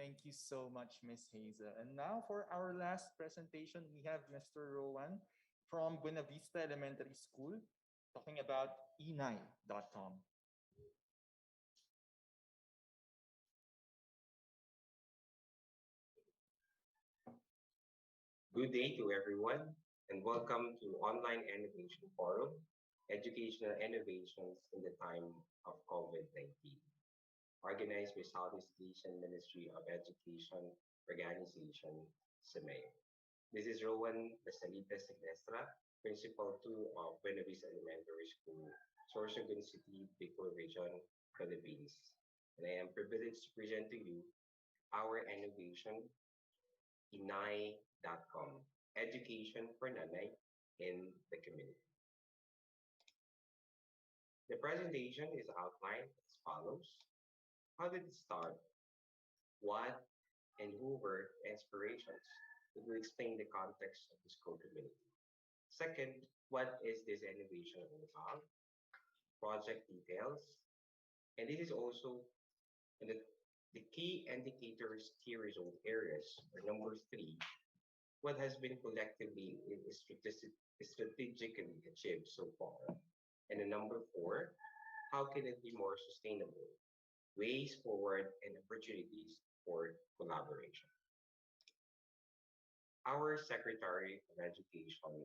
Thank you so much, Miss Hazel. And now for our last presentation, we have Mr. Rowan from Buena Vista Elementary School talking about e9.com.
Good day to everyone, and welcome to Online Innovation Forum, Educational Innovations in the Time of COVID-19, organized by Southeast Asian Ministry of Education Organization, SEAMEO. This is Rowan, the Celestra, Principal 2 of Buena Vista Elementary School, Sorsogon City, Bicol Region, Philippines. And I am privileged to present to you our innovation, INNOTECH.com, Education for Nanay in the Community. The presentation is outlined as follows. How did it start? What and who were inspirations? It will explain the context of the school community. Second, what is this innovation all about? Project details. And this is also the key indicators, key result areas, or number 3, what has been collectively strategically achieved so far. And the number 4, how can it be more sustainable? Ways forward and opportunities for collaboration. Our Secretary of Education,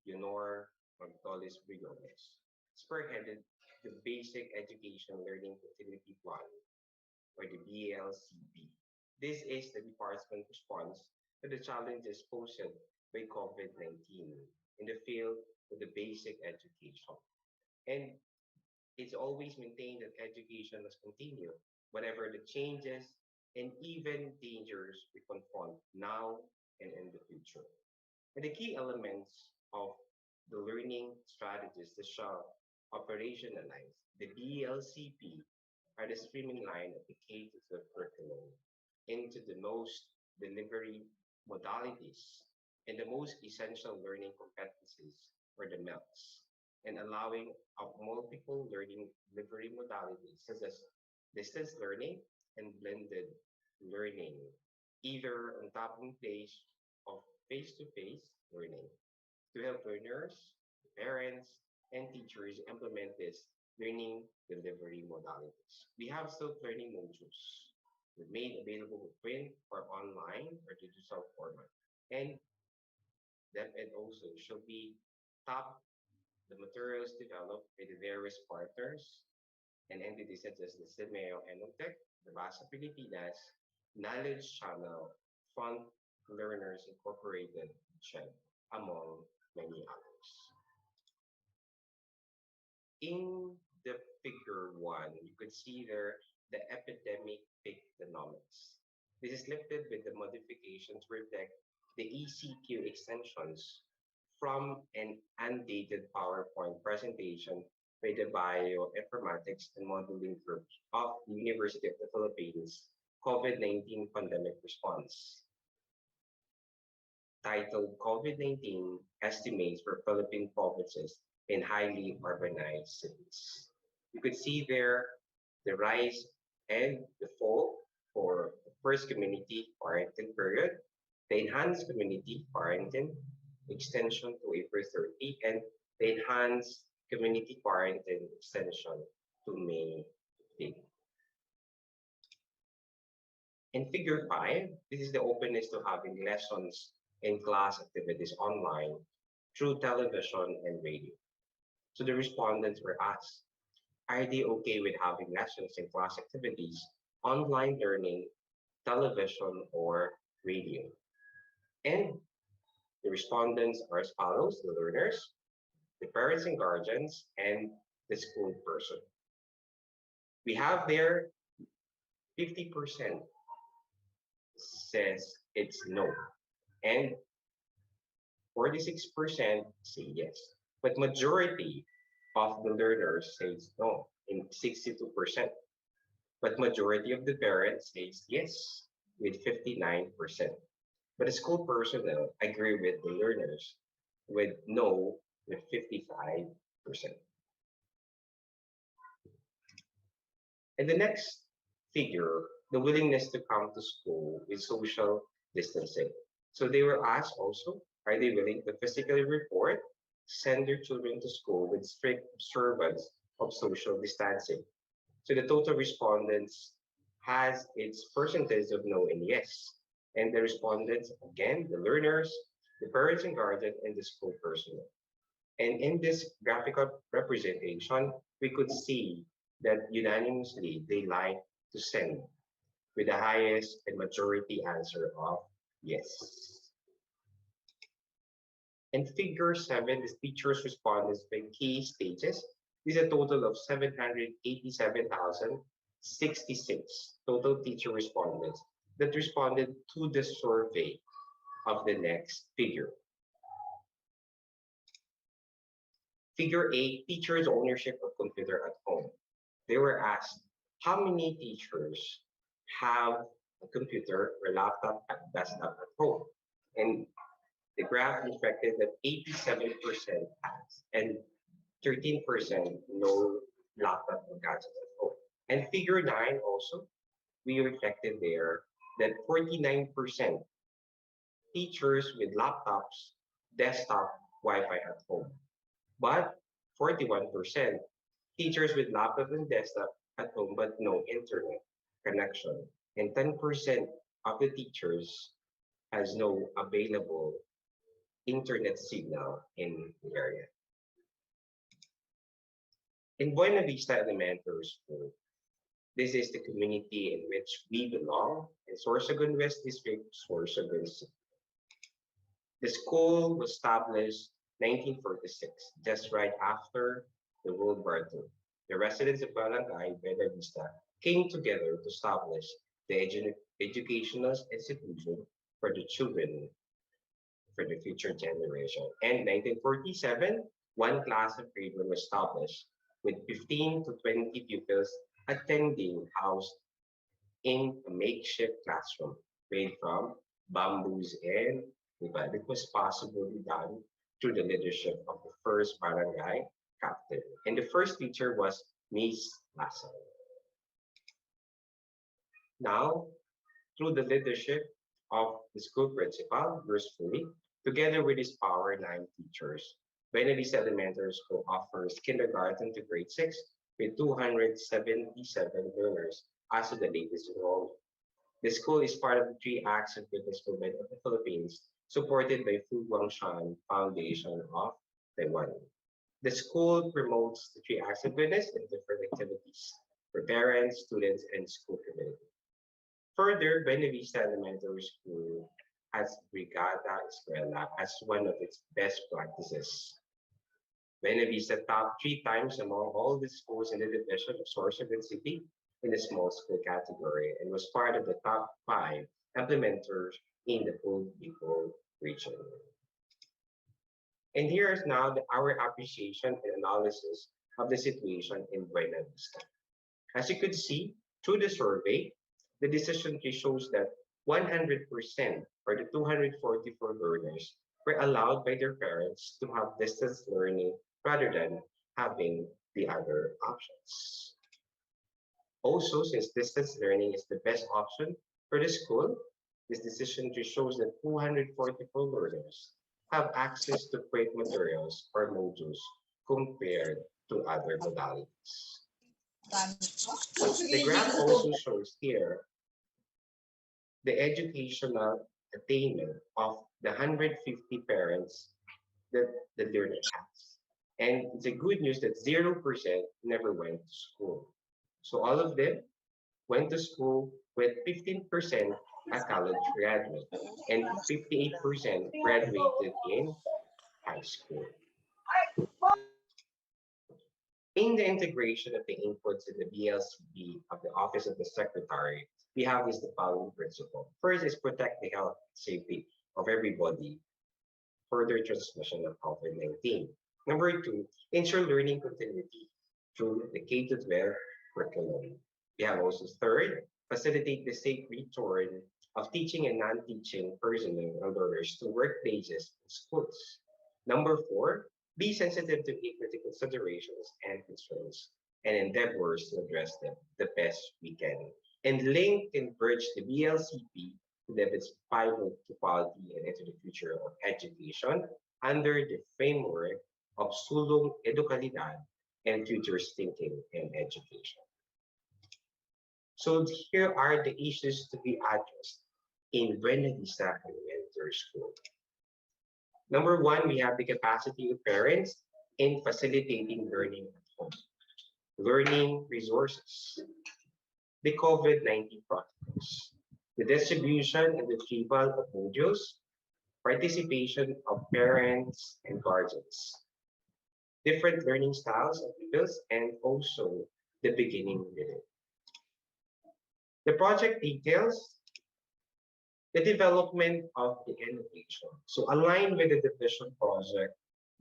Leonor Magtolis Briones, spearheaded the Basic Education Learning Continuity Plan, or the BLCP. This is the department's response to the challenges posed by COVID-19 in the field of the basic education. And it's always maintained that education must continue, whatever the changes and even dangers we confront now and in the future. And the key elements of the learning strategies that shall operationalize the BLCP are the streamline of the K-12 curriculum into the most delivery modalities and the most essential learning competencies, or the MELCs, and allowing of multiple learning delivery modalities such as distance learning and blended learning, either on top in place of face-to-face learning, to help learners, parents, and teachers implement this learning delivery modalities. We have self-learning modules made available with print or online or digital format. And that it also should be top the materials developed by the various partners and entities such as the SEAMEO and INNOTECH, the Basa Pilipinas, Knowledge Channel, Fund Learners Incorporated, among many others. In the figure 1, you could see there the epidemic peak dynamics. This is lifted with the modifications to reflect the ECQ extensions from an undated PowerPoint presentation by the Bioinformatics and Modeling Group of the University of the Philippines COVID-19 Pandemic Response, titled COVID-19 Estimates for Philippine Provinces in Highly Urbanized Cities. You could see there the rise and the fall for the first community quarantine period, the enhanced community quarantine extension to April 30, and the enhanced community quarantine extension to May 15. In figure 5, this is the openness to having lessons and class activities online through television and radio. So the respondents were asked, are they okay with having lessons and class activities, online learning, television, or radio? And the respondents are as follows: the learners, the parents and guardians, and the school person. We have there 50% says it's no, and 46% say yes. But majority of the learners says no, in 62%. But majority of the parents says yes, with 59%. But the school personnel agree with the learners with no, with 55%. And the next figure, the willingness to come to school with social distancing. So they were asked also, are they willing to physically report, send their children to school with strict observance of social distancing? So the total respondents has its percentage of no and yes. And the respondents, again, the learners, the parents and guardians, and the school personnel. And in this graphical representation, we could see that unanimously they like to send with the highest and majority answer of yes. In figure 7, the teachers respondents by key stages. This is a total of 787,066 total teacher respondents that responded to the survey of the next figure. Figure 8, teachers' ownership of computer at home. They were asked, how many teachers have a computer or laptop at desktop at home? And the graph reflected that 87% has, and 13% no laptop or gadgets at home. And figure 9 also, we reflected there that 49% teachers with laptops, desktop, Wi-Fi at home. But 41% teachers with laptop and desktop at home but no internet connection. And 10% of the teachers has no available internet signal in the area. In Buena Vista Elementary School, this is the community in which we belong, in Sorsogon West District, Sorsogon City. The school was established 1946, just right after the World War II. The residents of Barangay Buena Vista came together to establish the educational institution for the children for the future generation. And 1947, one class of grade was established with 15 to 20 pupils attending housed in a makeshift classroom made from bamboos and wood. It was possibly done through the leadership of the first barangay captain. And the first teacher was Miss Lassa. Now, through the leadership of the school principal, Bruce Foley, together with his Power 9 teachers, Buena Vista Elementary School offers kindergarten to grade 6 with 277 learners as of the latest enrollment. The school is part of the 3 Acts of Goodness Movement of the Philippines, supported by Fu Guangshan Foundation of Taiwan. The school promotes the 3 Acts of Goodness and different activities for parents, students, and school community. Further, Buena Vista Elementary School has Brigada Escuela as one of its best practices. Buena Vista topped 3 times among all the schools in the division of Sorsogon City in the small school category and was part of the top 5 implementers in the whole Bicol region. And here is now our appreciation and analysis of the situation in Buena Vista. As you could see, through the survey, the decision tree shows that 100% or the 244 learners were allowed by their parents to have distance learning rather than having the other options. Also, since distance learning is the best option for the school, this decision tree shows that 244 learners have access to great materials or modules compared to other modalities. The graph also shows here the educational attainment of the 150 parents that the learner has. And it's a good news that 0% never went to school. So all of them went to school with 15% a college graduate and 58% graduated in high school. In the integration of the inputs in the BLCB of the Office of the Secretariat, we have is the following principle. First is protect the health and safety of everybody, further transmission of COVID-19. Number two, ensure learning continuity through the K-12 curriculum. We have also third, facilitate the safe return of teaching and non-teaching personnel and learners to workplaces and schools. Number four, be sensitive to equity considerations and concerns and endeavors to address them the best we can. And link and bridge the BLCP to its pivot to quality and into the future of education under the framework of sulong edukalidad and futures thinking in education. So here are the issues to be addressed in Buena Vista Elementary School. Number one, we have the capacity of parents in facilitating learning at home. Learning resources, the COVID-19 protocols, the distribution and retrieval of modules, participation of parents and guardians, different learning styles of pupils, and also the beginning with it. The project details, the development of the innovation. So aligned with the division project,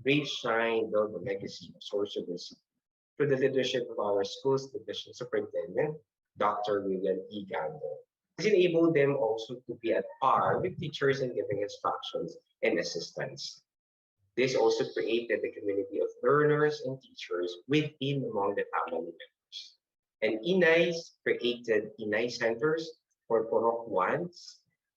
Great Shine, Build the Legacy of Sorceresy, through the leadership of our school's division superintendent, Dr. William E. Gando. This enabled them also to be at par with teachers in giving instructions and assistance. This also created the community of learners and teachers within among the family members. And INAI's created INAI centers for Porok 1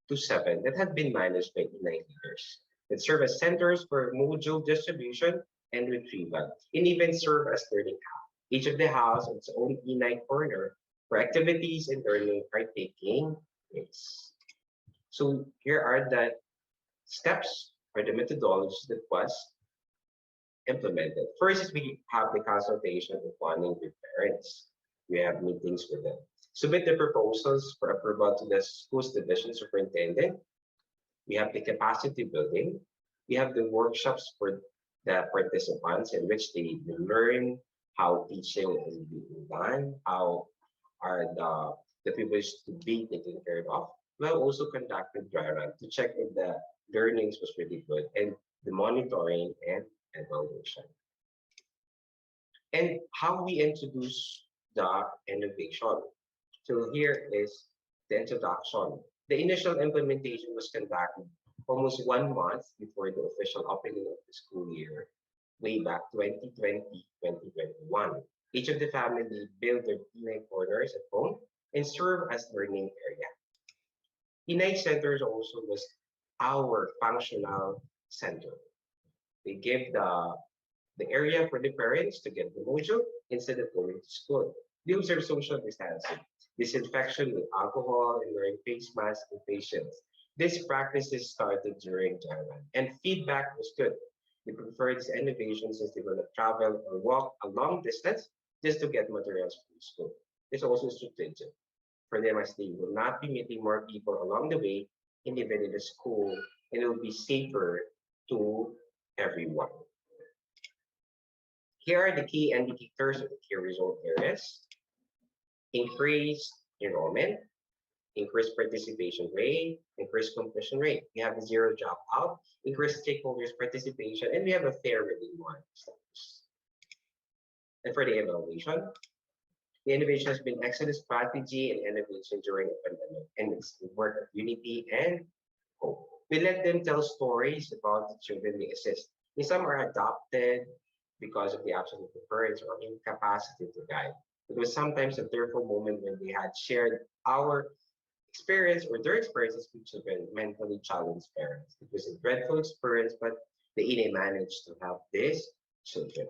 to 7 that have been managed by INAI leaders that serve as centers for module distribution and retrieval, and even serve as learning hub. Each of the house has its own INAI corner for activities and learning are taking place. So here are the steps or the methodologies that was implemented. First is we have the consultation with bonding with parents. We have meetings with them. Submit the proposals for approval to the school's division superintendent. We have the capacity building. We have the workshops for the participants in which they learn how teaching is being done, how are the people to be taken care of. We have also conducted dry run to check if the learnings was really good and the monitoring and evaluation. And how we introduce the innovation. So here is the introduction. The initial implementation was conducted almost 1 month before the official opening of the school year, way back 2020-2021. Each of the family built their INAI corners at home and serve as learning area. INAI centers also was our functional center. They gave the area for the parents to get the module instead of going to school. They observe social distancing, disinfection with alcohol, and wearing face masks and patients. These practices started during January, and feedback was good. They preferred this innovation since they will not travel or walk a long distance just to get materials from school. It's also strategic for them as they will not be meeting more people along the way, and even in the school, and it will be safer to everyone. Here are the key indicators of the key result areas. Increased enrollment, increased participation rate, increased completion rate. We have a zero dropout, increased stakeholders participation, and we have a fair review on status. And for the evaluation, the innovation has been excellent strategy and innovation during the pandemic, and it's the work of unity and hope. We let them tell stories about the children they assist. And some are adopted because of the absence of the parents or incapacity to guide. It was sometimes a tearful moment when they had shared our experience or their experiences with children, mentally challenged parents. It was a dreadful experience, but the INAI managed to help these children.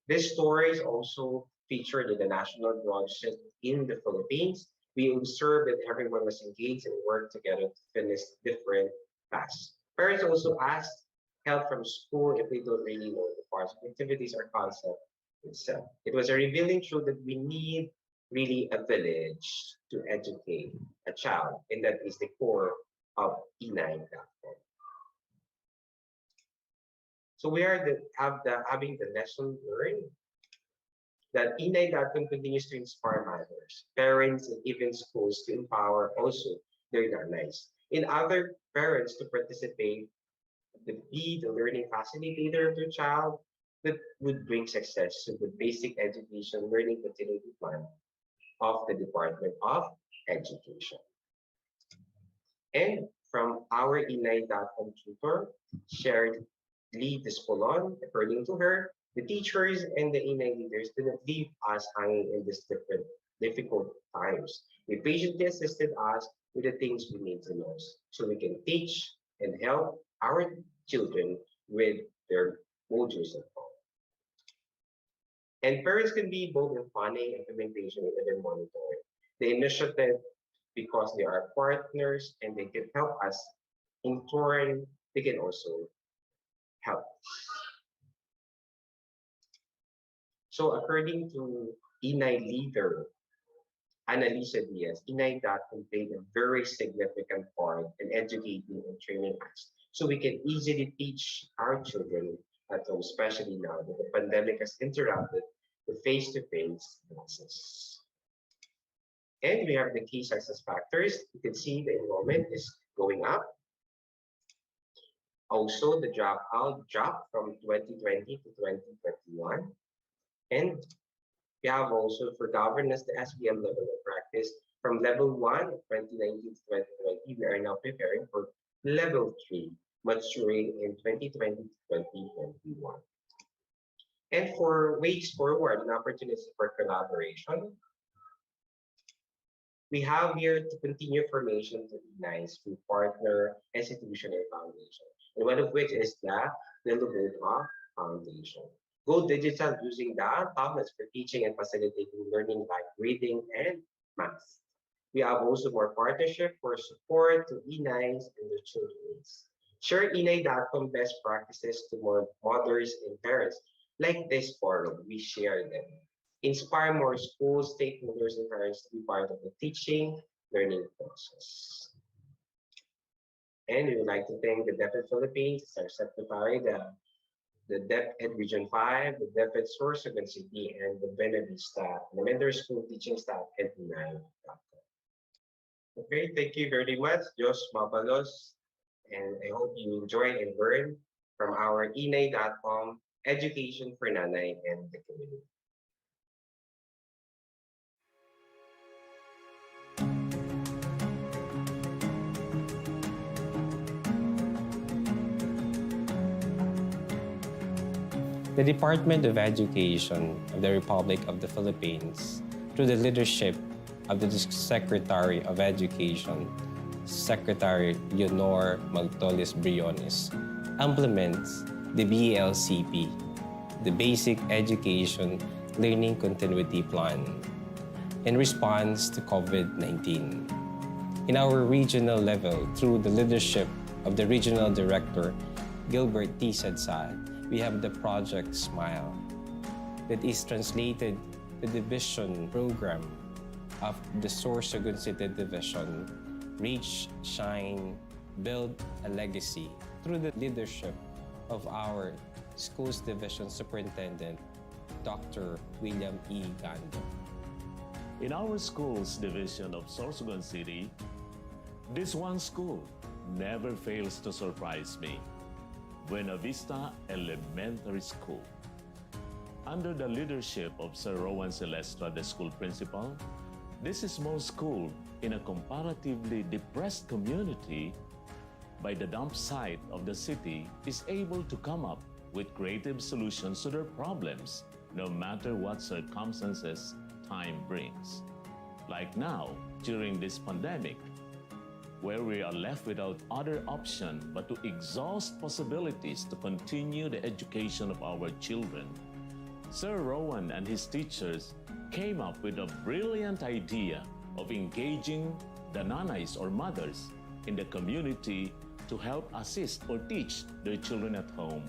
These stories also featured in the national broadsheet in the Philippines, We observed that everyone was engaged and worked together to finish different tasks. Parents also asked help from school if they don't really know the parts of activities or concept itself. It was a revealing truth that we need really a village to educate a child, and that is the core of E9 platform. So we are having the lesson learned that E9.com continues to inspire mothers, parents, and even schools to empower also their allies. In other parents to participate, to be the learning facilitator of their child that would bring success to the basic education learning continuity plan of the Department of Education. And from our E9.com tutor, shared Lee Despolon, according to her, the teachers and the E9 leaders did not leave us hanging in these difficult times. They patiently assisted us with the things we need to know so we can teach and help our children with their modules at home. And parents can be both in planning, implementation, and even monitoring the initiative because they are partners and they can help us. In turn, they can also help. So according to E9 leader, Annalisa Diaz, E9.com played a very significant part in educating and training us so we can easily teach our children at home, especially now that the pandemic has interrupted the face-to-face classes. And we have the key success factors. You can see the enrollment is going up. Also, the dropout dropped from 2020 to 2021. And we have also for governance, the SBM level of practice from level 1 of 2019 to 2020. We are now preparing for level 3, maturing in 2020 to 2021. And for ways forward and opportunities for collaboration, we have here to continue formation to E9s through partner, institution, and foundation. And one of which is the Lubota Foundation. Go digital using the tablets for teaching and facilitating learning like reading and math. We have also more partnership for support to E9s and their children. Share E9.com best practices to more mothers and parents. Like this forum, we share them. Inspire more schools, stakeholders, and parents to be part of the teaching, learning process. And we would like to thank the DepEd Philippines, our secretary, the DepEd Region 5, the DepEd Sorsogon City, and the Benedict staff, elementary school teaching staff at E9.com. Okay, thank you very much, Diyos Mabalos, and I hope you enjoy and learn from our E9.com Education for Nanay and the Community.
The Department of Education of the Republic of the Philippines, through the leadership of the Secretary of Education, Secretary Leonor Magtolis Briones, implements the BLCP, the Basic Education Learning Continuity Plan, in response to COVID-19. In our regional level, through the leadership of the Regional Director, Gilbert T. Sadsad, we have the Project SMILE that is translated to the vision program of the Sorsogon City Division, Reach, Shine, Build a Legacy, through the leadership of our Schools Division Superintendent, Dr. William E. Gando.
In our Schools Division of Sorsogon City, this one school never fails to surprise me. Buena Vista Elementary School. Under the leadership of Sir Rowan Celestra, the school principal, this small school in a comparatively depressed community by the dump site of the city is able to come up with creative solutions to their problems, no matter what circumstances time brings. Like now, during this pandemic, where we are left without other option but to exhaust possibilities to continue the education of our children, Sir Rowan and his teachers came up with a brilliant idea of engaging the nanays or mothers in the community to help assist or teach their children at home.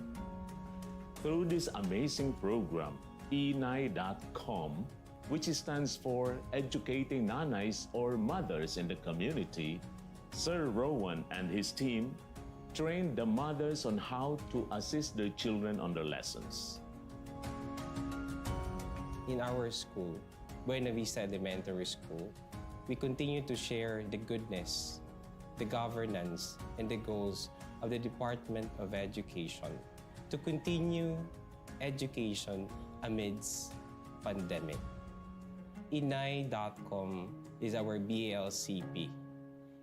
Through this amazing program, INNOTECH, which stands for Educating Nanays or Mothers in the Community, Sir Rowan and his team trained the mothers on how to assist their children on their lessons.
In our school, Buena Vista Elementary School, we continue to share the goodness, the governance, and the goals of the Department of Education to continue education amidst pandemic. Inay.com is our BLCP,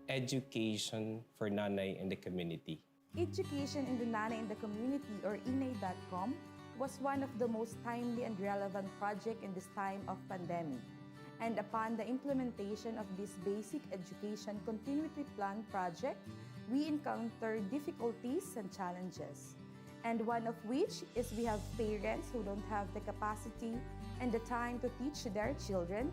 Education for Nanay and the Community.
Education in the Nanay and the Community, or Inay.com, was one of the most timely and relevant projects in this time of pandemic. And upon the implementation of this basic education continuity plan project, we encountered difficulties and challenges. And one of which is we have parents who don't have the capacity and the time to teach their children.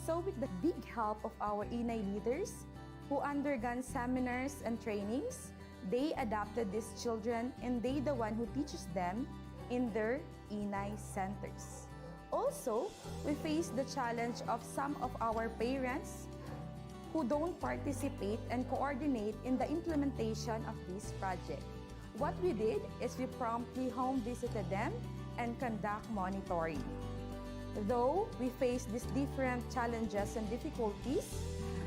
So with the big help of our Inay leaders who undergone seminars and trainings, they adopted these children and they the one who teaches them in their Inay centers. Also, we face the challenge of some of our parents who don't participate and coordinate in the implementation of this project. What we did is we promptly home visited them and conduct monitoring. Though we face these different challenges and difficulties,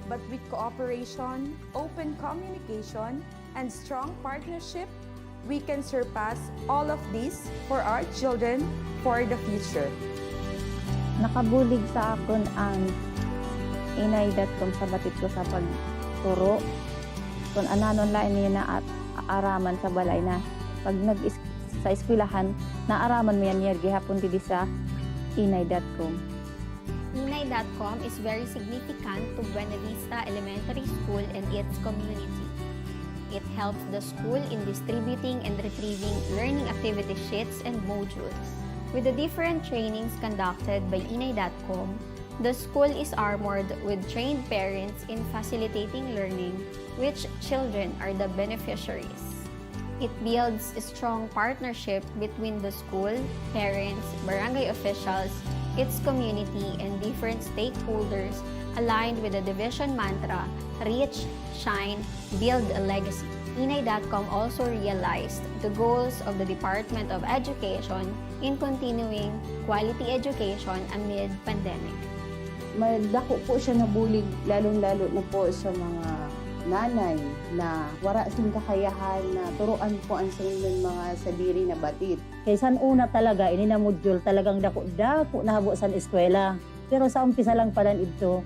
but with cooperation, open communication, and strong partnership, we can surpass all of this for our children for the future.
Nakabulig sa akon ang inay.com sa batit ko sa pagturo. Kung ananon lain niya na aaraman sa balay na pag sa eskwelahan, naaraman mo yan gihapon dito sa inay.com.
Inay.com is very significant to Buena Vista Elementary School and its community. It helps the school in distributing and retrieving learning activity sheets and modules. With the different trainings conducted by Inay.com, the school is armored with trained parents in facilitating learning, which children are the beneficiaries. It builds a strong partnership between the school, parents, barangay officials, its community, and different stakeholders aligned with the division mantra, Reach, Shine, Build a Legacy. Inay.com also realized the goals of the Department of Education in continuing quality education amid pandemic.
Madako po siya nabulig, lalong-lalo na po sa mga nanay na wala sing kakayahan na turuan po ang sariling mga sadiri na batit.
Kaysan una talaga, ini na module talagang dako na habo sa eskwela. Pero sa umpisa lang pala ito,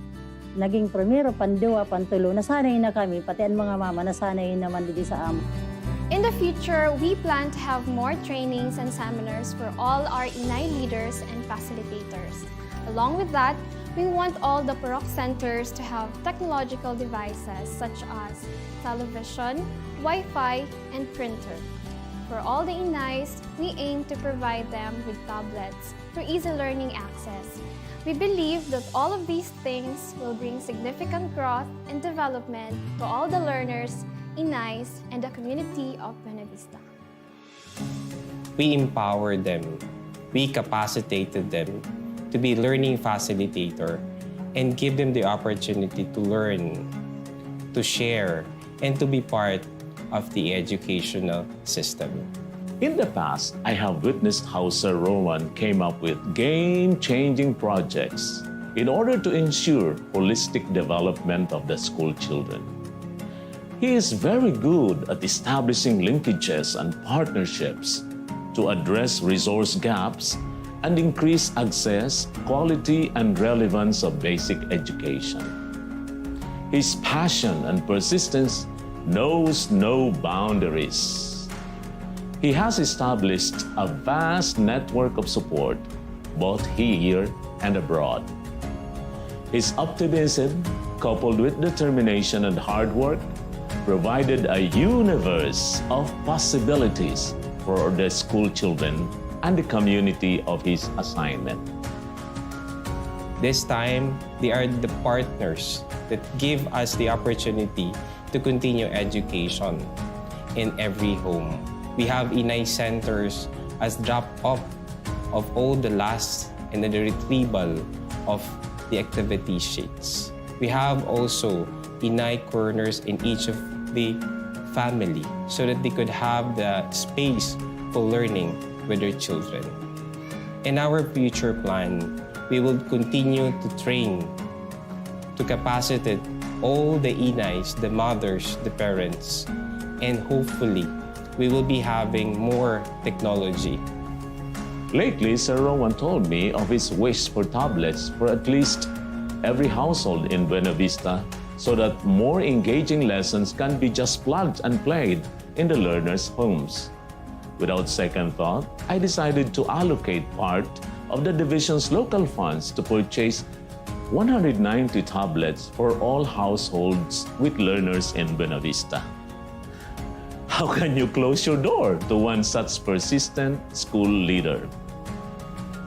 naging primero, panduwa, pantulo, nasanay na kami, pati ang mga mama, nasanay naman dito sa amo.
In the future, we plan to have more trainings and seminars for all our Inay leaders and facilitators. Along with that, we want all the Prof centers to have technological devices such as television, Wi-Fi, and printer. For all the Inays, we aim to provide them with tablets for easy learning access. We believe that all of these things will bring significant growth and development to all the learners, Inays, and the community of Buena Vista.
We empowered them, we capacitated them to be learning facilitator and give them the opportunity to learn, to share, and to be part of the educational system.
In the past, I have witnessed how Sir Rowan came up with game-changing projects in order to ensure holistic development of the school children. He is very good at establishing linkages and partnerships to address resource gaps and increase access, quality, and relevance of basic education. His passion and persistence knows no boundaries. He has established a vast network of support, both here and abroad. His optimism, coupled with determination and hard work, provided a universe of possibilities for the school children and the community of his assignment.
This time, they are the partners that give us the opportunity to continue education in every home. We have Inay centers as drop-off of all the last and then the retrieval of the activity sheets. We have also Inay corners in each of the family so that they could have the space for learning with their children. In our future plan, we will continue to train, to capacitate all the inays, the mothers, the parents, and hopefully, we will be having more technology.
Lately, Sir Rowan told me of his wish for tablets for at least every household in Buena Vista so that more engaging lessons can be just plugged and played in the learners' homes. Without second thought, I decided to allocate part of the division's local funds to purchase 190 tablets for all households with learners in Buena Vista. How can you close your door to one such persistent school leader?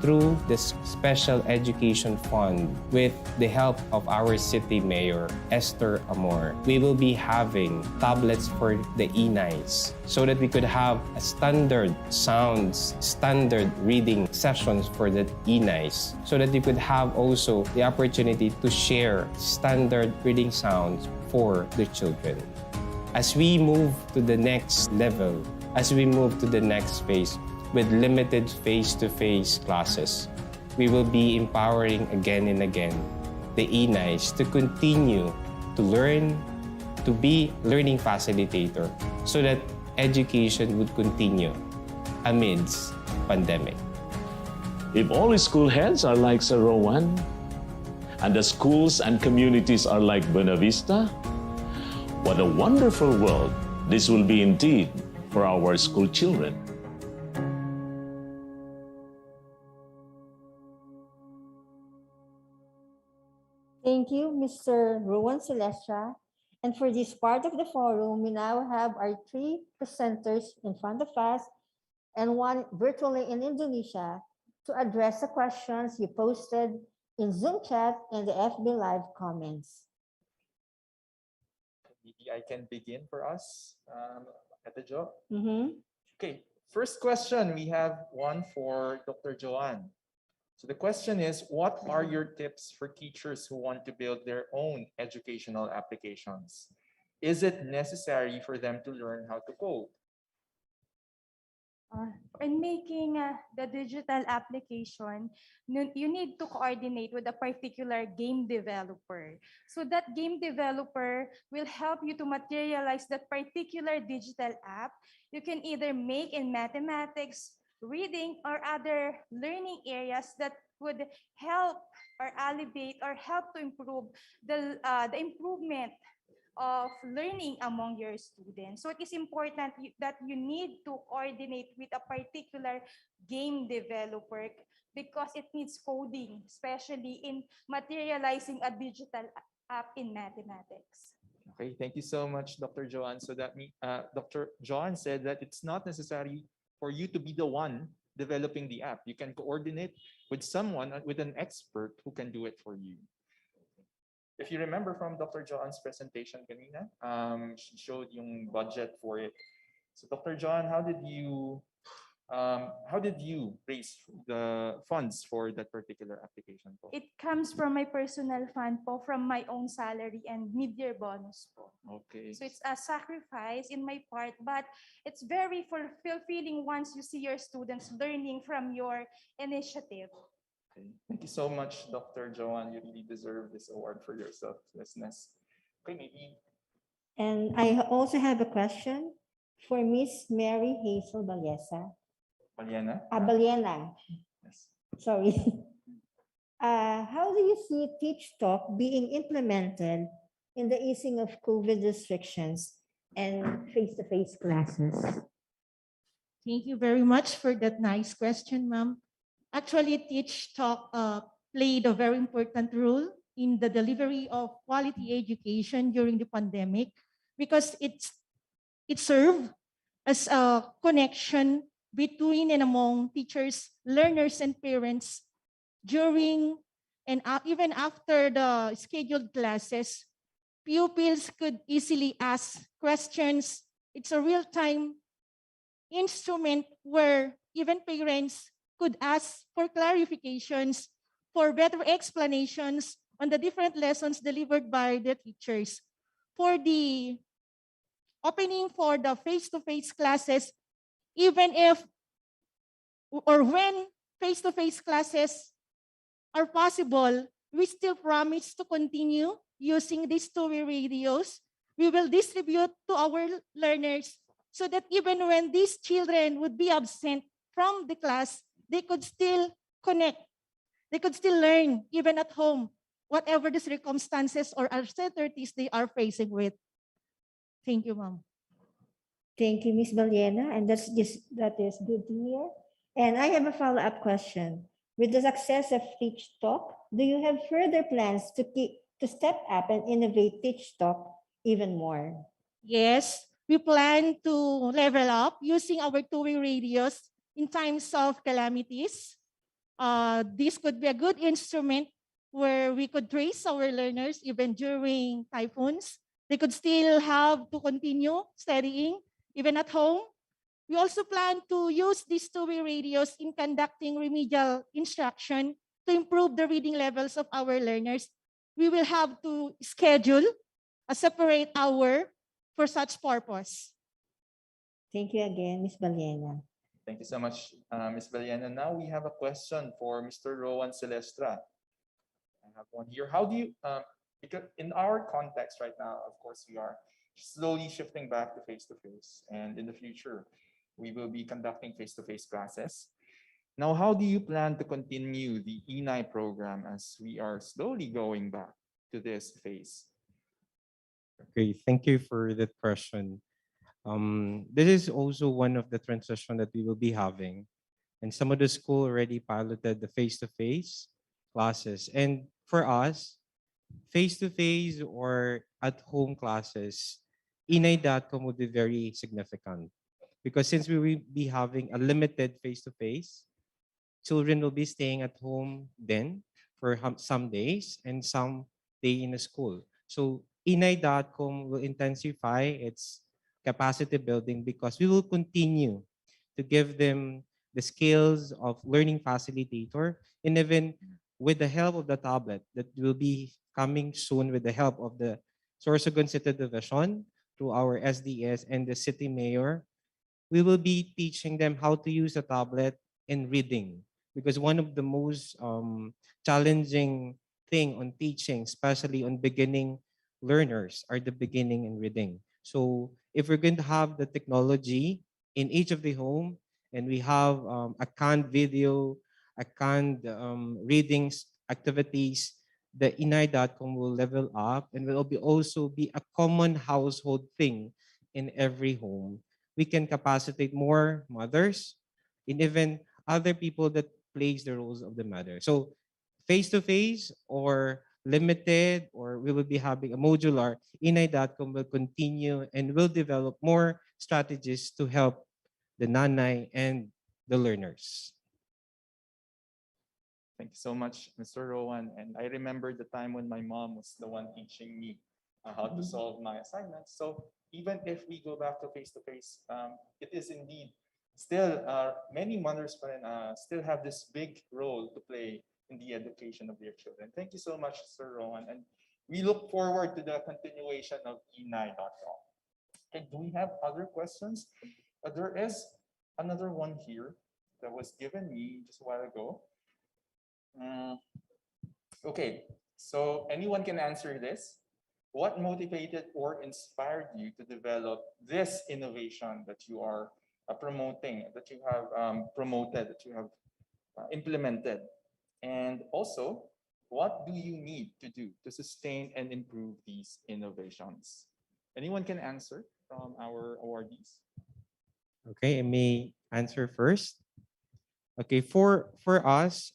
Through this special education fund, with the help of our city mayor, Esther Amor, we will be having tablets for the inays so that we could have a standard sounds, standard reading sessions for the inays so that we could have also the opportunity to share standard reading sounds for the children. As we move to the next level, as we move to the next phase, with limited face-to-face classes, we will be empowering again and again the inays to continue to learn, to be learning facilitator so that education would continue amidst pandemic.
If all school heads are like Sir Rowan, and the schools and communities are like Buena Vista, what a wonderful world this will be indeed for our school children.
Thank you, Mr. Rowan Celestra. And for this part of the forum, we now have our three presenters in front of us and one virtually in Indonesia to address the questions you posted in Zoom chat and the FB Live comments.
Maybe I can begin for us, Ate Jo.
Mm-hmm.
Okay, first question, we have one for Dr. Joanne. So the question is, what are your tips for teachers who want to build their own educational applications? Is it necessary for them to learn how to code?
In making the digital application, you need to coordinate with a particular game developer. So that game developer will help you to materialize that particular digital app. You can either make in mathematics, reading, or other learning areas that would help or alleviate or help to improve the improvement of learning among your students. So it is important that you need to coordinate with a particular game developer because it needs coding, especially in materializing a digital app in mathematics.
Okay, thank you so much, Dr. Joanne. So that Dr. Joanne said that it's not necessary for you to be the one developing the app. You can coordinate with someone, with an expert who can do it for you. If you remember from Dr. Joanne's presentation kanina, she showed yung budget for it. So Dr. Joanne, how did you raise the funds for that particular application?
It comes from my personal fund po, from my own salary and mid-year bonus po.
Okay.
So it's a sacrifice in my part, but it's very fulfilling once you see your students learning from your initiative.
Okay. Thank you so much, Dr. Joanne. You really deserve this award for your selflessness. Okay, maybe.
And I also have a question for Miss Mary Hazel Ballena. Ballena.
Yes.
Sorry. How do you see Teach Talk being implemented in the easing of COVID restrictions and face-to-face classes?
Thank you very much for that nice question, ma'am. Actually, Teach Talk played a very important role in the delivery of quality education during the pandemic because it served as a connection between and among teachers, learners, and parents during And even after the scheduled classes, pupils could easily ask questions. It's a real-time instrument where even parents could ask for clarifications, for better explanations on the different lessons delivered by the teachers. For the opening for the face-to-face classes, even if or when face-to-face classes are possible, we still promise to continue using these two-way radios. We will distribute to our learners so that even when these children would be absent from the class, they could still connect. They could still learn even at home, whatever the circumstances or uncertainties they are facing with. Thank you, Ma'am.
Thank you, Ms. Ballena, and that is good to hear. And I have a follow-up question. With the success of Teach Talk, do you have further plans to step up and innovate Teach Talk even more?
Yes, we plan to level up using our two-way radios in times of calamities. This could be a good instrument where we could trace our learners even during typhoons. They could still have to continue studying even at home. We also plan to use these two-way radios in conducting remedial instruction to improve the reading levels of our learners. We will have to schedule a separate hour for such purpose.
Thank you again, Ms. Ballena.
Thank you so much, Ms. Ballena. Now we have a question for Mr. Rowan Celestra. I have one here. How do you, because in our context right now, of course, we are slowly shifting back to face-to-face, and in the future, we will be conducting face-to-face classes. Now, how do you plan to continue the INNOTECH program as we are slowly going back to this phase?
Okay, thank you for that question. This is also one of the transition that we will be having. And some of the school already piloted the face-to-face classes. And for us, face-to-face or at-home classes, INNOTECH.com would be very significant. Because since we will be having a limited face-to-face, children will be staying at home then for some days and some day in the school. So INNOTECH.com will intensify its capacity building because we will continue to give them the skills of learning facilitator, and even with the help of the tablet that will be coming soon with the help of the Sorsogon City Division through our SDS and the city mayor, we will be teaching them how to use a tablet in reading. Because one of the most challenging thing on teaching, especially on beginning learners, are the beginning in reading. So if we're going to have the technology in each of the home, and we have a canned video, a canned readings activities, the INNOTECH.com will level up and will also be a common household thing in every home. We can capacitate more mothers and even other people that plays the roles of the mother. So face-to-face or limited, or we will be having a modular, INNOTECH.com will continue and will develop more strategies to help the nanay and the learners.
Thank you so much, Mr. Rowan. And I remember the time when my mom was the one teaching me how to solve my assignments. So even if we go back to face-to-face, it is indeed still many mothers still have this big role to play in the education of their children. Thank you so much, Sir Rowan. And we look forward to the continuation of INNOTECH.com. Okay, do we have other questions? There is another one here that was given me just a while ago. Okay, so anyone can answer this. What motivated or inspired you to develop this innovation that you are promoting, that you have promoted, that you have implemented? And also, what do you need to do to sustain and improve these innovations? Anyone can answer from our awardees?
Okay, I may answer first. Okay, for us,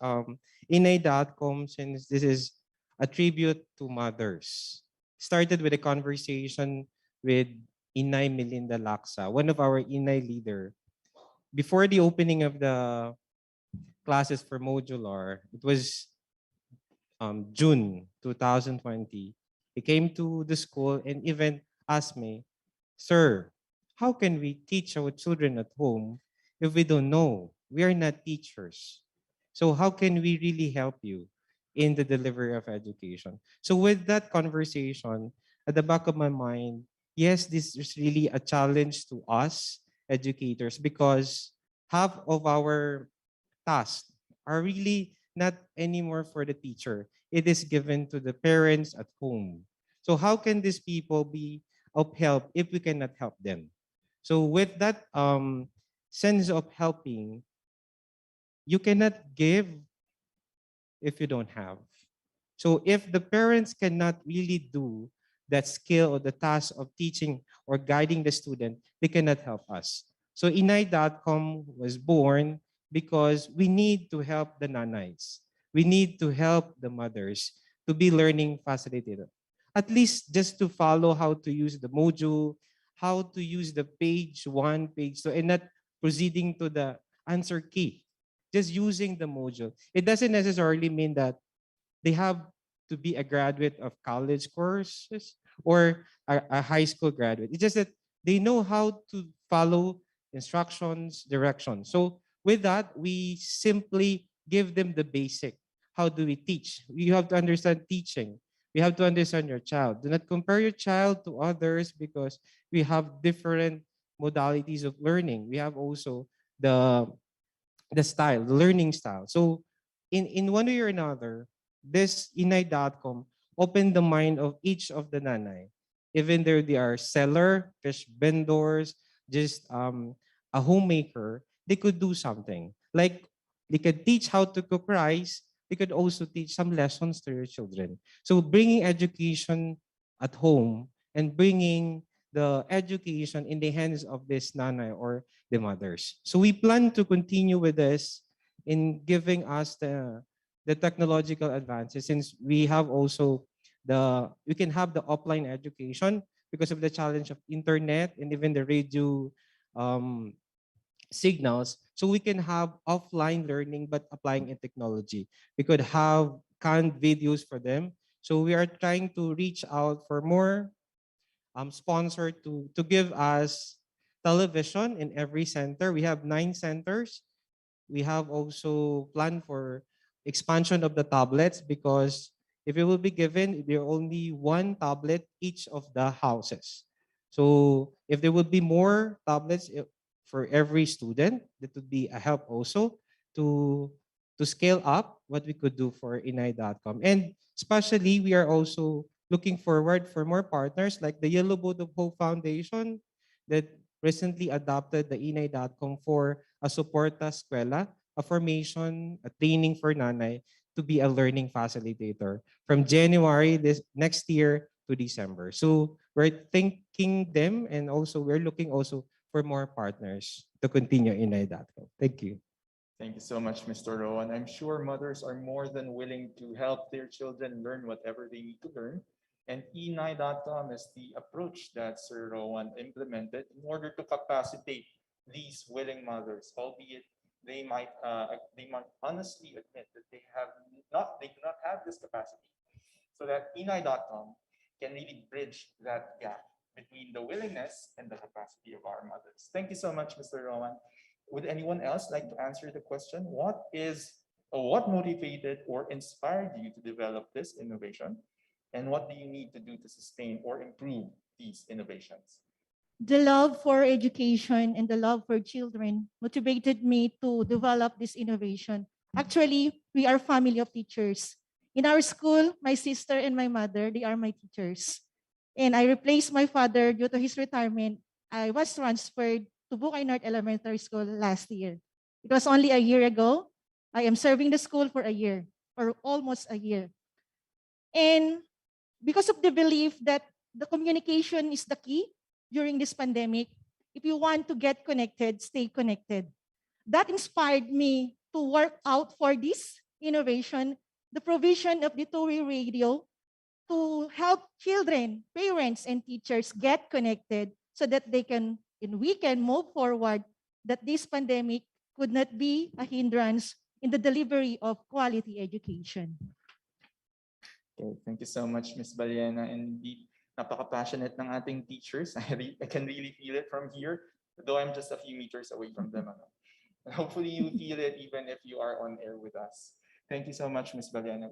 INNOTECH.com, since this is a tribute to mothers, started with a conversation with Inay Melinda Laksa, one of our Inay leader. Before the opening of the classes for modular, it was June 2020, he came to the school and even asked me, "Sir, how can we teach our children at home if we don't know? We are not teachers. So how can we really help you in the delivery of education?" So with that conversation at the back of my mind, yes, this is really a challenge to us educators because half of our tasks are really not anymore for the teacher. It is given to the parents at home. So how can these people be of help if we cannot help them? So with that sense of helping, you cannot give if you don't have. So if the parents cannot really do that skill or the task of teaching or guiding the student, they cannot help us. So Inay.com was born because we need to help the nanays. We need to help the mothers to be learning facilitator. At least just to follow how to use the module, how to use the page one, page two, and not proceeding to the answer key. Just using the module. It doesn't necessarily mean that they have to be a graduate of college courses or a high school graduate. It's just that they know how to follow instructions, directions. So with that, we simply give them the basic. How do we teach? You have to understand teaching. We have to understand your child. Do not compare your child to others because we have different modalities of learning. We have also the style, the learning style. So in one way or another, this inay.com opened the mind of each of the nanay. Even though they are seller, fish vendors, just a homemaker, they could do something. Like they could teach how to cook rice. They could also teach some lessons to your children. So bringing education at home and bringing the education in the hands of this nanay or the mothers. So we plan to continue with this in giving us the technological advances since we have also we can have the offline education because of the challenge of internet and even the radio um, signals. So we can have offline learning but applying in technology. We could have canned videos for them. So we are trying to reach out for more sponsor to give us television in every center. We have 9 centers. We have also planned for expansion of the tablets because if it will be given, there are only 1 tablet each of the houses. So if there would be more tablets for every student, that would be a help also to scale up what we could do for inay.com. And especially, we are also looking forward for more partners like the Yellow Boat of Hope Foundation that recently adopted the inay.com for a Suporta Eskwela, a formation, a training for nanay to be a learning facilitator from January this next year to December. So we're thanking them and also we're looking also for more partners to continue inay.com. Thank you.
Thank you so much, Mr. Rowan. I'm sure mothers are more than willing to help their children learn whatever they need to learn. And e9.com is the approach that Sir Rowan implemented in order to capacitate these willing mothers, albeit they might honestly admit that they do not have this capacity. So that e9.com can really bridge that gap between the willingness and the capacity of our mothers. Thank you so much, Mr. Rowan. Would anyone else like to answer the question? What motivated or inspired you to develop this innovation? And what do you need to do to sustain or improve these innovations?
The love for education and the love for children motivated me to develop this innovation. Actually, we are family of teachers. In our school, my sister and my mother, they are my teachers. And I replaced my father due to his retirement. I was transferred to Bukay North Elementary School last year. It was only a year ago. I am serving the school for a year, or almost a year. And because of the belief that the communication is the key during this pandemic, if you want to get connected, stay connected. That inspired me to work out for this innovation, the provision of the two-way radio to help children, parents, and teachers get connected so that they can and we can move forward, that this pandemic could not be a hindrance in the delivery of quality education.
Okay, thank you so much, Ms. Ballena. And indeed, napaka-passionate ng ating teachers. I can really feel it from here, though I'm just a few meters away from them. And hopefully you feel it even if you are on air with us. Thank you so much, Ms. Ballena.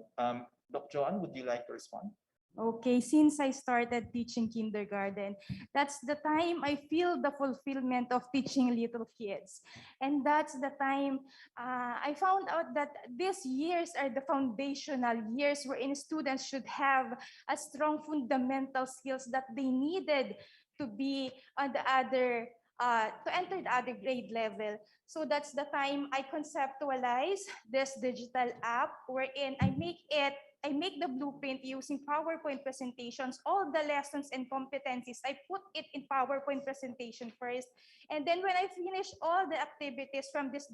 Dr. Joan, would you like to respond?
Okay, since I started teaching kindergarten, that's the time I feel the fulfillment of teaching little kids. And that's the time I found out that these years are the foundational years wherein students should have a strong fundamental skills that they needed to be on the other, to enter the other grade level. So that's the time I conceptualize this digital app wherein I make the blueprint using PowerPoint presentations, all the lessons and competencies. I put it in PowerPoint presentation first. And then when I finish all the activities from this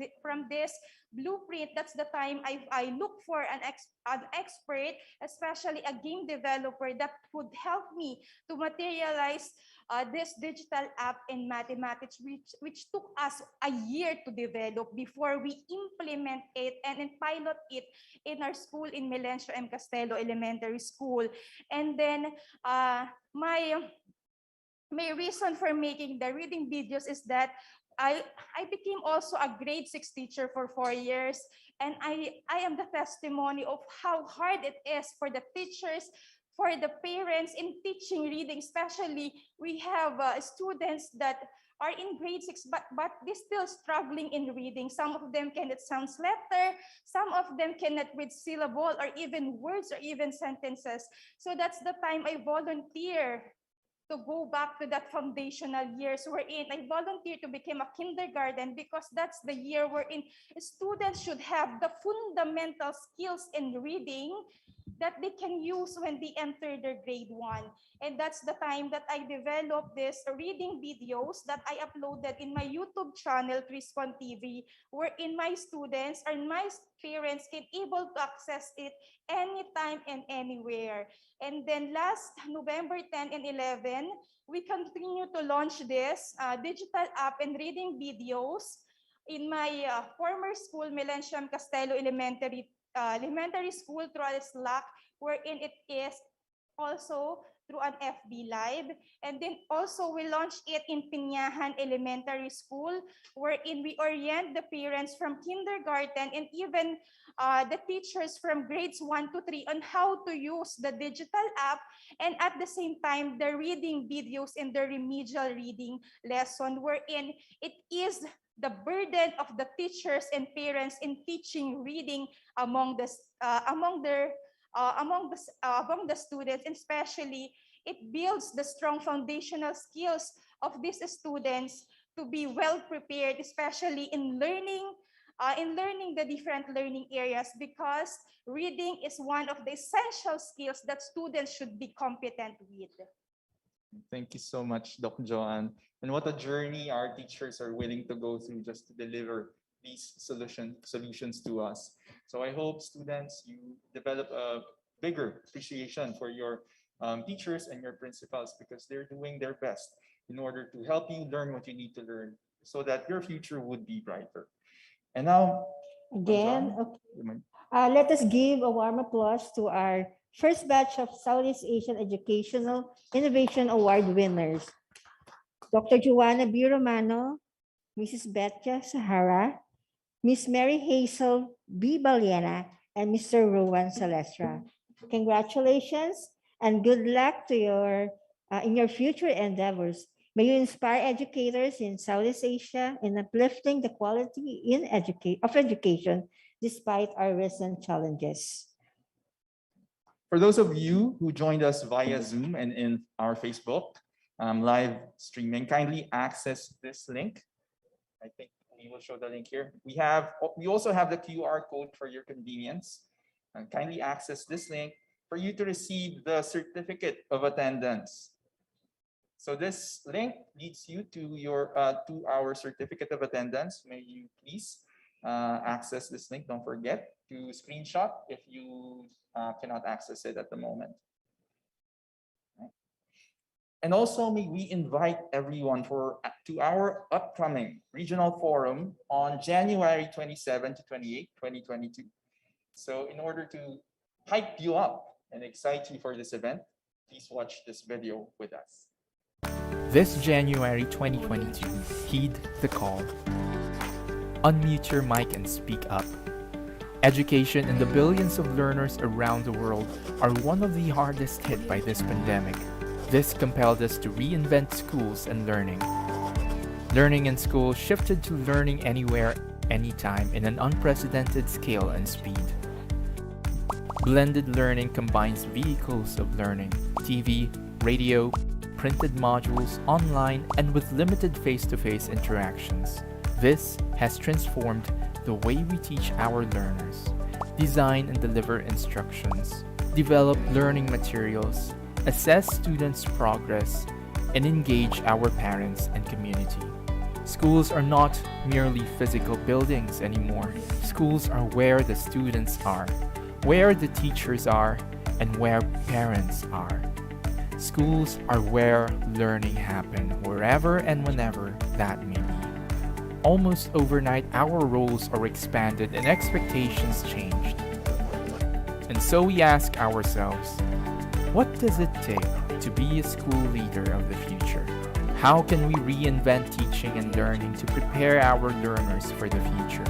blueprint, that's the time I look for an expert, especially a game developer that would help me to materialize this digital app in mathematics, which took us a year to develop before we implement it and then pilot it in our school in Melencio M. Castelo Elementary School. And then my reason for making the reading videos is that I became also a grade 6 teacher for 4 years, and I am the testimony of how hard it is for the teachers, for the parents in teaching reading. Especially we have students that are in grade 6 but they still struggling in reading. Some of them cannot sound letter, some of them cannot read syllable or even words or even sentences. So that's the time I volunteer to go back to that foundational years wherein I volunteer to become a kindergarten, because that's the year wherein students should have the fundamental skills in reading that they can use when they enter their grade 1. And that's the time that I developed this reading videos that I uploaded in my YouTube channel, Crispon TV, wherein my students or my parents can able to access it anytime and anywhere. And then last November 10 and 11, we continue to launch this digital app and reading videos in my former school, Melencio Castelo Elementary School, through Slack, wherein it is also through an FB Live. And then also we launched it in Pinyahan Elementary School, wherein we orient the parents from kindergarten and even the teachers from grades 1 to 3 on how to use the digital app, and at the same time the reading videos in the remedial reading lesson, wherein it is the burden of the teachers and parents in teaching reading among the students, and especially it builds the strong foundational skills of these students to be well prepared, especially in learning the different learning areas, because reading is one of the essential skills that students should be competent with.
Thank you so much, Dr. Joanne. And what a journey our teachers are willing to go through just to deliver these solutions to us. So I hope students, you develop a bigger appreciation for your teachers and your principals, because they're doing their best in order to help you learn what you need to learn so that your future would be brighter. And now,
again, let us give a warm applause to our first batch of Southeast Asian Educational Innovation Award winners. Dr. Joana B. Romano, Mrs. Betya Sahara, Miss Mary Hazel B. Ballena, and Mr. Rowan Celestra. Congratulations and good luck to in your future endeavors. May you inspire educators in Southeast Asia in uplifting the quality of education despite our recent challenges.
For those of you who joined us via Zoom and in our Facebook live streaming, kindly access this link. I think we will show the link here. We also have the QR code for your convenience. And kindly access this link for you to receive the certificate of attendance. So this link leads you to our certificate of attendance. May you please access this link. Don't forget to screenshot if you cannot access it at the moment. Right. And also, may we invite everyone to our upcoming regional forum on January 27 to 28, 2022. So in order to hype you up and excited for this event, please watch this video with us.
This January 2022, heed the call. Unmute your mic and speak up. Education and the billions of learners around the world are one of the hardest hit by this pandemic. This compelled us to reinvent schools and learning. Learning in school shifted to learning anywhere, anytime in an unprecedented scale and speed. Blended learning combines vehicles of learning, TV, radio, printed modules, online, and with limited face-to-face interactions. This has transformed the way we teach our learners, design and deliver instructions, develop learning materials, assess students' progress, and engage our parents and community. Schools are not merely physical buildings anymore. Schools are where the students are, where the teachers are, and where parents are. Schools are where learning happens, wherever and whenever that may be. Almost overnight, our roles are expanded and expectations changed. And so we ask ourselves, what does it take to be a school leader of the future? How can we reinvent teaching and learning to prepare our learners for the future?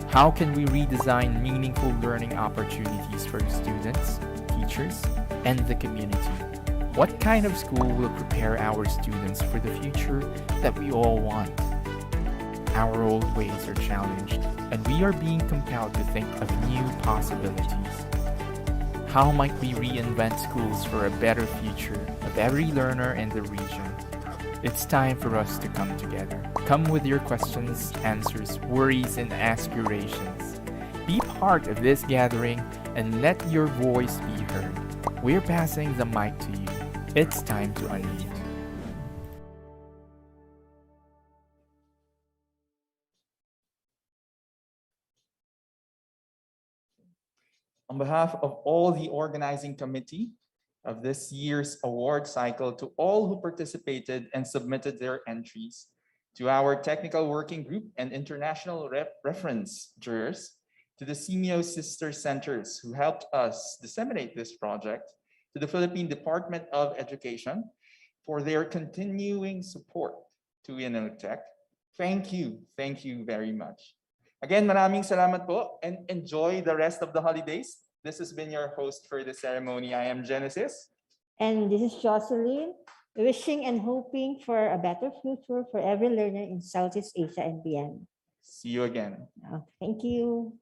How can we redesign meaningful learning opportunities for students, teachers, and the community? What kind of school will prepare our students for the future that we all want? Our old ways are challenged, and we are being compelled to think of new possibilities. How might we reinvent schools for a better future of every learner in the region? It's time for us to come together. Come with your questions, answers, worries, and aspirations. Be part of this gathering and let your voice be heard. We're passing the mic to you. It's time to unmute.
On behalf of all the organizing committee of this year's award cycle, to all who participated and submitted their entries, to our technical working group and international reference jurors, to the SEAMEO sister centers who helped us disseminate this project, to the Philippine Department of Education for their continuing support to INNOTECH. Thank you very much. Again, maraming salamat po and enjoy the rest of the holidays. This has been your host for the ceremony. I am Genesis.
And this is Jocelyn, wishing and hoping for a better future for every learner in Southeast Asia and beyond.
See you again.
Thank you.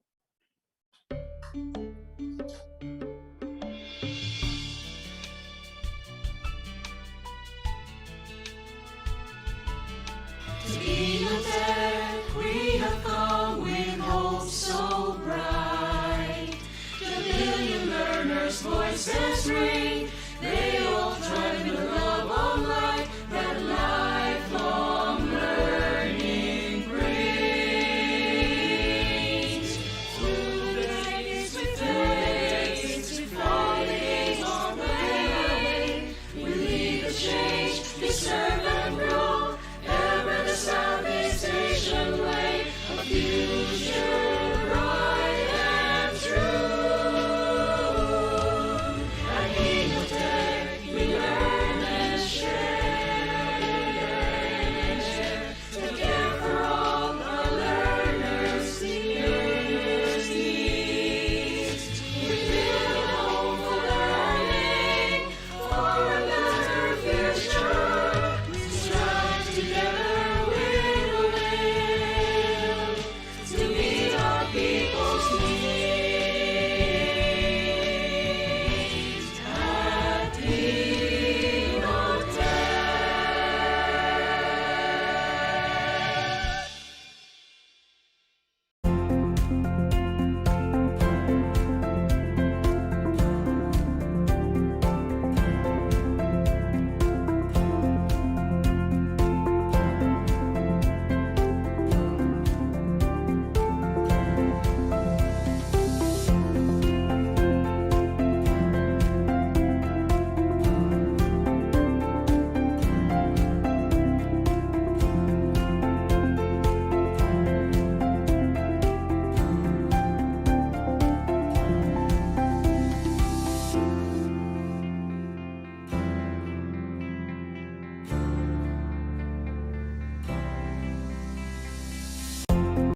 To INNOTECH we have come with hope so bright. The million learners' voices ring.